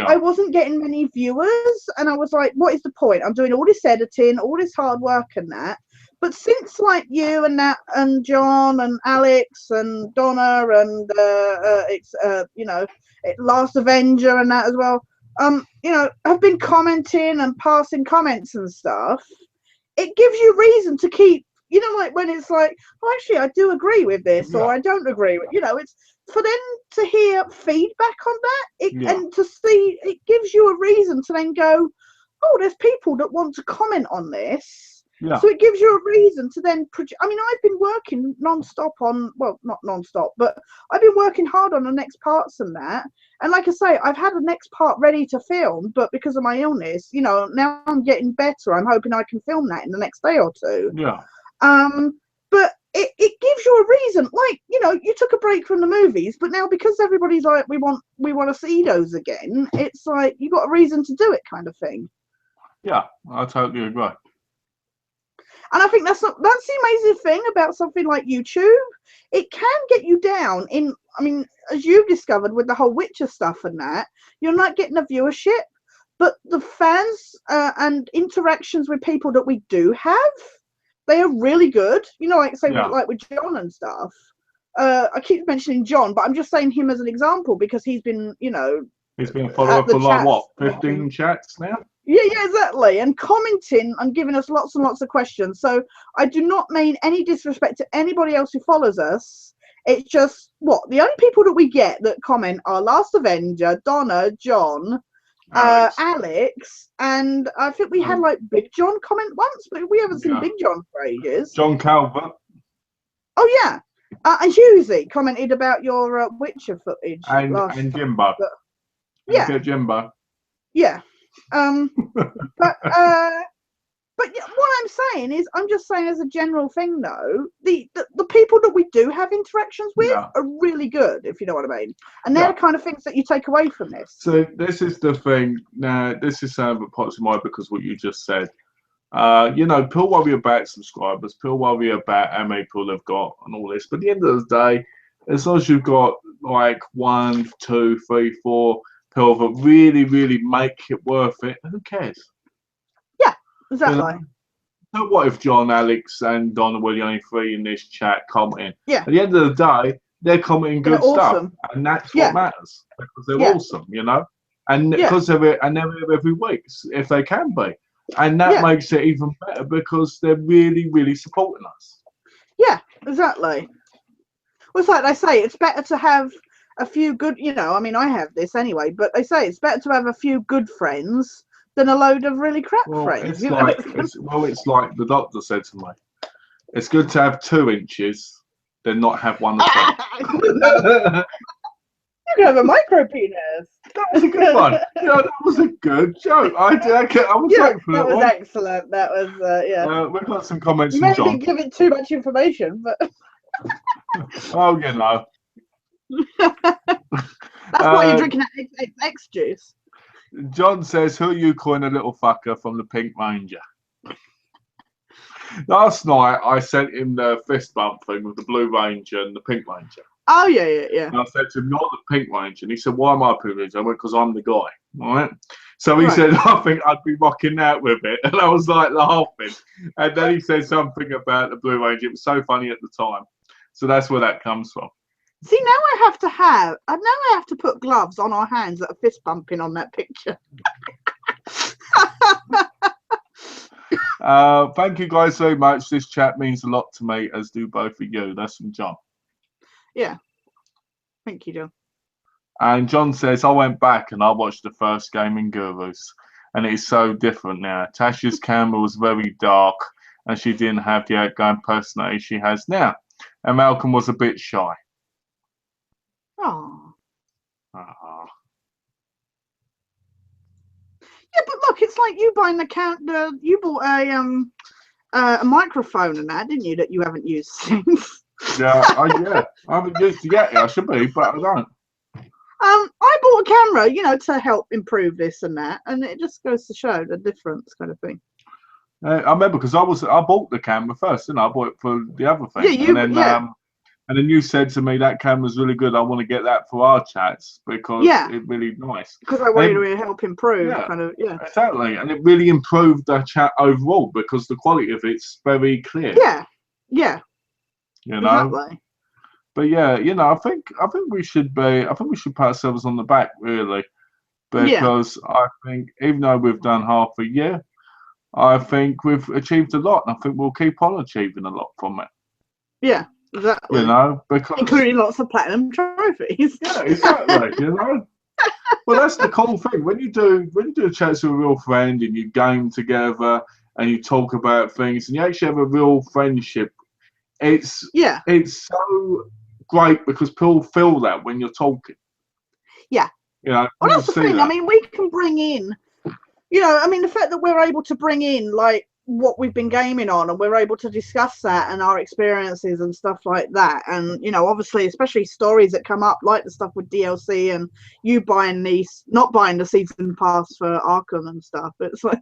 I wasn't getting many viewers, and I was like, what is the point? I'm doing all this editing, all this hard work and that. But since like you and that and John and Alex and Donna and you know, Last Avenger and that as well, you know, have been commenting and passing comments and stuff, it gives you reason to keep, you know, like when it's like, oh, actually, I do agree with this, or I don't agree with, you know, it's for them to hear feedback on that, and to see, it gives you a reason to then go, oh, there's people that want to comment on this, Yeah. So it gives you a reason to then produce. I mean, I've been working non-stop on, well, not non-stop, but I've been working hard on the next parts and that. And like I say, I've had the next part ready to film, but because of my illness, you know, now I'm getting better. I'm hoping I can film that in the next day or two. Yeah. But it gives you a reason. Like, you know, you took a break from the movies, but now because everybody's like, we want to see those again, it's like you got a reason to do it, kind of thing. Yeah, I totally agree. And I think that's the amazing thing about something like YouTube. It can get you down in, I mean, as you've discovered with the whole Witcher stuff and that, you're not getting a viewership, but the fans and interactions with people that we do have, they are really good. You know, like say, like with John and stuff. I keep mentioning John, but I'm just saying him as an example because he's been, you know, he's been a follower for like what, 15 chats now? Yeah, exactly. And commenting and giving us lots and lots of questions. So I do not mean any disrespect to anybody else who follows us. It's just the only people that we get that comment are Last Avenger, Donna, John, Alex, and I think we had like Big John comment once, but we haven't seen Big John for ages. John Calvert. Oh yeah, and Husey commented about your Witcher footage and Jimbo. Yeah, Jimbo. Yeah. But what I'm saying is, I'm just saying as a general thing, though, the people that we do have interactions with are really good, if you know what I mean. And they're the kind of things that you take away from this. So this is the thing. Now, this is something that pops in mind because what you just said. You know, people worry about subscribers, people worry about how many people they've got and all this. But at the end of the day, as long as you've got like 1, 2, 3, 4 people that really, really make it worth it, who cares? Yeah, exactly. You know? So what if John, Alex, and Donna were the only 3 in this chat commenting? Yeah. At the end of the day, they're commenting good stuff, and that's what matters because they're awesome, you know. And because they're every week, if they can be, and that makes it even better because they're really, really supporting us. Yeah, exactly. Well, it's like they say, it's better to have a few good, you know, I mean, I have this anyway, but they say it's better to have a few good friends than a load of really crap friends. It's like the doctor said to me, it's good to have 2 inches than not have one at all. You can have a micro penis. That was a good one. Yeah, that was a good joke. I was waiting for that was one. Excellent. That was we've got some comments you from maybe John. give it too much information, but oh, you know. That's why you're drinking that X juice. John says, who are you calling a little fucker from the Pink Ranger? Last night, I sent him the fist bump thing with the Blue Ranger and the Pink Ranger. Oh, yeah. And I said to him, you're the Pink Ranger. And he said, why am I Pink Ranger? I went, because I'm the guy. All right. So he said, I think I'd be rocking out with it. And I was like laughing. And then he said something about the Blue Ranger. It was so funny at the time. So that's where that comes from. See, now I have to put gloves on our hands that are fist bumping on that picture. Thank you guys so much. This chat means a lot to me, as do both of you. That's from John. Yeah. Thank you, John. And John says, I went back and I watched the first Gaming Gurus, and it's so different now. Tash's camera was very dark, and she didn't have the outgoing personality she has now. And Malcolm was a bit shy. Oh. Yeah, but look, it's like you buying you bought a microphone and that, didn't you? That you haven't used since. I haven't used it yet. I should be, but I don't. I bought a camera, you know, to help improve this and that, and it just goes to show the difference, kind of thing. I remember because I bought the camera first, and I bought it for the other thing. Yeah, and then you said to me that camera's really good. I want to get that for our chats because it's really nice. Because I wanted to help improve, Exactly, and it really improved the chat overall because the quality of it's very clear. Yeah. You know. Exactly. But yeah, you know, I think we should pat ourselves on the back really, because I think even though we've done half a year, I think we've achieved a lot, and I think we'll keep on achieving a lot from it. Yeah, exactly. You know, because including lots of platinum trophies. Yeah, exactly. You know. Well, that's the cool thing when you do chats with a real friend and you game together and you talk about things, and you actually have a real friendship. It's so great because people feel that when you're talking. Yeah. You know, well, that's the thing. I mean, we can bring in, I mean, the fact that we're able to bring in like what we've been gaming on, and we're able to discuss that and our experiences and stuff like that, and obviously, especially stories that come up like the stuff with DLC and you not buying the season pass for Arkham and stuff. It's like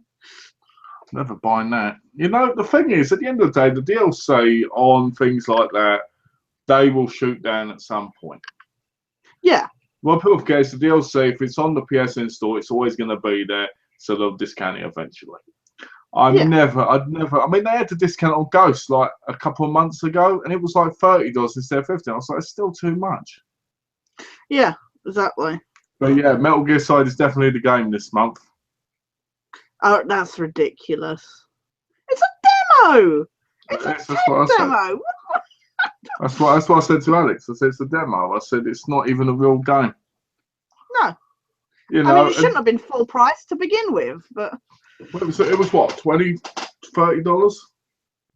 never buying that. The thing is, at the end of the day, the DLC on things like that, they will shoot down at some point. Yeah. Well, people forget the DLC, if it's on the PSN store, it's always going to be there, so they'll discount it eventually. I'd never, I mean, they had to discount on Ghost like a couple of months ago, and it was like $30 instead of $50. I was like, it's still too much. Yeah, exactly. But yeah, Metal Gear Solid is definitely the game this month. Oh, that's ridiculous. It's a demo! It's a demo! That's what I said to Alex. I said it's a demo. I said it's not even a real game. No. I mean, it shouldn't have been full price to begin with, but it was what, $20, $30?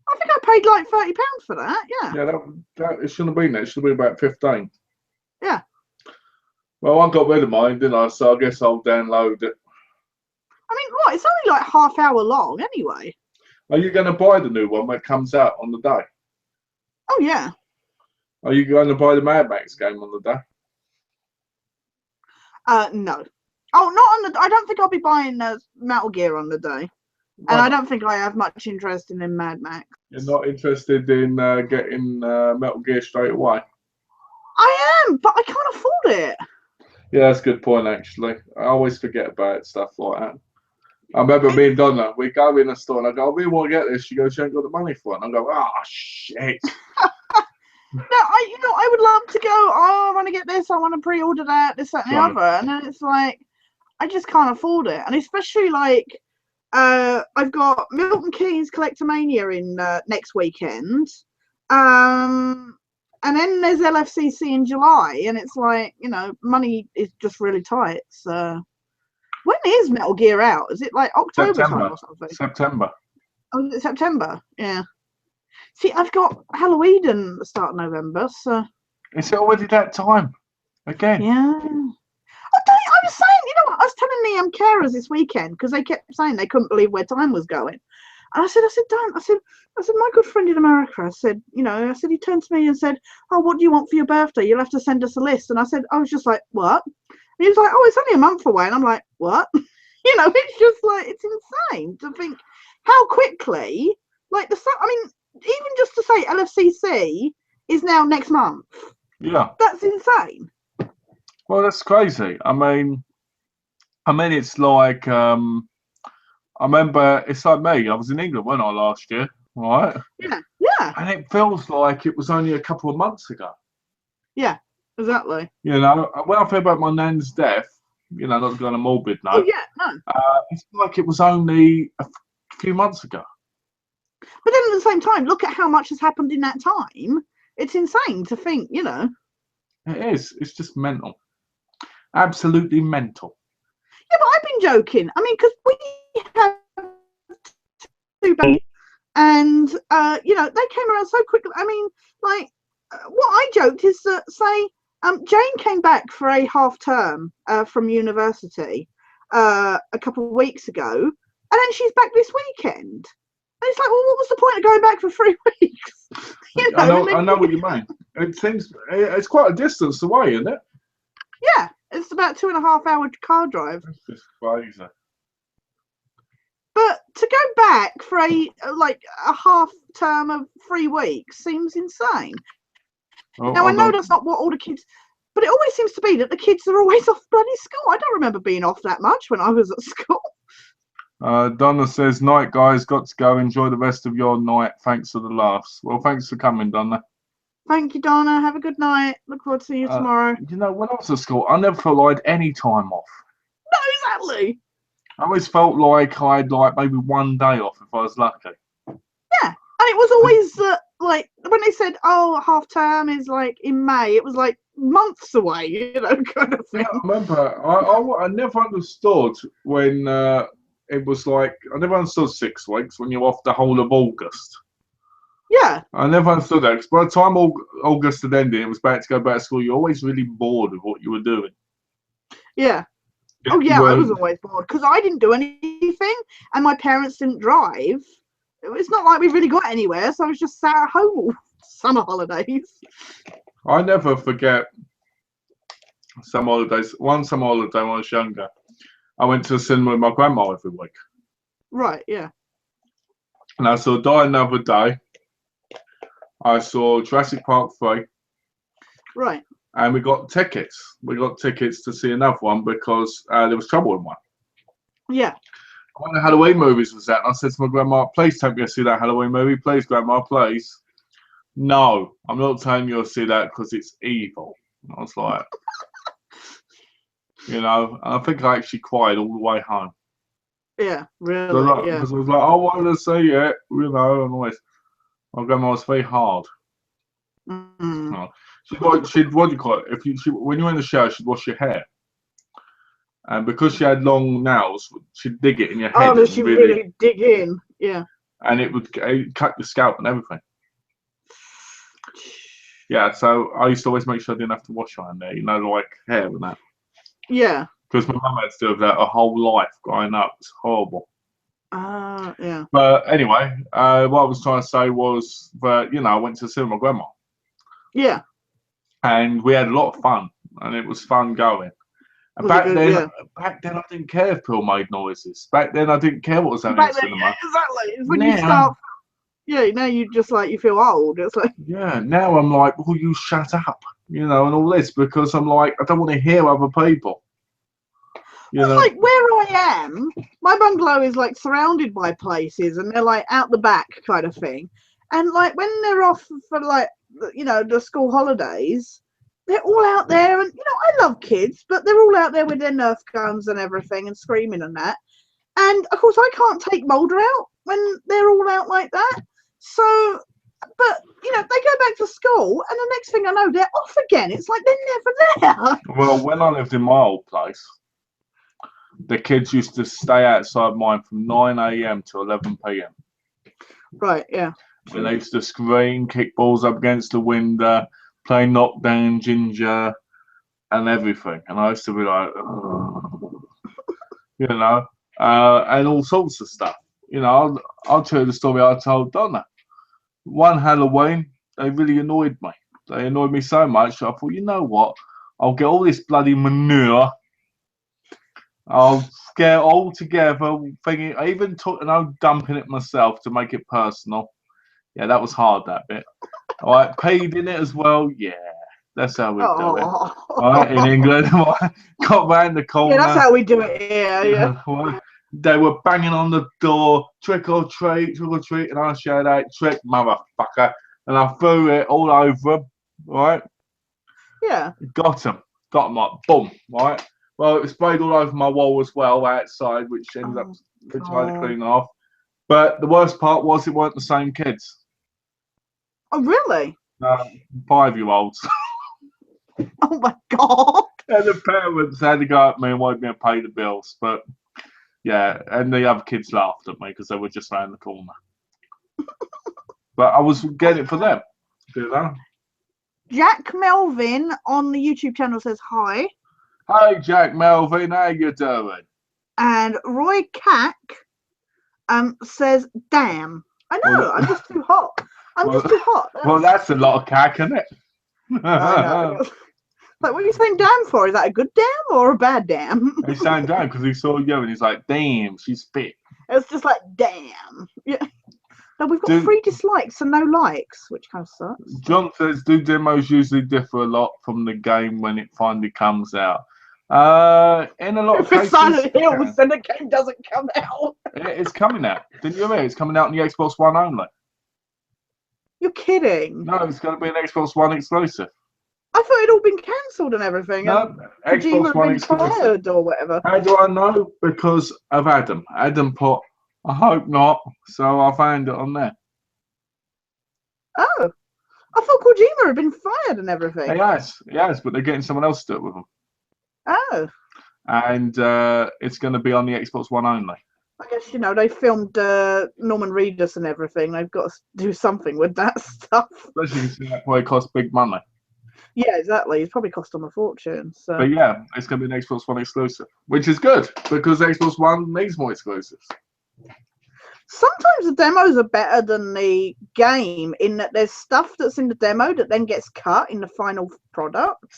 I think I paid like £30 for that. Yeah. Yeah, that it shouldn't have been that. It should have been about 15. Yeah. Well, I got rid of mine, didn't I? So I guess I'll download it. I mean, what? It's only like half hour long, anyway. Are you going to buy the new one when it comes out on the day? Oh yeah. Are you going to buy the Mad Max game on the day? No. Oh, not on the. I don't think I'll be buying Metal Gear on the day, and I don't think I have much interest in Mad Max. You're not interested in getting Metal Gear straight away? I am, but I can't afford it. Yeah, that's a good point, actually. I always forget about stuff like that. I remember me and Donna, we go in a store and I go, I really want to get this. She goes, you ain't got the money for it. And I go, oh, shit. No, I would love to go, oh, I want to get this, I want to pre-order that, this, that, and the other. And then it's like, I just can't afford it. And especially like, I've got Milton Keynes Collectomania in next weekend. And then there's LFCC in July. And it's like, money is just really tight. So when is Metal Gear out? Is it like October time or something? September. Oh, is it September? Yeah. See, I've got Halloween in the start of November, so. Is it already that time? Again? Yeah. I was saying, what? I was telling the carers this weekend because they kept saying they couldn't believe where time was going. And I said, don't. I said, my good friend in America, I said, he turned to me and said, oh, what do you want for your birthday? You'll have to send us a list. And I was just like, what? And he was like, oh, it's only a month away. And I'm like, what? It's just like, it's insane to think how quickly, like, even just to say LFCC is now next month. Yeah. That's insane. Well, that's crazy. I mean, it's like, I remember, it's like me. I was in England, wasn't I, last year, right? Yeah, yeah. And it feels like it was only a couple of months ago. Yeah, exactly. When I think about my nan's death, not to go on a morbid note. Oh, yeah, no. It's like it was only a few months ago. But then at the same time, look at how much has happened in that time. It's insane to think, It is. It's just mental. Absolutely mental. Yeah, but I've been joking. I mean, because we have two babies, and, they came around so quickly. I mean, like, what I joked is that, say, Jane came back for a half term from university a couple of weeks ago, and then she's back this weekend. And it's like, well, what was the point of going back for 3 weeks? I know what you mean. It seems it's quite a distance away, isn't it? Yeah, it's about 2.5 hour car drive. That's just crazy. But to go back for a half term of 3 weeks seems insane. Now I know that's not what all the kids, but it always seems to be that the kids are always off bloody school. I don't remember being off that much when I was at school. Donna says, night guys, got to go. Enjoy the rest of your night. Thanks for the laughs. Well, thanks for coming, Donna. Thank you, Donna. Have a good night. Look forward to seeing you tomorrow. When I was at school, I never felt like I had any time off. No, exactly. I always felt like I had maybe 1 day off if I was lucky. Yeah, and it was always like when they said, "Oh, half term is like in May," it was like months away, kind of thing. Yeah, I remember. I never understood when it was like, I never understood 6 weeks when you're off the whole of August. Yeah. I never understood that, because by the time August had ended, it was back to go back to school, you're always really bored with what you were doing. Yeah. Oh, yeah, I was always bored because I didn't do anything and my parents didn't drive. It's not like we really got anywhere, so I was just sat at home all summer holidays. I never forget some holidays. One summer holiday when I was younger, I went to the cinema with my grandma every week. Right, yeah. And I saw Die Another Day. I saw Jurassic Park 3. Right. And we got tickets. We got tickets to see another one because there was trouble in one. Yeah. One of the Halloween movies was that. And I said to my grandma, please take me to see that Halloween movie. Please, grandma, please. No, I'm not telling you to see that because it's evil. And I was like, you know, and I think I actually cried all the way home. Yeah, really. So, yeah. Because I was like, I want to see it, you know, and always. My grandma was very hard. Mm. She'd what do you call it? When you were in the shower, she'd wash your hair, and because she had long nails, she'd dig it in your head. Oh, does she really dig in? Yeah. And it would cut your scalp and everything. Yeah, so I used to always make sure I didn't have to wash my hair, you know, like hair and that. Yeah. Because my mum had to do that her whole life growing up. It's horrible. Yeah. But anyway, what I was trying to say was that, you know, I went to see my grandma. Yeah. And we had a lot of fun, and it was fun going. And back then, I didn't care if people made noises. Back then, I didn't care what was happening in the cinema. Yeah, exactly. It's when you start. Yeah, now you just like you feel old. It's like. Yeah, now I'm like, will you shut up? You know, and all this because I'm like, I don't want to hear other people. It's like where I am, my bungalow is like surrounded by places and they're like out the back kind of thing. And like when they're off for like, you know, the school holidays, they're all out there. And, you know, I love kids, but they're all out there with their Nerf guns and everything and screaming and that. And of course, I can't take Mulder out when they're all out like that. So, but, you know, they go back to school and the next thing I know, they're off again. It's like they're never there. Well, when I lived in my old place, the kids used to stay outside mine from 9 a.m. to 11 p.m. Right, yeah. And they used to scream, kick balls up against the window, play knockdown ginger and everything. And I used to be like, oh. You know, and all sorts of stuff. You know, I'll tell you the story I told Donna. One Halloween, they really annoyed me. They annoyed me so much, I thought, you know what? I'll get all this bloody manure. I'll get all together, thinking, I even took an old dumping it myself to make it personal. Yeah, that was hard, that bit. All right, peed in it as well. Yeah, that's how we do it. All right, in England, got round the corner. Yeah, that's how we do it here. Yeah. They were banging on the door, trick or treat, and I shouted out, trick, motherfucker, and I threw it all over them. Right? Yeah. Got them up, boom. Right. Well, it sprayed all over my wall as well outside, which ended up trying to clean off. But the worst part was it weren't the same kids. Oh, really? 5-year-olds. Oh, my God. And the parents had to go at me and want me to pay the bills. But, yeah, and the other kids laughed at me because they were just around the corner. But I was getting it for them. You know? Jack Melvin on the YouTube channel says hi. Hey, Jack Melvin, how you doing? And Roy Cack says, damn. I know, I'm just too hot. I'm just too hot. Well, that's a lot of cack, isn't it? I know. Like, what are you saying damn for? Is that a good damn or a bad damn? He's saying damn because he saw you and he's like, damn, she's fit. It's just like, damn. Yeah. No, we've got 3 dislikes and no likes, which kind of sucks. John says, do demos usually differ a lot from the game when it finally comes out? In a lot of cases, Silent Hills, then the game doesn't come out. It's coming out. Didn't you hear? It's coming out on the Xbox One only. You're kidding. No, it's going to be an Xbox One exclusive. I thought it'd all been cancelled and everything. No, Xbox One exclusive. Or whatever. How do I know? Because of Adam. Adam put, I hope not. So I found it on there. Oh. I thought Kojima had been fired and everything. He has, but they're getting someone else to do it with him. Oh. And it's going to be on the Xbox One only. I guess, you know, they filmed Norman Reedus and everything. They've got to do something with that stuff. Especially considering that probably costs big money. Yeah, exactly. It's probably cost them a fortune. So. But yeah, it's going to be an Xbox One exclusive, which is good because Xbox One needs more exclusives. Sometimes the demos are better than the game in that there's stuff that's in the demo that then gets cut in the final product.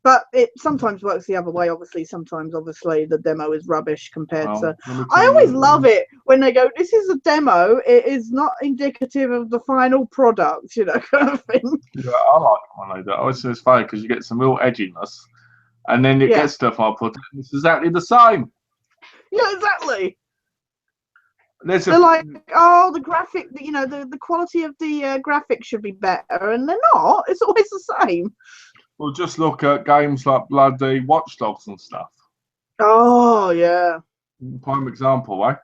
But it sometimes works the other way. Obviously, sometimes the demo is rubbish compared to. I always love it when they go, "This is a demo. It is not indicative of the final product," you know, kind of thing. Yeah, I like when they do that. I always think it's funny because you get some real edginess, and then you get stuff I put. It's exactly the same. Yeah, exactly. They're like, oh, the graphic, you know, the quality of the graphics should be better, and they're not. It's always the same. Well, just look at games like bloody Watch Dogs and stuff. Oh, yeah. Prime example, eh?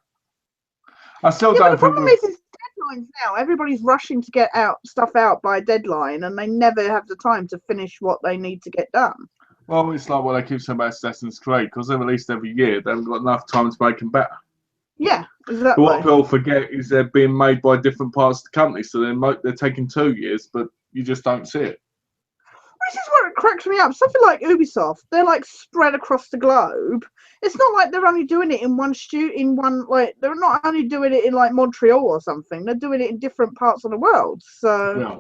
I still don't think. The problem is deadlines now. Everybody's rushing to get stuff out by a deadline, and they never have the time to finish what they need to get done. Well, it's like what I keep saying about Assassin's Creed, because they're released every year. They haven't got enough time to make them better. Yeah, exactly. But what people forget is they're being made by different parts of the company, so they're taking 2 years, but you just don't see it. This is where it cracks me up. Something like Ubisoft, they're like spread across the globe. It's not like they're only doing it in they're not only doing it in like Montreal or something. They're doing it in different parts of the world. So, yeah.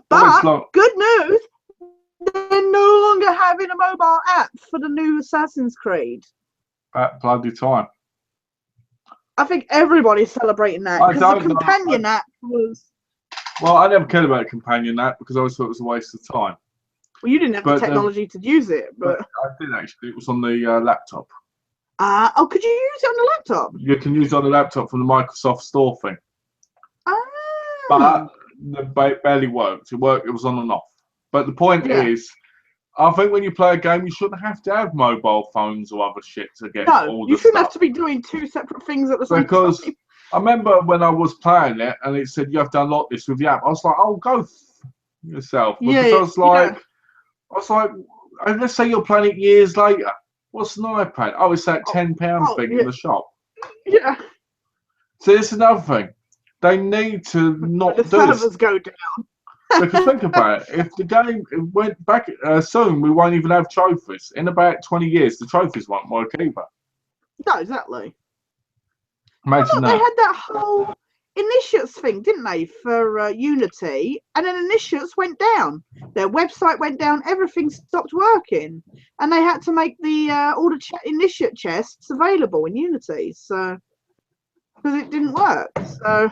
But good news, they're no longer having a mobile app for the new Assassin's Creed. At bloody time. I think everybody's celebrating that because the companion app was. Well, I never cared about a companion app because I always thought it was a waste of time. Well, you didn't have the technology to use it, but I did actually. It was on the laptop. Could you use it on the laptop? You can use it on the laptop from the Microsoft Store thing. But it barely worked. It was on and off. But the point is, I think when you play a game, you shouldn't have to have mobile phones or other shit to get all the stuff. You shouldn't have to be doing 2 separate things at the same time. Because I remember when I was playing it and it said you have to unlock this with the app. I was like, oh, go yourself. Because I was like, let's say you're playing it years later. What's an iPad? Oh, it's that £10 thing in the shop. Yeah. So it's another thing. They need to not do this. The servers go down. Because think about it. If the game went back soon, we won't even have trophies. In about 20 years, the trophies won't work either. No, exactly. Imagine that. They had that whole Initiates thing, didn't they, for Unity? And then Initiates went down. Their website went down. Everything stopped working. And they had to make all the Initiate chests available in Unity. So, because it didn't work. So.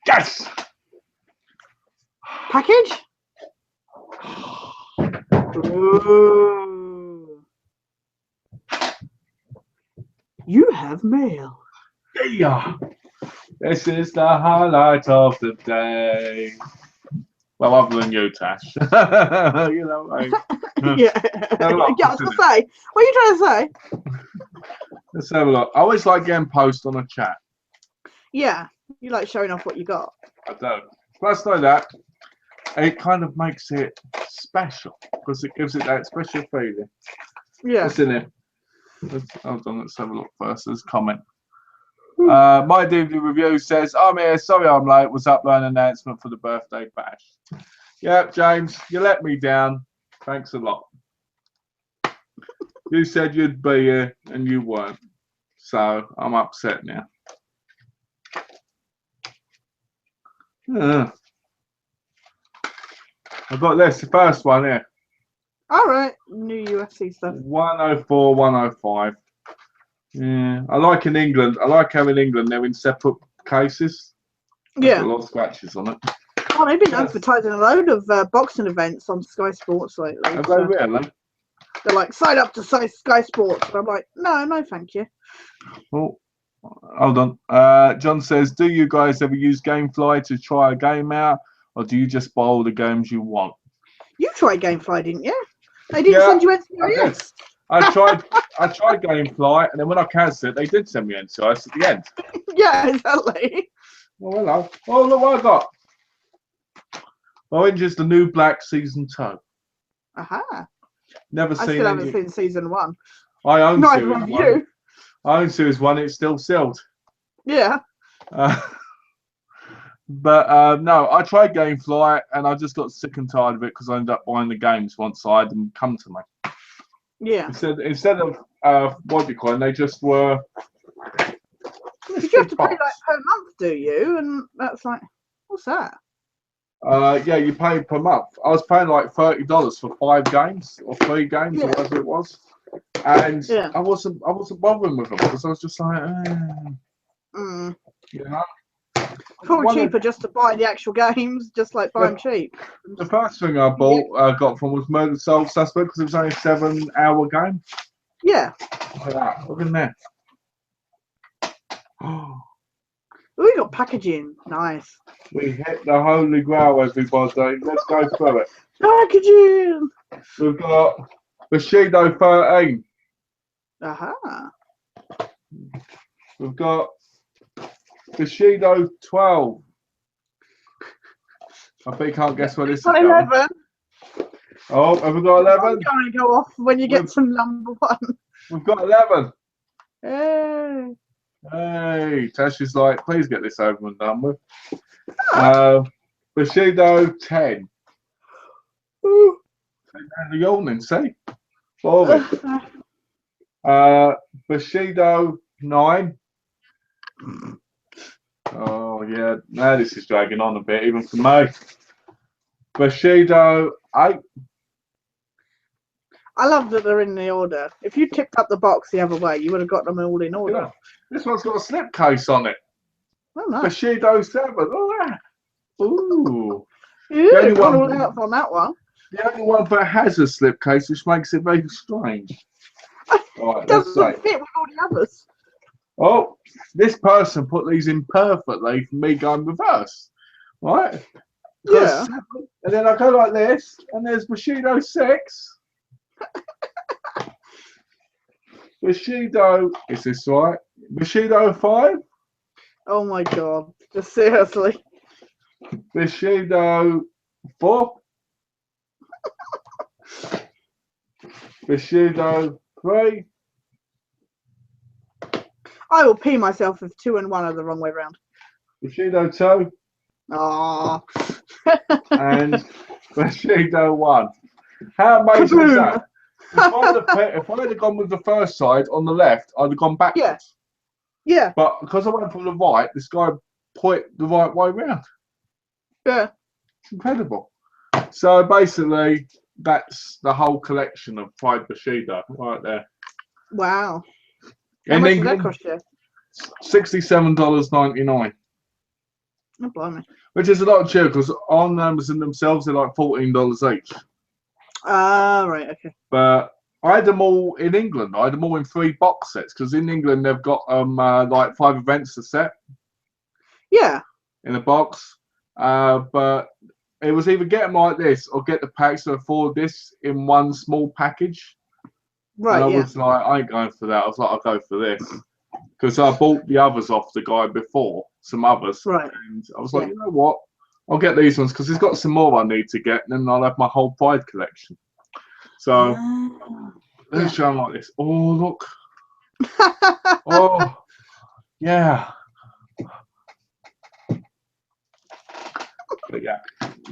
Yes! Package? Ooh. You have mail. Yeah. This is the highlight of the day. Well, other than you, Tash. You know, like, yeah. I was going to say. What are you trying to say? Let's have a look. I always like getting posts on a chat. Yeah. You like showing off what you got. I don't. Plus, like that, it kind of makes it special because it gives it that special feeling. Yeah. What's in it? Hold on, let's have a look first. There's a comment. My DVD review says, I'm here, sorry I'm late, was uploading an announcement for the birthday bash. Yep, James, you let me down. Thanks a lot. You said you'd be here and you weren't. So I'm upset now. I've got this, the first one here. All right, new UFC stuff. 104, 105. Yeah, I like in England. I like how in England they're in separate cases. Yeah. Got a lot of scratches on it. Oh, they've been advertising a load of boxing events on Sky Sports lately. Have they really? They're like, sign up to Sky Sports. And I'm like, no, thank you. Oh, hold on. John says, do you guys ever use GameFly to try a game out, or do you just buy all the games you want? You tried GameFly, didn't you? They didn't send you NCIS. I tried GameFly, and then when I cancelled it, they did send me NCIS at the end. Yeah, exactly. Oh, hello. Oh, look what I got. Orange is the New Black Season 2. Aha. Never seen it. I still haven't seen Season 1. I own Neither Season of 1. you. I only see this one. It's still sealed. Yeah. But no, I tried GameFly and I just got sick and tired of it because I ended up buying the games once I had them come to me. Yeah. Instead of what do you call it, they just were. Because you have to pay like per month, do you? And that's like, what's that? Yeah, you pay per month. I was paying like $30 for 5 games or 3 games or whatever it was, and I wasn't bothering with them because I was just like, you know. Probably cheaper just to buy the actual games, just like buy them cheap. The first thing I got from was Murder Soul Suspect because it was only a 7-hour game. Yeah. Look at that. Look in there. Oh, we got packaging. Nice. We hit the holy grail, everybody. Let's go through it. Packaging. We've got Bushido 13. We've got Bushido 12. I bet you can't guess where this is going. 11. Oh, have we got 11? I'm going to go off when you get to number 1. We've got 11. Hey. Hey, Tash is like, please get this over and done with. Bushido 10. Ooh. And the yawning, see? Boring. Bushido 9. Oh, yeah. Now this is dragging on a bit, even for me. Bushido 8. I love that they're in the order. If you tipped up the box the other way, you would have got them all in order. Yeah. This one's got a slipcase on it. Oh, nice. Bushido 7. Oh, yeah. Ooh. Yeah, you've got all out on that one. The only one that has a slipcase, which makes it very strange. Right, it doesn't fit with all the others. Oh, this person put these in perfectly for me going reverse. Right? Yeah. And then I go like this, and there's Bushido 6. Bushido, is this right? Bushido 5. Oh my god. Just seriously. Bushido 4. Bushido 3. I will pee myself if 2 and 1 are the wrong way around. Bushido 2. Oh. And Bushido 1. How amazing is that? If I had gone with the first side on the left, I'd have gone backwards. Yeah. But because I went from the right, this guy put the right way round. Yeah. It's incredible. So basically, that's the whole collection of Pride Bushido right there. Wow. How much did that cost you? $67.99. Oh, blimey. Which is a lot cheaper because on Amazon themselves they're like $14 each. Right, okay. But I had them all in England. I had them all in 3 box sets because in England they've got like 5 events a set. Yeah. In a box. But it was either get them like this or get the packs of 4 discs in one small package. Right, and I was like, I ain't going for that. I was like, I'll go for this. Because I bought the others off the guy before, some others. Right. And I was like, you know what? I'll get these ones because he's got some more I need to get, and then I'll have my whole Pride collection. So let's show them like this. Oh, look. Oh, yeah. But yeah,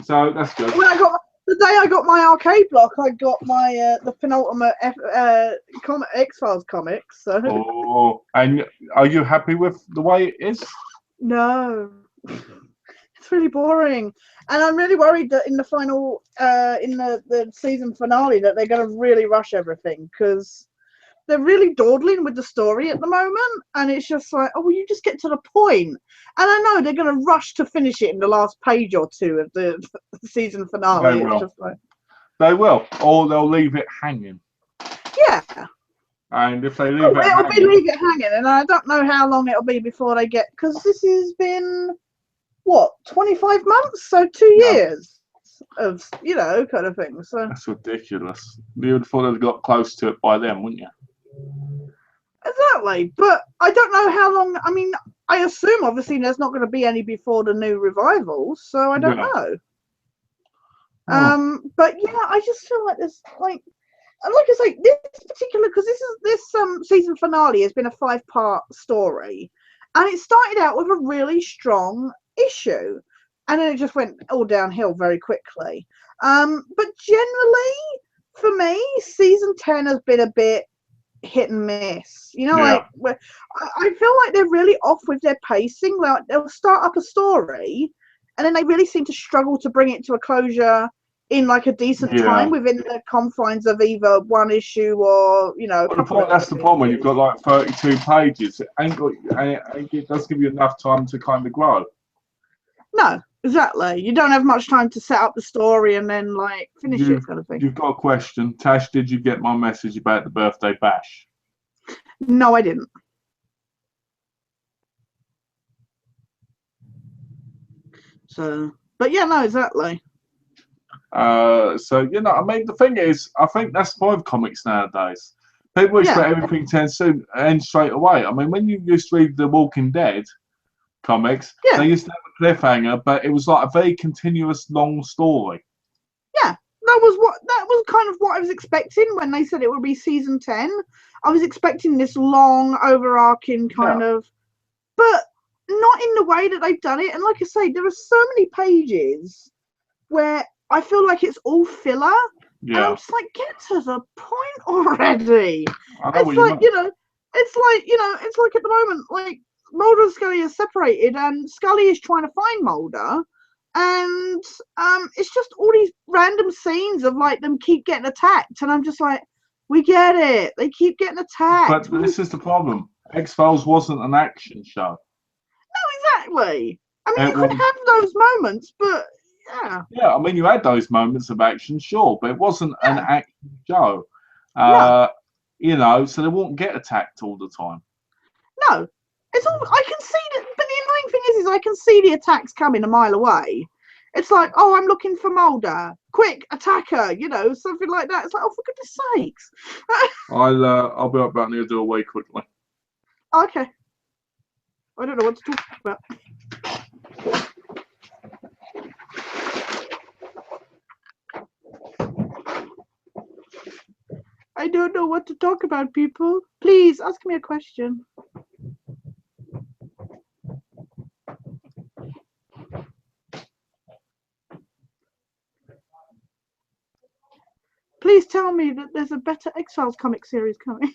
so that's good. When the day I got my arcade block, I got my the penultimate X-Files comics. So. Oh, and are you happy with the way it is? No. It's really boring, and I'm really worried that in the final, in the season finale, that they're going to really rush everything because they're really dawdling with the story at the moment, and it's just like, oh, well, you just get to the point. And I know they're going to rush to finish it in the last page or 2 of the season finale. They will. It's just like, they will, or they'll leave it hanging. Yeah. And if they leave leave it hanging, and I don't know how long it'll be before they get, because this has been. What, 25 months? So 2 years of, kind of thing. So that's ridiculous. You would have thought they'd got close to it by then, wouldn't you? Exactly. But I don't know how long. I mean, I assume obviously there's not going to be any before the new revival, so I don't know. But yeah, I just feel like there's like like I say, this particular, because this season finale has been a 5-part story, and it started out with a really strong issue, and then it just went all downhill very quickly. But generally, for me, season 10 has been a bit hit and miss. You know, Yeah. like I feel like they're really off with their pacing. Like they'll start up a story, and then they really seem to struggle to bring it to a closure in like a decent time within the confines of either one issue or, you know, a couple of that's the problem when you've got like 32 pages. It does give you enough time to kind of grow. No, exactly. You don't have much time to set up the story and then like finish it, kind of thing. You've got a question. Tash, did you get my message about the birthday bash? No, I didn't. So, but yeah, no, exactly. So, you know, I mean, the thing is, I think that's five comics nowadays. People expect everything to end straight away. I mean, when you used to read the Walking Dead comics, they used to have a cliffhanger, but it was like a very continuous, long story. Yeah, that was kind of what I was expecting when they said it would be season 10. I was expecting this long, overarching kind of, but not in the way that they've done it. And like I say, there are so many pages where I feel like it's all filler. Yeah. And I'm just like, get to the point already. It's like, you know, it's like at the moment, like Mulder and Scully are separated and Scully is trying to find Mulder. And it's just all these random scenes of like them keep getting attacked. And I'm just like, we get it. They keep getting attacked. But this is the problem. X-Files wasn't an action show. No, exactly. I mean, you could have those moments, but yeah, I mean, you had those moments of action, sure, but it wasn't an action show. You know, so they won't get attacked all the time. No, it's all I can see that. But the annoying thing is I can see the attacks coming a mile away. It's like, oh, I'm looking for Mulder. Quick, attack her, you know, something like that. It's like, oh, for goodness sakes. I'll be right back and do away quickly. Okay. I don't know what to talk about. I don't know what to talk about, people. Please ask me a question. Please tell me that there's a better X-Files comic series coming.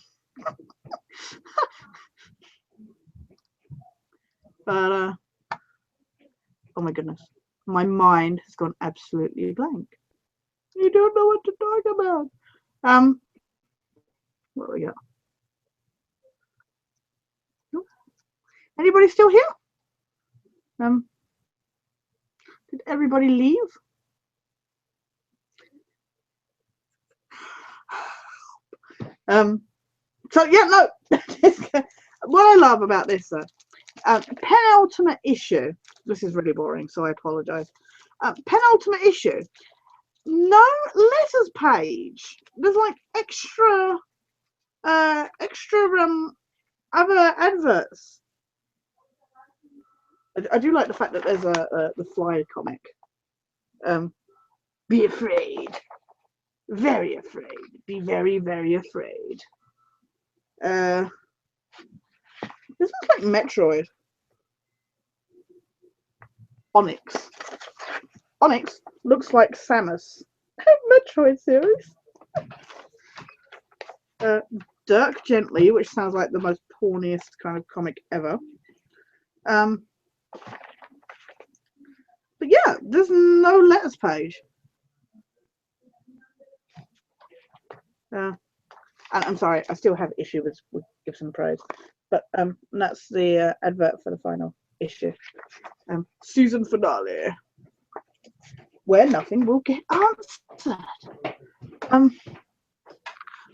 But, oh my goodness. My mind has gone absolutely blank. You don't know what to talk about. What do we got? Anybody still here? Did everybody leave? So yeah, no. What I love about this, penultimate issue. This is really boring, so I apologize. Penultimate issue. No letters page. There's like extra other adverts. I do like the fact that there's the Fly comic. Be afraid. Very afraid. Be very, very afraid. This looks like Metroid. Onyx. Onyx looks like Samus. Metroid series. Dirk Gently, which sounds like the most porniest kind of comic ever. But yeah, there's no letters page. And I'm sorry, I still have issue with Gibson Praise, but that's the advert for the final issue, season finale, where nothing will get answered.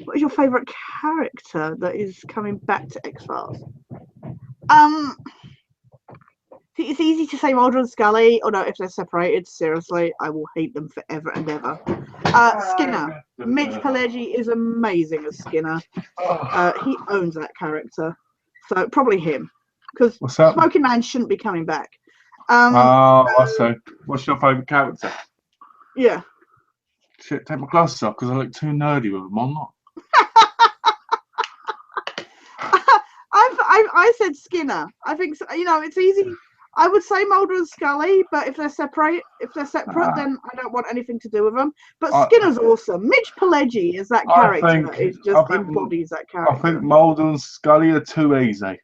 What is your favourite character that is coming back to X-Files? It's easy to say Mulder and Scully, or no, if they're separated, seriously, I will hate them forever and ever. Skinner. Mitch Pileggi is amazing as Skinner. He owns that character. So probably him. Because Smoking Man shouldn't be coming back. I see. What's your favourite character? Yeah. Shit, take my glasses off because I look too nerdy with them on. Not. I said Skinner. I think it's easy. I would say Mulder and Scully, but if they're separate, then I don't want anything to do with them. But Skinner's awesome. Mitch Pileggi is that character. It just embodies that character. I think Mulder and Scully are too easy.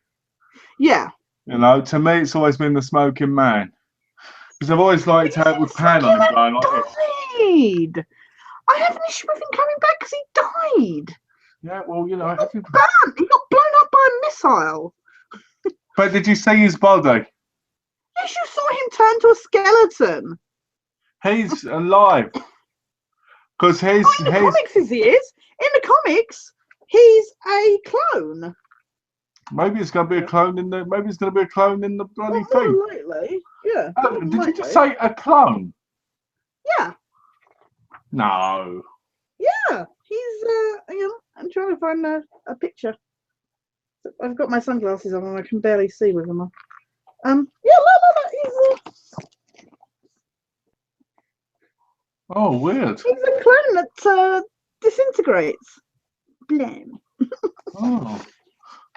Yeah. To me, it's always been the smoking man. Because I've always liked how it would pan on him going like this. I have an issue with him coming back because he died. Yeah, well, he got blown up by a missile. But did you see his body? Yes, you saw him turn to a skeleton. He's alive. Because in the comics he is. In the comics, he's a clone. Maybe it's going to be a clone in the. Maybe it's going to be a clone in the bloody thing. More likely, yeah. Oh, did you just say a clone? Yeah. No. Yeah, he's. Hang on, I'm trying to find a picture. I've got my sunglasses on and I can barely see with them on. Yeah, look, he's. Oh, weird. He's a clone that disintegrates. Blam. Oh.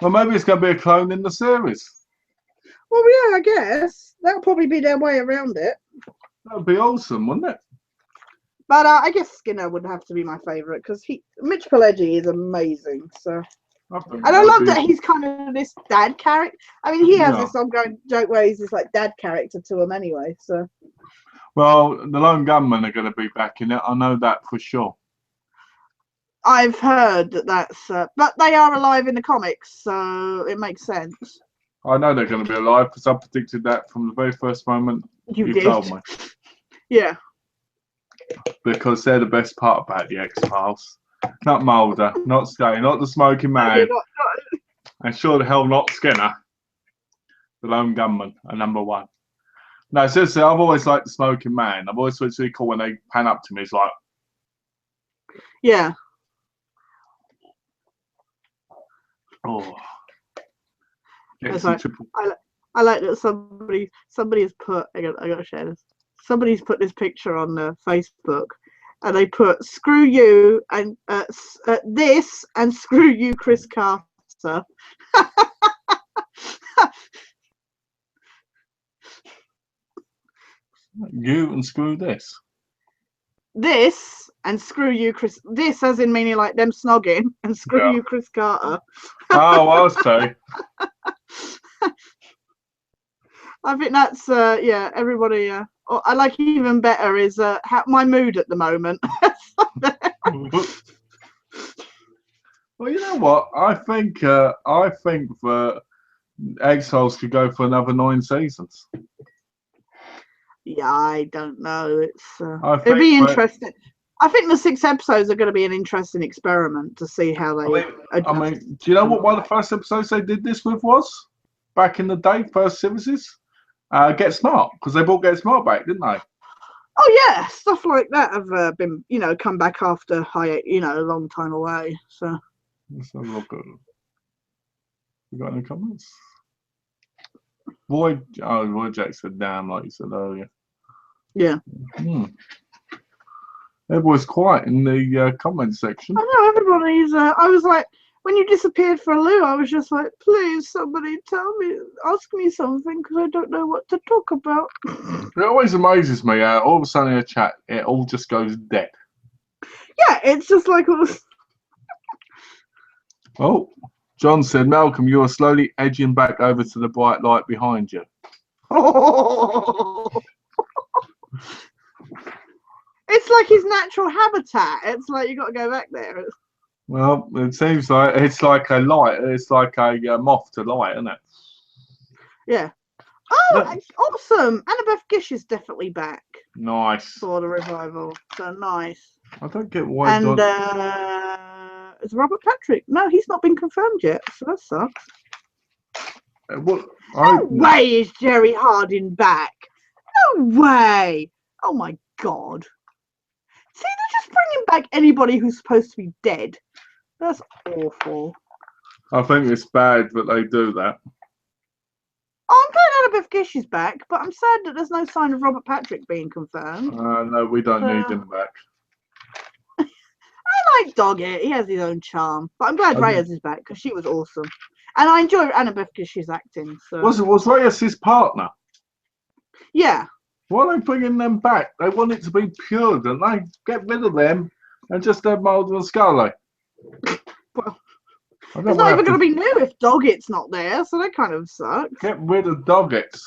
Well, maybe it's going to be a clone in the series. Well, yeah, I guess. That'll probably be their way around it. That would be awesome, wouldn't it? But I guess Skinner would have to be my favourite because Mitch Pileggi is amazing. So, and I love that he's kind of this dad character. I mean, he has this ongoing joke where he's this like dad character to him anyway. So, well, the Lone Gunmen are going to be back in it. I know that for sure. I've heard that's, but they are alive in the comics, so it makes sense. I know they're going to be alive because I predicted that from the very first moment you told me. Yeah. Because they're the best part about the X-Files. Not Mulder, not Scully, not the smoking man. And sure the hell not Skinner. The Lone Gunmen are number one. No, seriously, I've always liked the smoking man. I've always thought it's really cool when they pan up to me. It's like... Yeah. Oh. I like that somebody has put. I got to share this. Somebody's put this picture on Facebook, and they put "screw you" and this and "screw you, Chris Carter." You and screw this. This and screw you, Chris. This as in meaning like them snogging, and screw you, Chris Carter. Oh, I'll say. I think that's everybody. I like even better is my mood at the moment. Well, you know what? I think that X-Files could go for another 9 seasons. Yeah, I don't know. It'd be interesting. I think the 6 episodes are going to be an interesting experiment to see how they. I mean, do you know what one of the first episodes they did this with was? Back in the day, first series? Get Smart, because they brought Get Smart back, didn't they? Oh yeah, stuff like that have been, come back after a long time away. So let's have a look at it. You got any comments? Roy Jack said damn, like you said earlier. Yeah. Everybody's quiet in the comment section. I know everybody's. I was like, when you disappeared for a loo, I was just like, please, somebody ask me something because I don't know what to talk about. It always amazes me how all of a sudden in a chat, it all just goes dead. Yeah, it's just like. Oh, John said, Malcolm, you are slowly edging back over to the bright light behind you. Oh. It's like his natural habitat. It's like you got to go back there. Well, it seems like it's like a light. It's like a moth to light, isn't it? Yeah. Oh, awesome! Annabeth Gish is definitely back. Nice. For the revival. So nice. I don't get why. And is Robert Patrick? No, he's not been confirmed yet. So that sucks. No way is Jerry Hardin back. No way. Oh my God. See, they're just bringing back anybody who's supposed to be dead. That's awful. I think it's bad that they do that. Oh, I'm glad Annabeth Gish is back, but I'm sad that there's no sign of Robert Patrick being confirmed. No, we don't need him back. I like Doggett. He has his own charm. But I'm glad Reyes is back because she was awesome. And I enjoy Annabeth because she's acting. So. Was Reyes his partner? Yeah. Why are they bringing them back? They want it to be pure, don't they? Get rid of them and just have Mulder and Scully. Well, it's not even going to be new if Doggett's not there, so that kind of sucks. Get rid of Doggett's.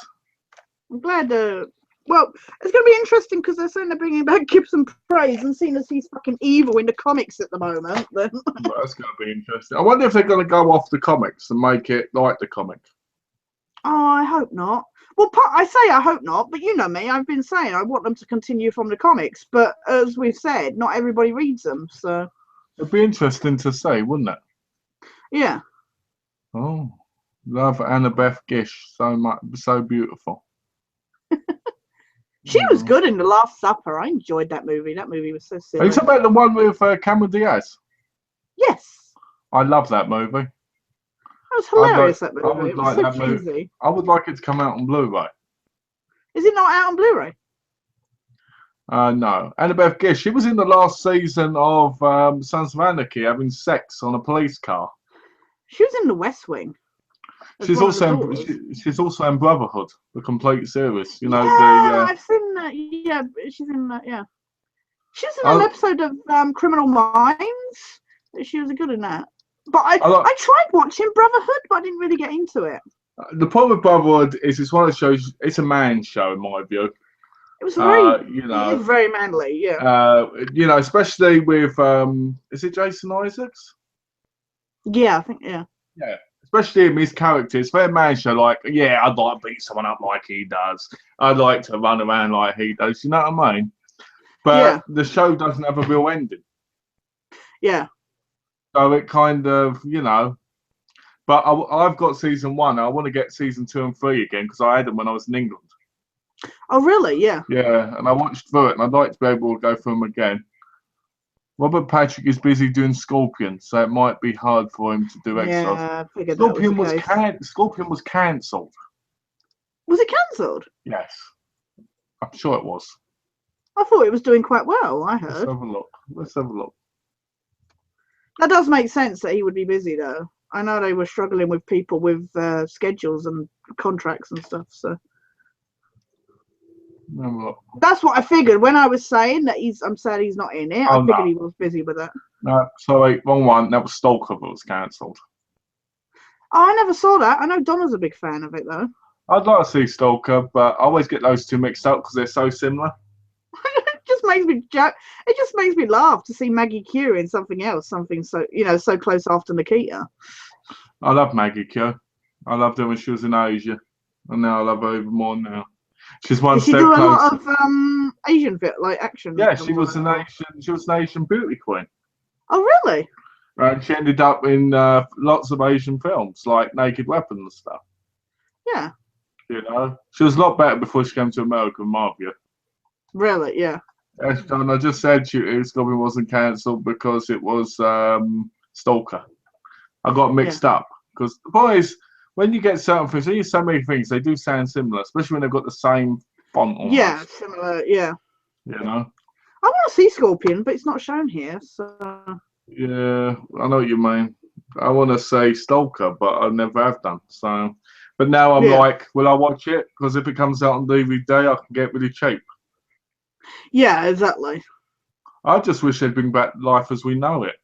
I'm glad. Well, it's going to be interesting because they're saying they're bringing back Gibson Praise, and seeing as he's fucking evil in the comics at the moment, then. Well, that's going to be interesting. I wonder if they're going to go off the comics and make it like the comic. Oh, I hope not. Well, I say I hope not, but you know me. I've been saying I want them to continue from the comics, but as we've said, not everybody reads them, so. It'd be interesting to see, wouldn't it? Yeah. Oh, love Annabeth Gish so much, so beautiful. She was good in The Last Supper. I enjoyed that movie. That movie was so silly. Are you talking about the one with Cameron Diaz? Yes. I love that movie. That was hilarious, that movie. I would it was like so that cheesy. movie. I would like it to come out on Blu-ray. Is it not out on Blu-ray? No. Annabeth Gish, she was in the last season of Sons of Anarchy having sex on a police car. She was in The West Wing. She's also in Brotherhood, the complete series. You know, I've seen that. Yeah, she's in that. Yeah, she was in an episode of Criminal Minds. She was good in that. But I tried watching Brotherhood, but I didn't really get into it. The problem with Brotherhood is it's one of the shows. It's a man show, in my view. It was very, it is very manly. Yeah. Especially with is it Jason Isaacs? Yeah, I think yeah. Yeah. Especially in his character, it's very man show. Like, yeah, I'd like to beat someone up like he does. I'd like to run around like he does. You know what I mean? But the show doesn't have a real ending. Yeah. So it kind of, But I've got season 1. I want to get season 2 and 3 again because I had them when I was in England. Oh, really? Yeah. Yeah, and I watched through it, and I'd like to be able to go through them again. Robert Patrick is busy doing Scorpion, so it might be hard for him to do X-Files. Yeah, I figured Scorpion was Scorpion was cancelled. Was it cancelled? Yes, I'm sure it was. I thought it was doing quite well. I heard. Let's have a look. Let's have a look. That does make sense that he would be busy, though. I know they were struggling with people with schedules and contracts and stuff. So that's what I figured when I was saying that I'm sad he's not in it. I figured he was busy with it. No, sorry, wrong one. That was Stalker that was cancelled. Oh, I never saw that. I know Donna's a big fan of it, though. I'd like to see Stalker, but I always get those two mixed up because they're so similar. It just makes me laugh to see Maggie Q in something else, something so so close after Nikita. I love Maggie Q. I loved her when she was in Asia, and now I love her even more now. She's one step closer. She do a lot of Asian fit, like action. Yeah, she was an Asian beauty queen. Oh, really? And she ended up in lots of Asian films, like Naked Weapon and stuff. Yeah. She was a lot better before she came to America, in my view. Really? Yeah. And I just said Scorpion wasn't cancelled because it was Stalker. I got mixed up because the boys, when you get certain things, when you so many things, they do sound similar, especially when they've got the same font almost. Yeah, similar. Yeah. I want to see Scorpion, but it's not shown here. So. Yeah, I know what you mean. I want to say Stalker, but I never have done. So, but now I'm like, will I watch it? Because if it comes out on DVD, I can get really cheap. Yeah, exactly. I just wish they'd bring back Life as We Know It.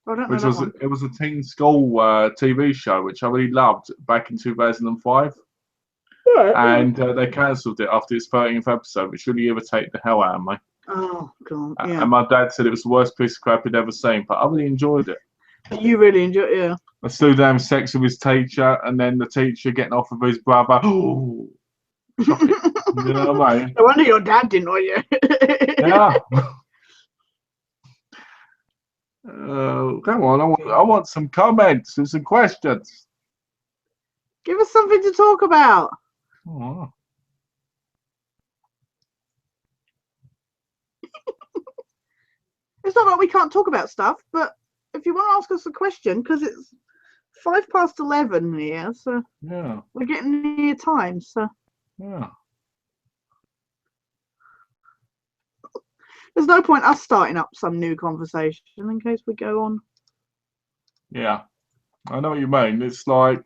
I don't know It was a teen school TV show, which I really loved back in 2005. And they cancelled it after its 13th episode, which really irritated the hell out of me. Oh, God, yeah. And my dad said it was the worst piece of crap he'd ever seen, but I really enjoyed it. You really enjoyed it, yeah. I still having sex with his teacher, and then the teacher getting off of his brother. Oh, shocking. You know what I mean? No wonder your dad didn't know you. Yeah. Come on, I want some comments and some questions. Give us something to talk about. Oh. It's not like we can't talk about stuff, but if you want to ask us a question, because it's 11:05 here, so we're getting near time. So there's no point us starting up some new conversation in case we go on. Yeah, I know what you mean. It's like,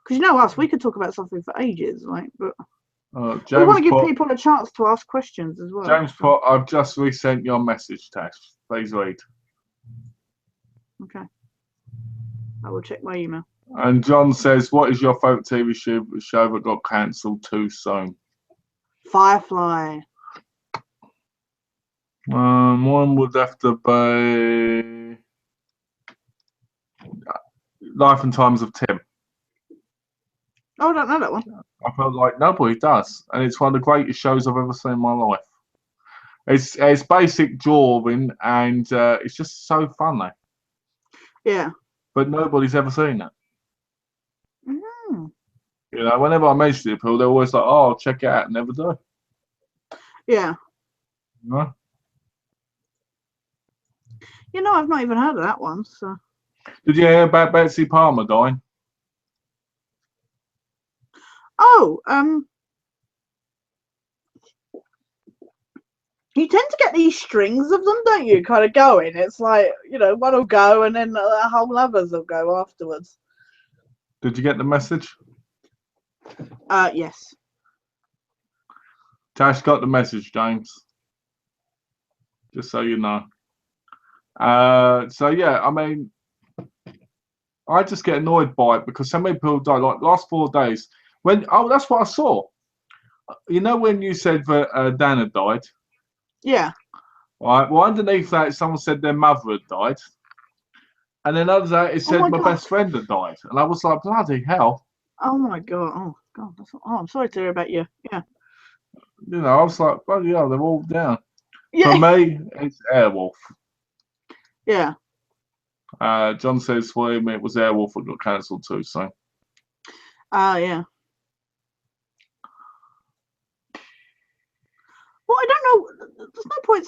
because you know us, we could talk about something for ages, like, but James we want to give put, people a chance to ask questions as well. James put, I've just resent your message, Tash. Please read. Okay. I will check my email. And John says, what is your favourite TV show that got cancelled too soon? Firefly. One would have to be Life and Times of Tim. Oh, I don't know that one. I felt like nobody does, and it's one of the greatest shows I've ever seen in my life. It's basic drawing, and it's just so funny. Yeah. But nobody's ever seen it. Mm. You know, whenever I mention it, people, they're always like, "Oh, I'll check it out," and never do. Yeah. You know? You know, I've not even heard of that one. So. Did you hear about Betsy Palmer dying? Oh, you tend to get these strings of them, don't you? Kind of going. It's like, you know, one will go and then the whole others will go afterwards. Did you get the message? Yes. Tash got the message, James. Just so you know. So yeah, I mean, I just get annoyed by it because so many people die. Like last 4 days, that's what I saw. You know when you said that Dan had died? Yeah. Right. Well, underneath that, someone said their mother had died, and then under that, it said my best friend had died, and I was like, bloody hell. Oh my god. Oh god. I'm sorry to hear about you. Yeah. You know, I was like, bloody hell, they're all down. Yeah. For me, it's Airwolf. Yeah. John says for him it was Airwolf that got cancelled too. So. Yeah. Well, I don't know. There's no point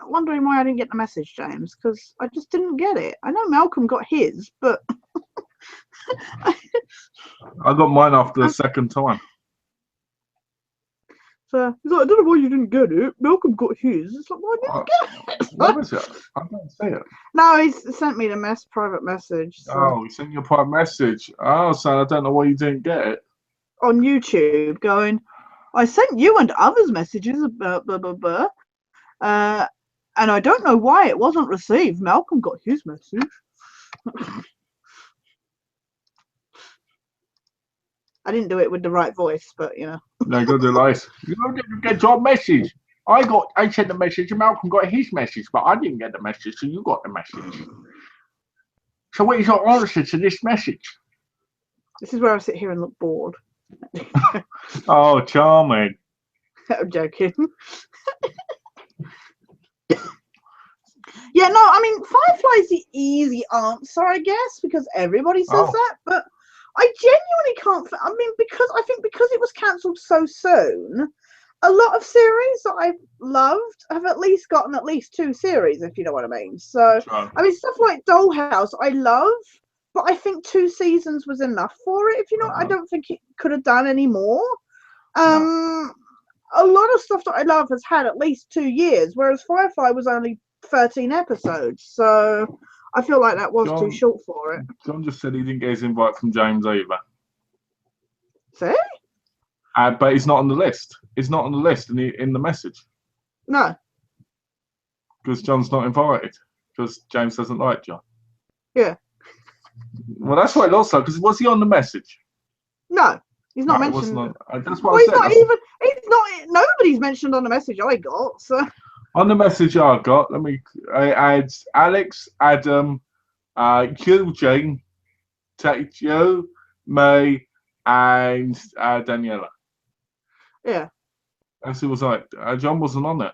wondering why I didn't get the message, James, because I just didn't get it. I know Malcolm got his, but I got mine after the second time. So he's like, I don't know why you didn't get it. Malcolm got his. It's like, well, I didn't get it. What is it? I don't see it. No, he sent me the private message. So. Oh, he sent you a private message. Oh, so I don't know why you didn't get it. On YouTube, going, I sent you and others messages about blah, blah, blah. And I don't know why it wasn't received. Malcolm got his message. I didn't do it with the right voice, but you know. No, go do like you didn't get your message. I sent the message and Malcolm got his message, but I didn't get the message, so you got the message. So what is your answer to this message? This is where I sit here and look bored. Oh, charming. I'm joking. Yeah, no, I mean, Firefly's the easy answer, I guess, because everybody says that, but I genuinely can't. I mean, because it was cancelled so soon, a lot of series that I've loved have at least gotten at least 2 series, if you know what I mean. So, Right. I mean, stuff like Dollhouse, I love, but I think 2 seasons was enough for it. If you know, I don't think it could have done any more. No. A lot of stuff that I love has had at least 2 years, whereas Firefly was only 13 episodes. So. I feel like that was too short for it. John just said he didn't get his invite from James either. See? But he's not on the list. He's not on the list in the message. No. Because John's not invited. Because James doesn't like John. Yeah. Well, that's what it looks like. Because was he on the message? No. He's not mentioned. That's what I said. He's not. Nobody's mentioned on the message I got. So. On the message I got, I add Alex, Adam, Eugene, Joe, May, and Daniela. Yeah. And so it was like, John wasn't on it.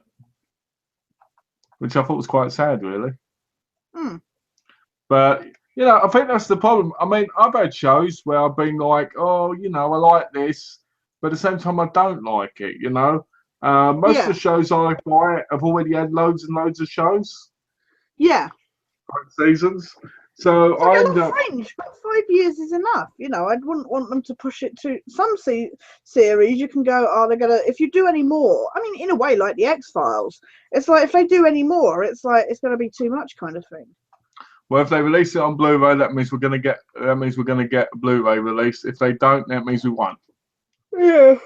Which I thought was quite sad, really. But, you know, I think that's the problem. I mean, I've had shows where I've been like, oh, you know, I like this. But at the same time, I don't like it, you know. Most of the shows I buy have already had loads and loads of shows. Yeah. Seasons. So Like, I I end love up. Fringe, but 5 years is enough. You know, I wouldn't want them to push it to some series. You can go, oh, they're gonna. If you do any more, I mean, in a way, like the X-Files, it's like if they do any more, it's like it's gonna be too much, kind of thing. Well, if they release it on Blu-ray, that means we're gonna get. That means we're gonna get a Blu-ray release. If they don't, that means we won't. Yeah.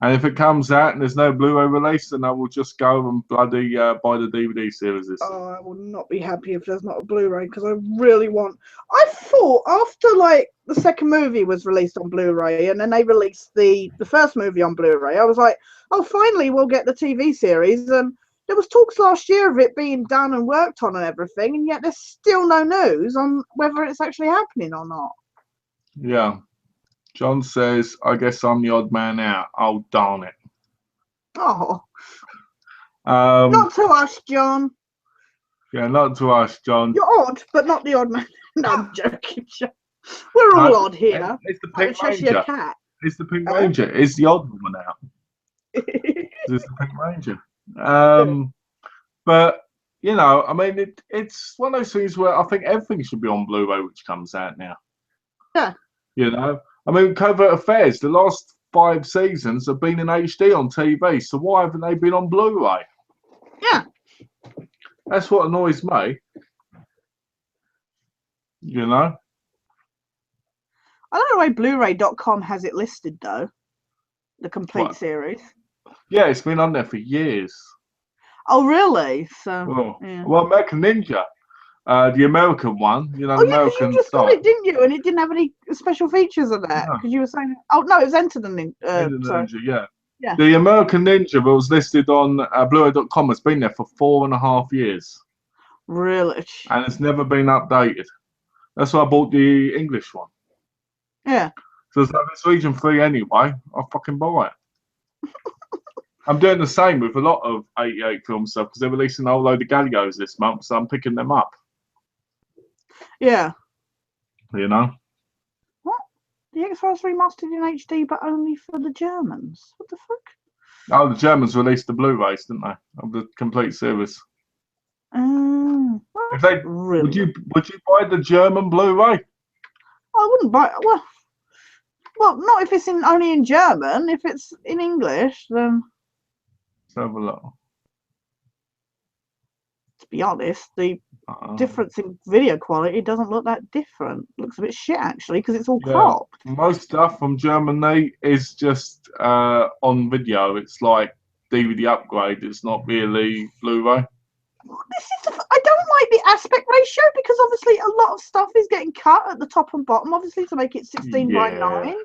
And if it comes out and there's no Blu-ray release, then I will just go and bloody buy the DVD series. Oh, I will not be happy if there's not a Blu-ray because I really want. I thought after like the second movie was released on Blu-ray and then they released the first movie on Blu-ray, I was like, oh, finally we'll get the TV series. And there was talks last year of it being done and worked on and everything, and yet there's still no news on whether it's actually happening or not. Yeah. John says, I guess I'm the odd man out. Oh, darn it. Oh, not to us, John. Yeah, not to us, John. You're odd, but not the odd man. No, I'm joking. We're all odd here. It's the Like Pink a Cheshire Ranger. cat. It's the Pink Ranger. It's the odd woman out. It's the Pink Ranger. But, you know, I mean, it's one of those things where I think everything should be on Blu-ray, which comes out now. Yeah. You know? I mean, Covert Affairs, the last 5 seasons have been in HD on TV, so why haven't they been on Blu-ray? Yeah. That's what annoys me. You know? I don't know why Blu-ray.com has it listed though. The complete series. Yeah, it's been on there for years. Oh, really? So. Well, American Ninja, the American one, you know, American you just got it, didn't you? And it didn't have any special features of that because you were saying. Oh no, it was Enter the Ninja. Yeah. Yeah. The American Ninja that was listed on Blu-ray.com has been there for 4.5 years. Really? And it's never been updated. That's why I bought the English one. Yeah. So it's region 3 anyway. I'll fucking buy it. I'm doing the same with a lot of 88 film stuff because they're releasing a whole load of Gallios this month, so I'm picking them up. Yeah. You know? What? The X-Files remastered in HD, but only for the Germans. What the fuck? Oh, the Germans released the Blu-rays, didn't they? Of the complete series. If they, really? would you buy the German Blu-ray? I wouldn't buy. Well, not if it's only in German. If it's in English, then. Let's have a look. To be honest, the difference in video quality doesn't look that different. It looks a bit shit actually because it's all cropped. Most stuff from Germany is just on video. It's like DVD upgrade. It's not really Blu-ray. I don't like the aspect ratio because obviously a lot of stuff is getting cut at the top and bottom, obviously to make it 16 by 9.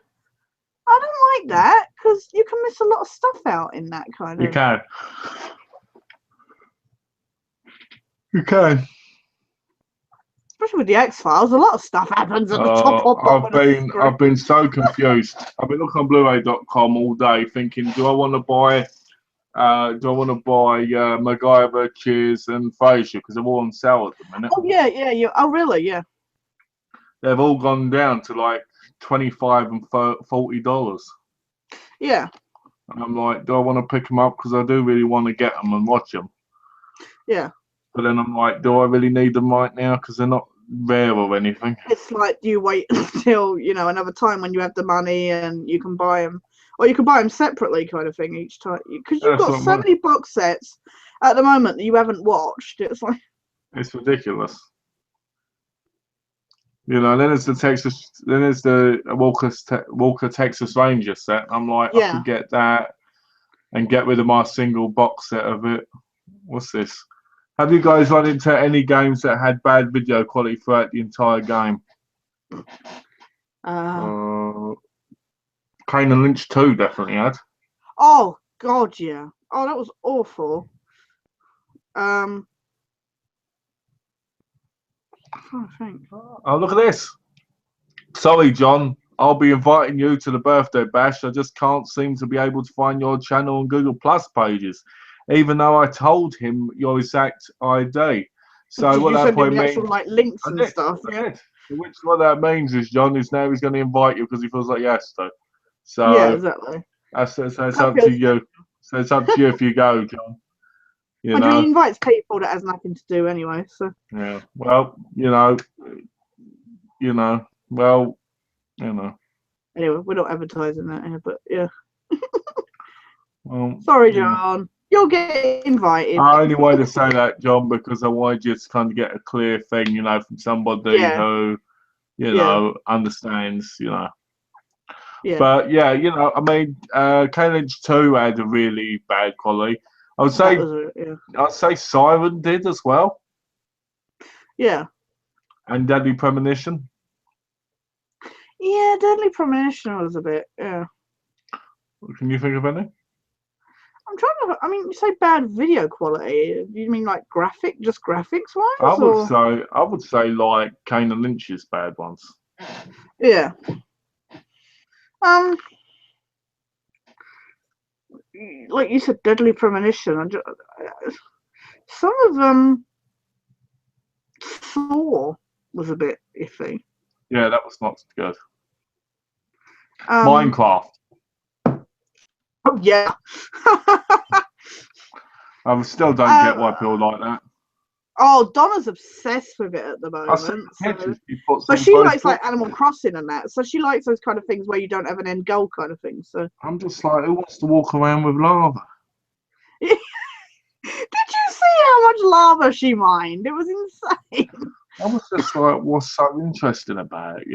I don't like that because you can miss a lot of stuff out in that kind of. You can. You can. Especially with the X-Files, a lot of stuff happens at the top or bottom. I've been so confused. I've been looking on Blu-ray.com all day, thinking, do I want to buy MacGyver, Cheers, and Frasier because they're all on sale at the minute? Oh yeah. Oh really? Yeah. They've all gone down to like $25 and $40. Yeah. And I'm like, do I want to pick them up because I do really want to get them and watch them? Yeah. But then I'm like, do I really need them right now because they're not rare or anything? It's like you wait until another time when you have the money and you can buy them. Or you can buy them separately, kind of thing, each time. Because you've got so many box sets at the moment that you haven't watched. It's like it's ridiculous. You know, then there's the Walker Texas Ranger set. I'm like, I could get that and get rid of my single box set of it. What's this? Have you guys run into any games that had bad video quality throughout the entire game? Kane and Lynch 2 definitely had. Oh God, yeah. Oh, that was awful. I'm trying to think. Oh, look at this. Sorry, John. I'll be inviting you to the birthday bash. I just can't seem to be able to find your channel on Google Plus pages, even though I told him your exact ID. So what that probably means, like links and stuff. Yeah. Which what that means is John is now he's going to invite you because he feels like he has to. So yeah, exactly. So it's up to you. So it's up to you if you go, John. You Which he know. invites people that has nothing to do anyway. So Yeah. Well, you know. Well, you know. anyway, we're not advertising that here, but yeah. Well, Sorry, you know. John. You'll get invited. I only way to say that, John, because I wanted you to kind of get a clear thing, from somebody Yeah. who, Yeah. understands, Yeah. But yeah, I mean, K-Lynch 2 had a really bad quality. I would That say, was yeah. I'd say Siren did as well, Yeah. and Deadly Premonition. Yeah, Deadly Premonition was a bit. Yeah. Can you think of any? I'm trying to. I mean, you say bad video quality. Do you mean like just graphics I wise, or? would say like Kane and Lynch's bad ones. Yeah. Like you said, Deadly Premonition. Some of them. Thor was a bit iffy. Yeah, that was not good. Um, Minecraft. Oh yeah. I still don't get why people like that. Oh, Donna's obsessed with it at the I see moment. pictures she puts But on she likes Facebook. like Animal Crossing and that. So she likes those kind of things where you don't have an end goal kind of thing. So I'm just like, who wants to walk around with lava? did you see how much lava she mined? It was insane. I was just like, what's so interesting about it,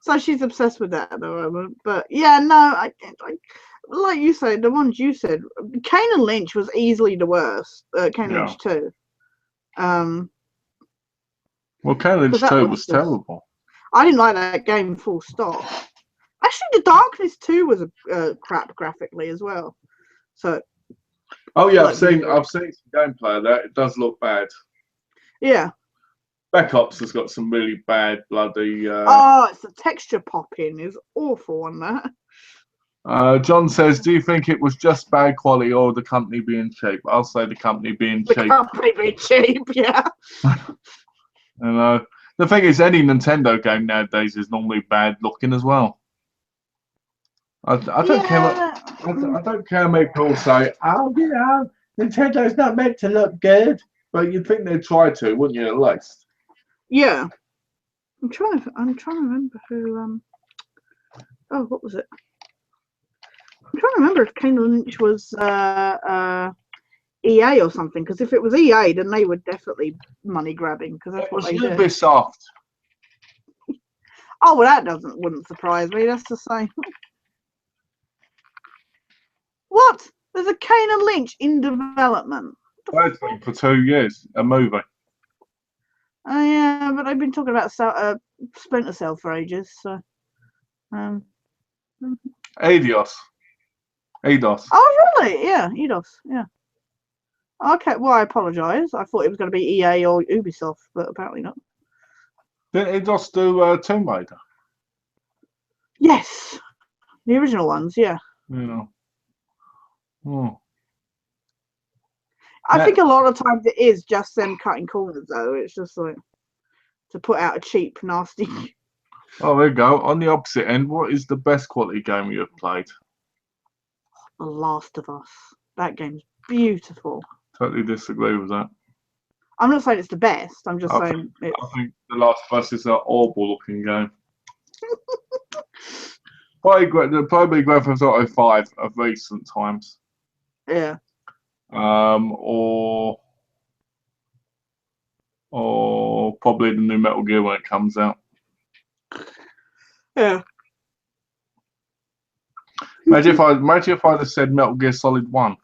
So she's obsessed with that at the moment. But yeah, no, I like you said, the ones you said, Kane and Lynch was easily the worst. Kane Yeah. Lynch 2. Well, K-Lynch 2 was just, terrible. I didn't like that game. Full stop. Actually, The Darkness 2 was crap graphically as well. So. Oh yeah, I've seen some gameplay of that. It does look bad. Yeah. Spec Ops has got some really bad bloody. It's the texture popping is awful on that. John says, "Do you think it was just bad quality or the company being cheap?" I'll say the company being cheap. The company being cheap, yeah. The thing is, any Nintendo game nowadays is normally bad looking as well. I don't care. I don't care. Make people say, "Oh, Nintendo's not meant to look good," but you'd think they'd try to, wouldn't you? At least. Yeah. I'm trying to remember who. Oh, what was it? I'm trying to remember if Kane Lynch was EA or something. Because if it was EA, then they were definitely money grabbing. Because that's what they do. Ubisoft. Oh well, that wouldn't surprise me. That's the same. What? There's a Kane and Lynch in development. It's been for 2 years. A movie. Oh yeah, but they've been talking about Splinter Cell for ages. So. Eidos. Oh really? Yeah, Eidos. Yeah. Okay. Well, I apologise. I thought it was going to be EA or Ubisoft, but apparently not. Didn't Eidos do Tomb Raider? Yes, the original ones. Yeah. Yeah. Oh. I think a lot of times it is just them cutting corners, though. It's just like to put out a cheap, nasty. Oh, there you go. On the opposite end, what is the best quality game you have played? The Last of Us. That game's beautiful. Totally disagree with that. I'm not saying it's the best. I'm just saying it's. I think The Last of Us is an horrible looking game. Probably Grand Theft Auto 5 of recent times. Yeah. Or probably the new Metal Gear when it comes out. Yeah. Imagine if I'd have said Metal Gear Solid 1.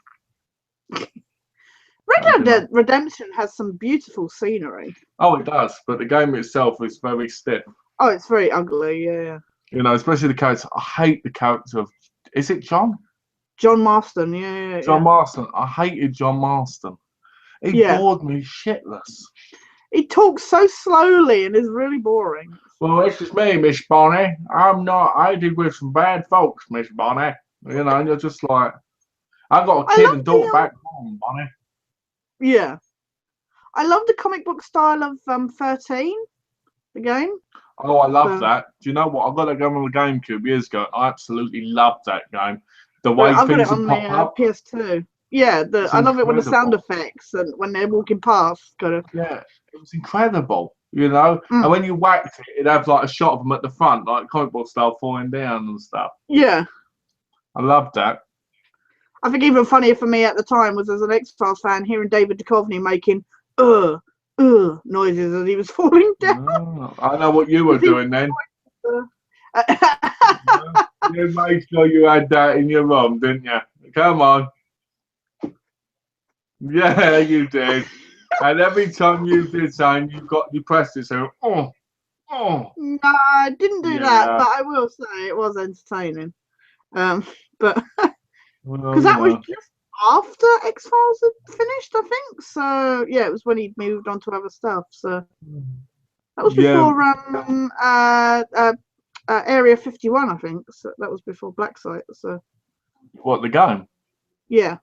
Red Dead Redemption has some beautiful scenery. Oh, it does, but the game itself is very stiff. Oh, it's very ugly, yeah. Especially the character. I hate the character of. Is it John? John Marston, yeah. John Marston. I hated John Marston. He bored me shitless. He talks so slowly and is really boring. Well, this is me, Miss Bonnie. I did with some bad folks, Miss Bonnie. And you're just like, I've got a kid and daughter back home, Bonnie. Yeah. I love the comic book style of 13, the game. Oh, I love that. Do you know what? I got that game on the GameCube years ago. I absolutely loved that game. The way I've got things it on would pop up. PS2. Yeah, It's I love it with the sound incredible. effects and when they're walking past, kind of. Yeah, it was incredible, you know. And Mm, when you whacked it, it'd have like a shot of them at the front, like comic book style, falling down and stuff. yeah. I loved that. I think even funnier for me at the time was as an X-Files fan hearing David Duchovny making noises as he was falling down. Oh, I know what you were doing then. Uh, You made sure you had that in your room, didn't you? Come on. Yeah, you did. And every time you did something, you pressed it so oh. no, I didn't do that, Yeah. but I will say it was entertaining. But Well, because you that was know. just after X-Files had finished, I think. So yeah, it was when he'd moved on to other stuff. So that was Yeah, before Area 51, I think. So that was before Black Site. So what, the game? yeah,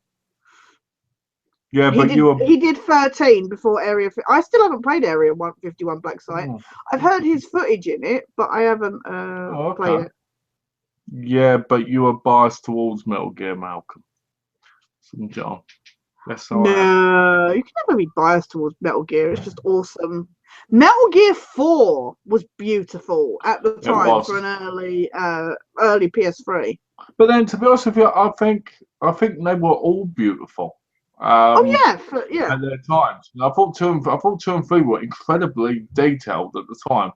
Yeah, he but did you were. he did 13 before Area. I still haven't played Area 151 Black Site. Oh, I've heard his footage in it, but I haven't played okay. it. Yeah, but you were biased towards Metal Gear, Malcolm. St. John. That's all I am. No, you can never be biased towards Metal Gear. It's just awesome. Metal Gear 4 was beautiful at the It time was. for an early PS3. But then, to be honest with you, I think they were all beautiful. Oh Um, yeah, yeah, at their times. And I thought two and three were incredibly detailed at the time.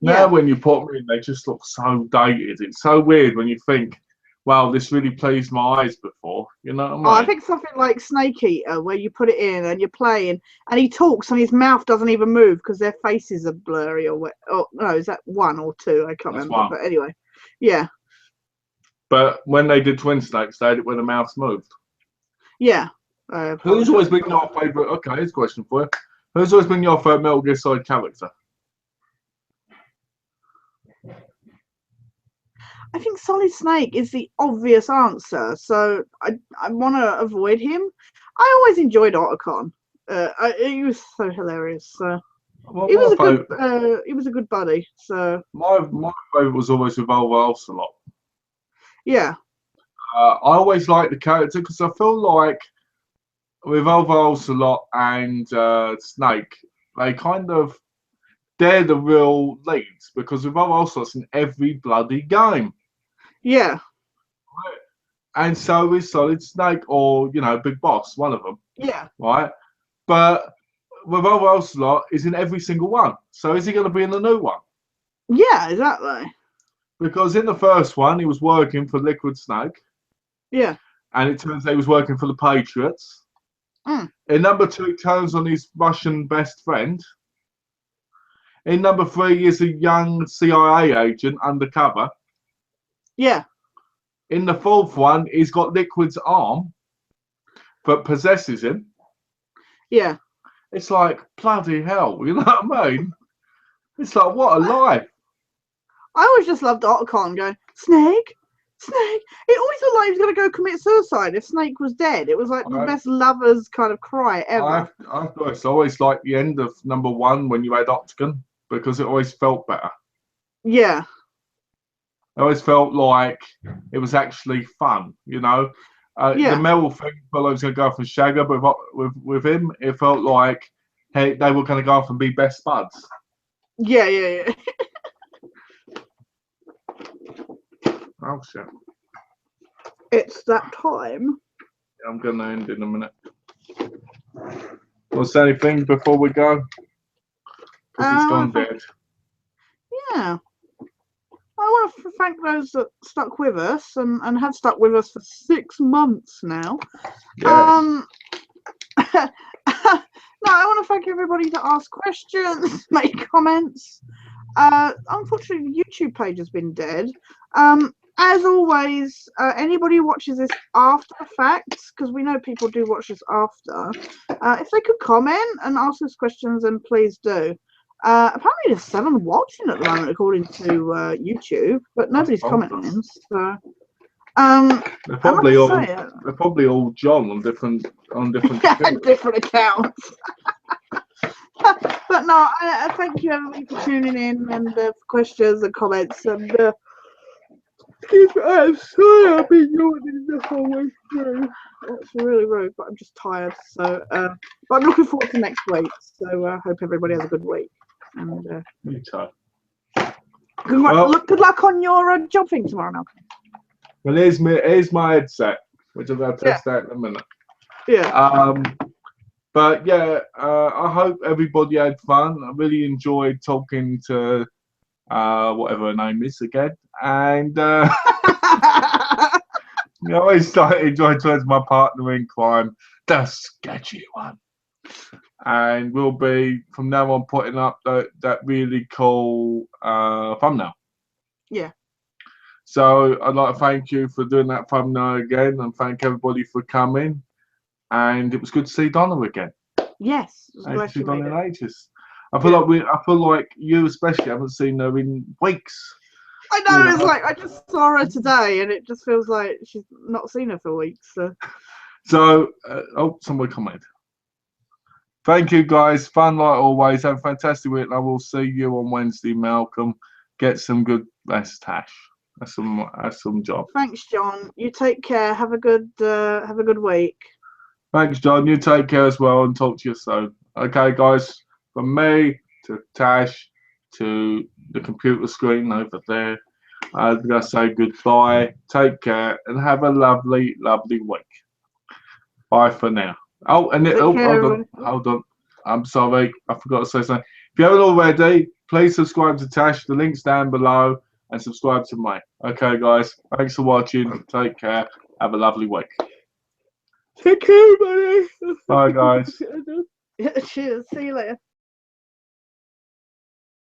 Now, yeah. when you put them in, they just look so dated. It's so weird when you think, "Wow, this really pleased my eyes before." You know Oh, what I I mean? think something like Snake Eater, where you put it in and you're playing, and he talks and his mouth doesn't even move because their faces are blurry or what? Oh no, is that one or two? I can't That's remember. one. But anyway, yeah, But when they did Twin Snakes, they did it where the mouths moved. yeah. I Who's always apologize been about your favourite? Okay, here's a question for you. Who's always been your favourite Metal Gear Solid character? I think Solid Snake is the obvious answer, so I want to avoid him. I always enjoyed Otacon. He was so hilarious. So Well, my favourite, he was a good buddy. So my favourite was always Revolver Ocelot. yeah, I always liked the character because I feel like with Ocelot and Snake, they kind of they're the real leads because with Ocelot's in every bloody game, yeah, and so is Solid Snake or Big Boss, one of them, yeah, right? But with Ocelot is in every single one. So is he going to be in the new one? yeah, exactly. Because in the first one, he was working for Liquid Snake, Yeah, and it turns out he was working for the Patriots. mm, In number two, he turns on his Russian best friend. In number three is a young CIA agent undercover. yeah, In the fourth one, he's got Liquid's arm, but possesses him. yeah. It's like, bloody hell, you know what I mean? It's like, what a life. I always just loved Otacon going Snake, Snake. It always looked like he was going to go commit suicide if Snake was dead. It was like the I, best lovers kind of cry ever. I've always liked the end of number one when you had Octagon because it always felt better. Yeah, I always felt like it was actually fun, you know. The yeah, Mel thing felt like I was going to go off and Shagger, but with him, it felt like hey, they were going to go off and be best buds. yeah, yeah, yeah. Oh shit! It's that time. I'm going to end in a minute. Was there anything before we go? Because it's gone dead. Yeah. I want to thank those that stuck with us and have stuck with us for 6 months now. Yes. No, I want to thank everybody that asked questions, made comments. Unfortunately, the YouTube page has been dead. As always, anybody who watches this after the fact, because we know people do watch this after, if they could comment and ask us questions, then please do. Apparently there's 7 watching at the moment according to YouTube, but nobody's commenting. So they're probably all say, John on different different accounts. But no, I thank you everybody for tuning in and for questions and comments and Excuse me, I'm sorry I've been yawning the whole way through. That's really rude, but I'm just tired. So, but I'm looking forward to next week. So I hope everybody has a good week. And Me too. good luck on your job thing tomorrow, Malcolm. Well, here's my headset, which I'm going to test out in a minute. Yeah. But yeah, I hope everybody had fun. I really enjoyed talking to whatever her name is again, and I always enjoy talking to my partner in crime, the sketchy one. And we'll be from now on putting up that really cool thumbnail. Yeah. So I'd like to thank you for doing that thumbnail again, and thank everybody for coming. And it was good to see Donna again. Yes, I haven't seen Donna in ages. I feel like you especially haven't seen her in weeks. I know, it's like I just saw her today, and it just feels like she's not seen her for weeks. So someone commented. Thank you guys. Fun like always. Have a fantastic week, and I will see you on Wednesday, Malcolm. Get some good rest, Tash. That's some job. Thanks, John. You take care. Have a good week. Thanks, John. You take care as well, and talk to you soon. Okay, guys. From me to Tash to the computer screen over there, I'm gonna say goodbye. Take care, and have a lovely, lovely week. Bye for now. Oh, and hold on. I'm sorry, I forgot to say something. If you haven't already, please subscribe to Tash. The link's down below, and subscribe to me. Okay, guys. Thanks for watching. Take care. Have a lovely week. Take care, buddy. Bye, guys. Cheers. See you later.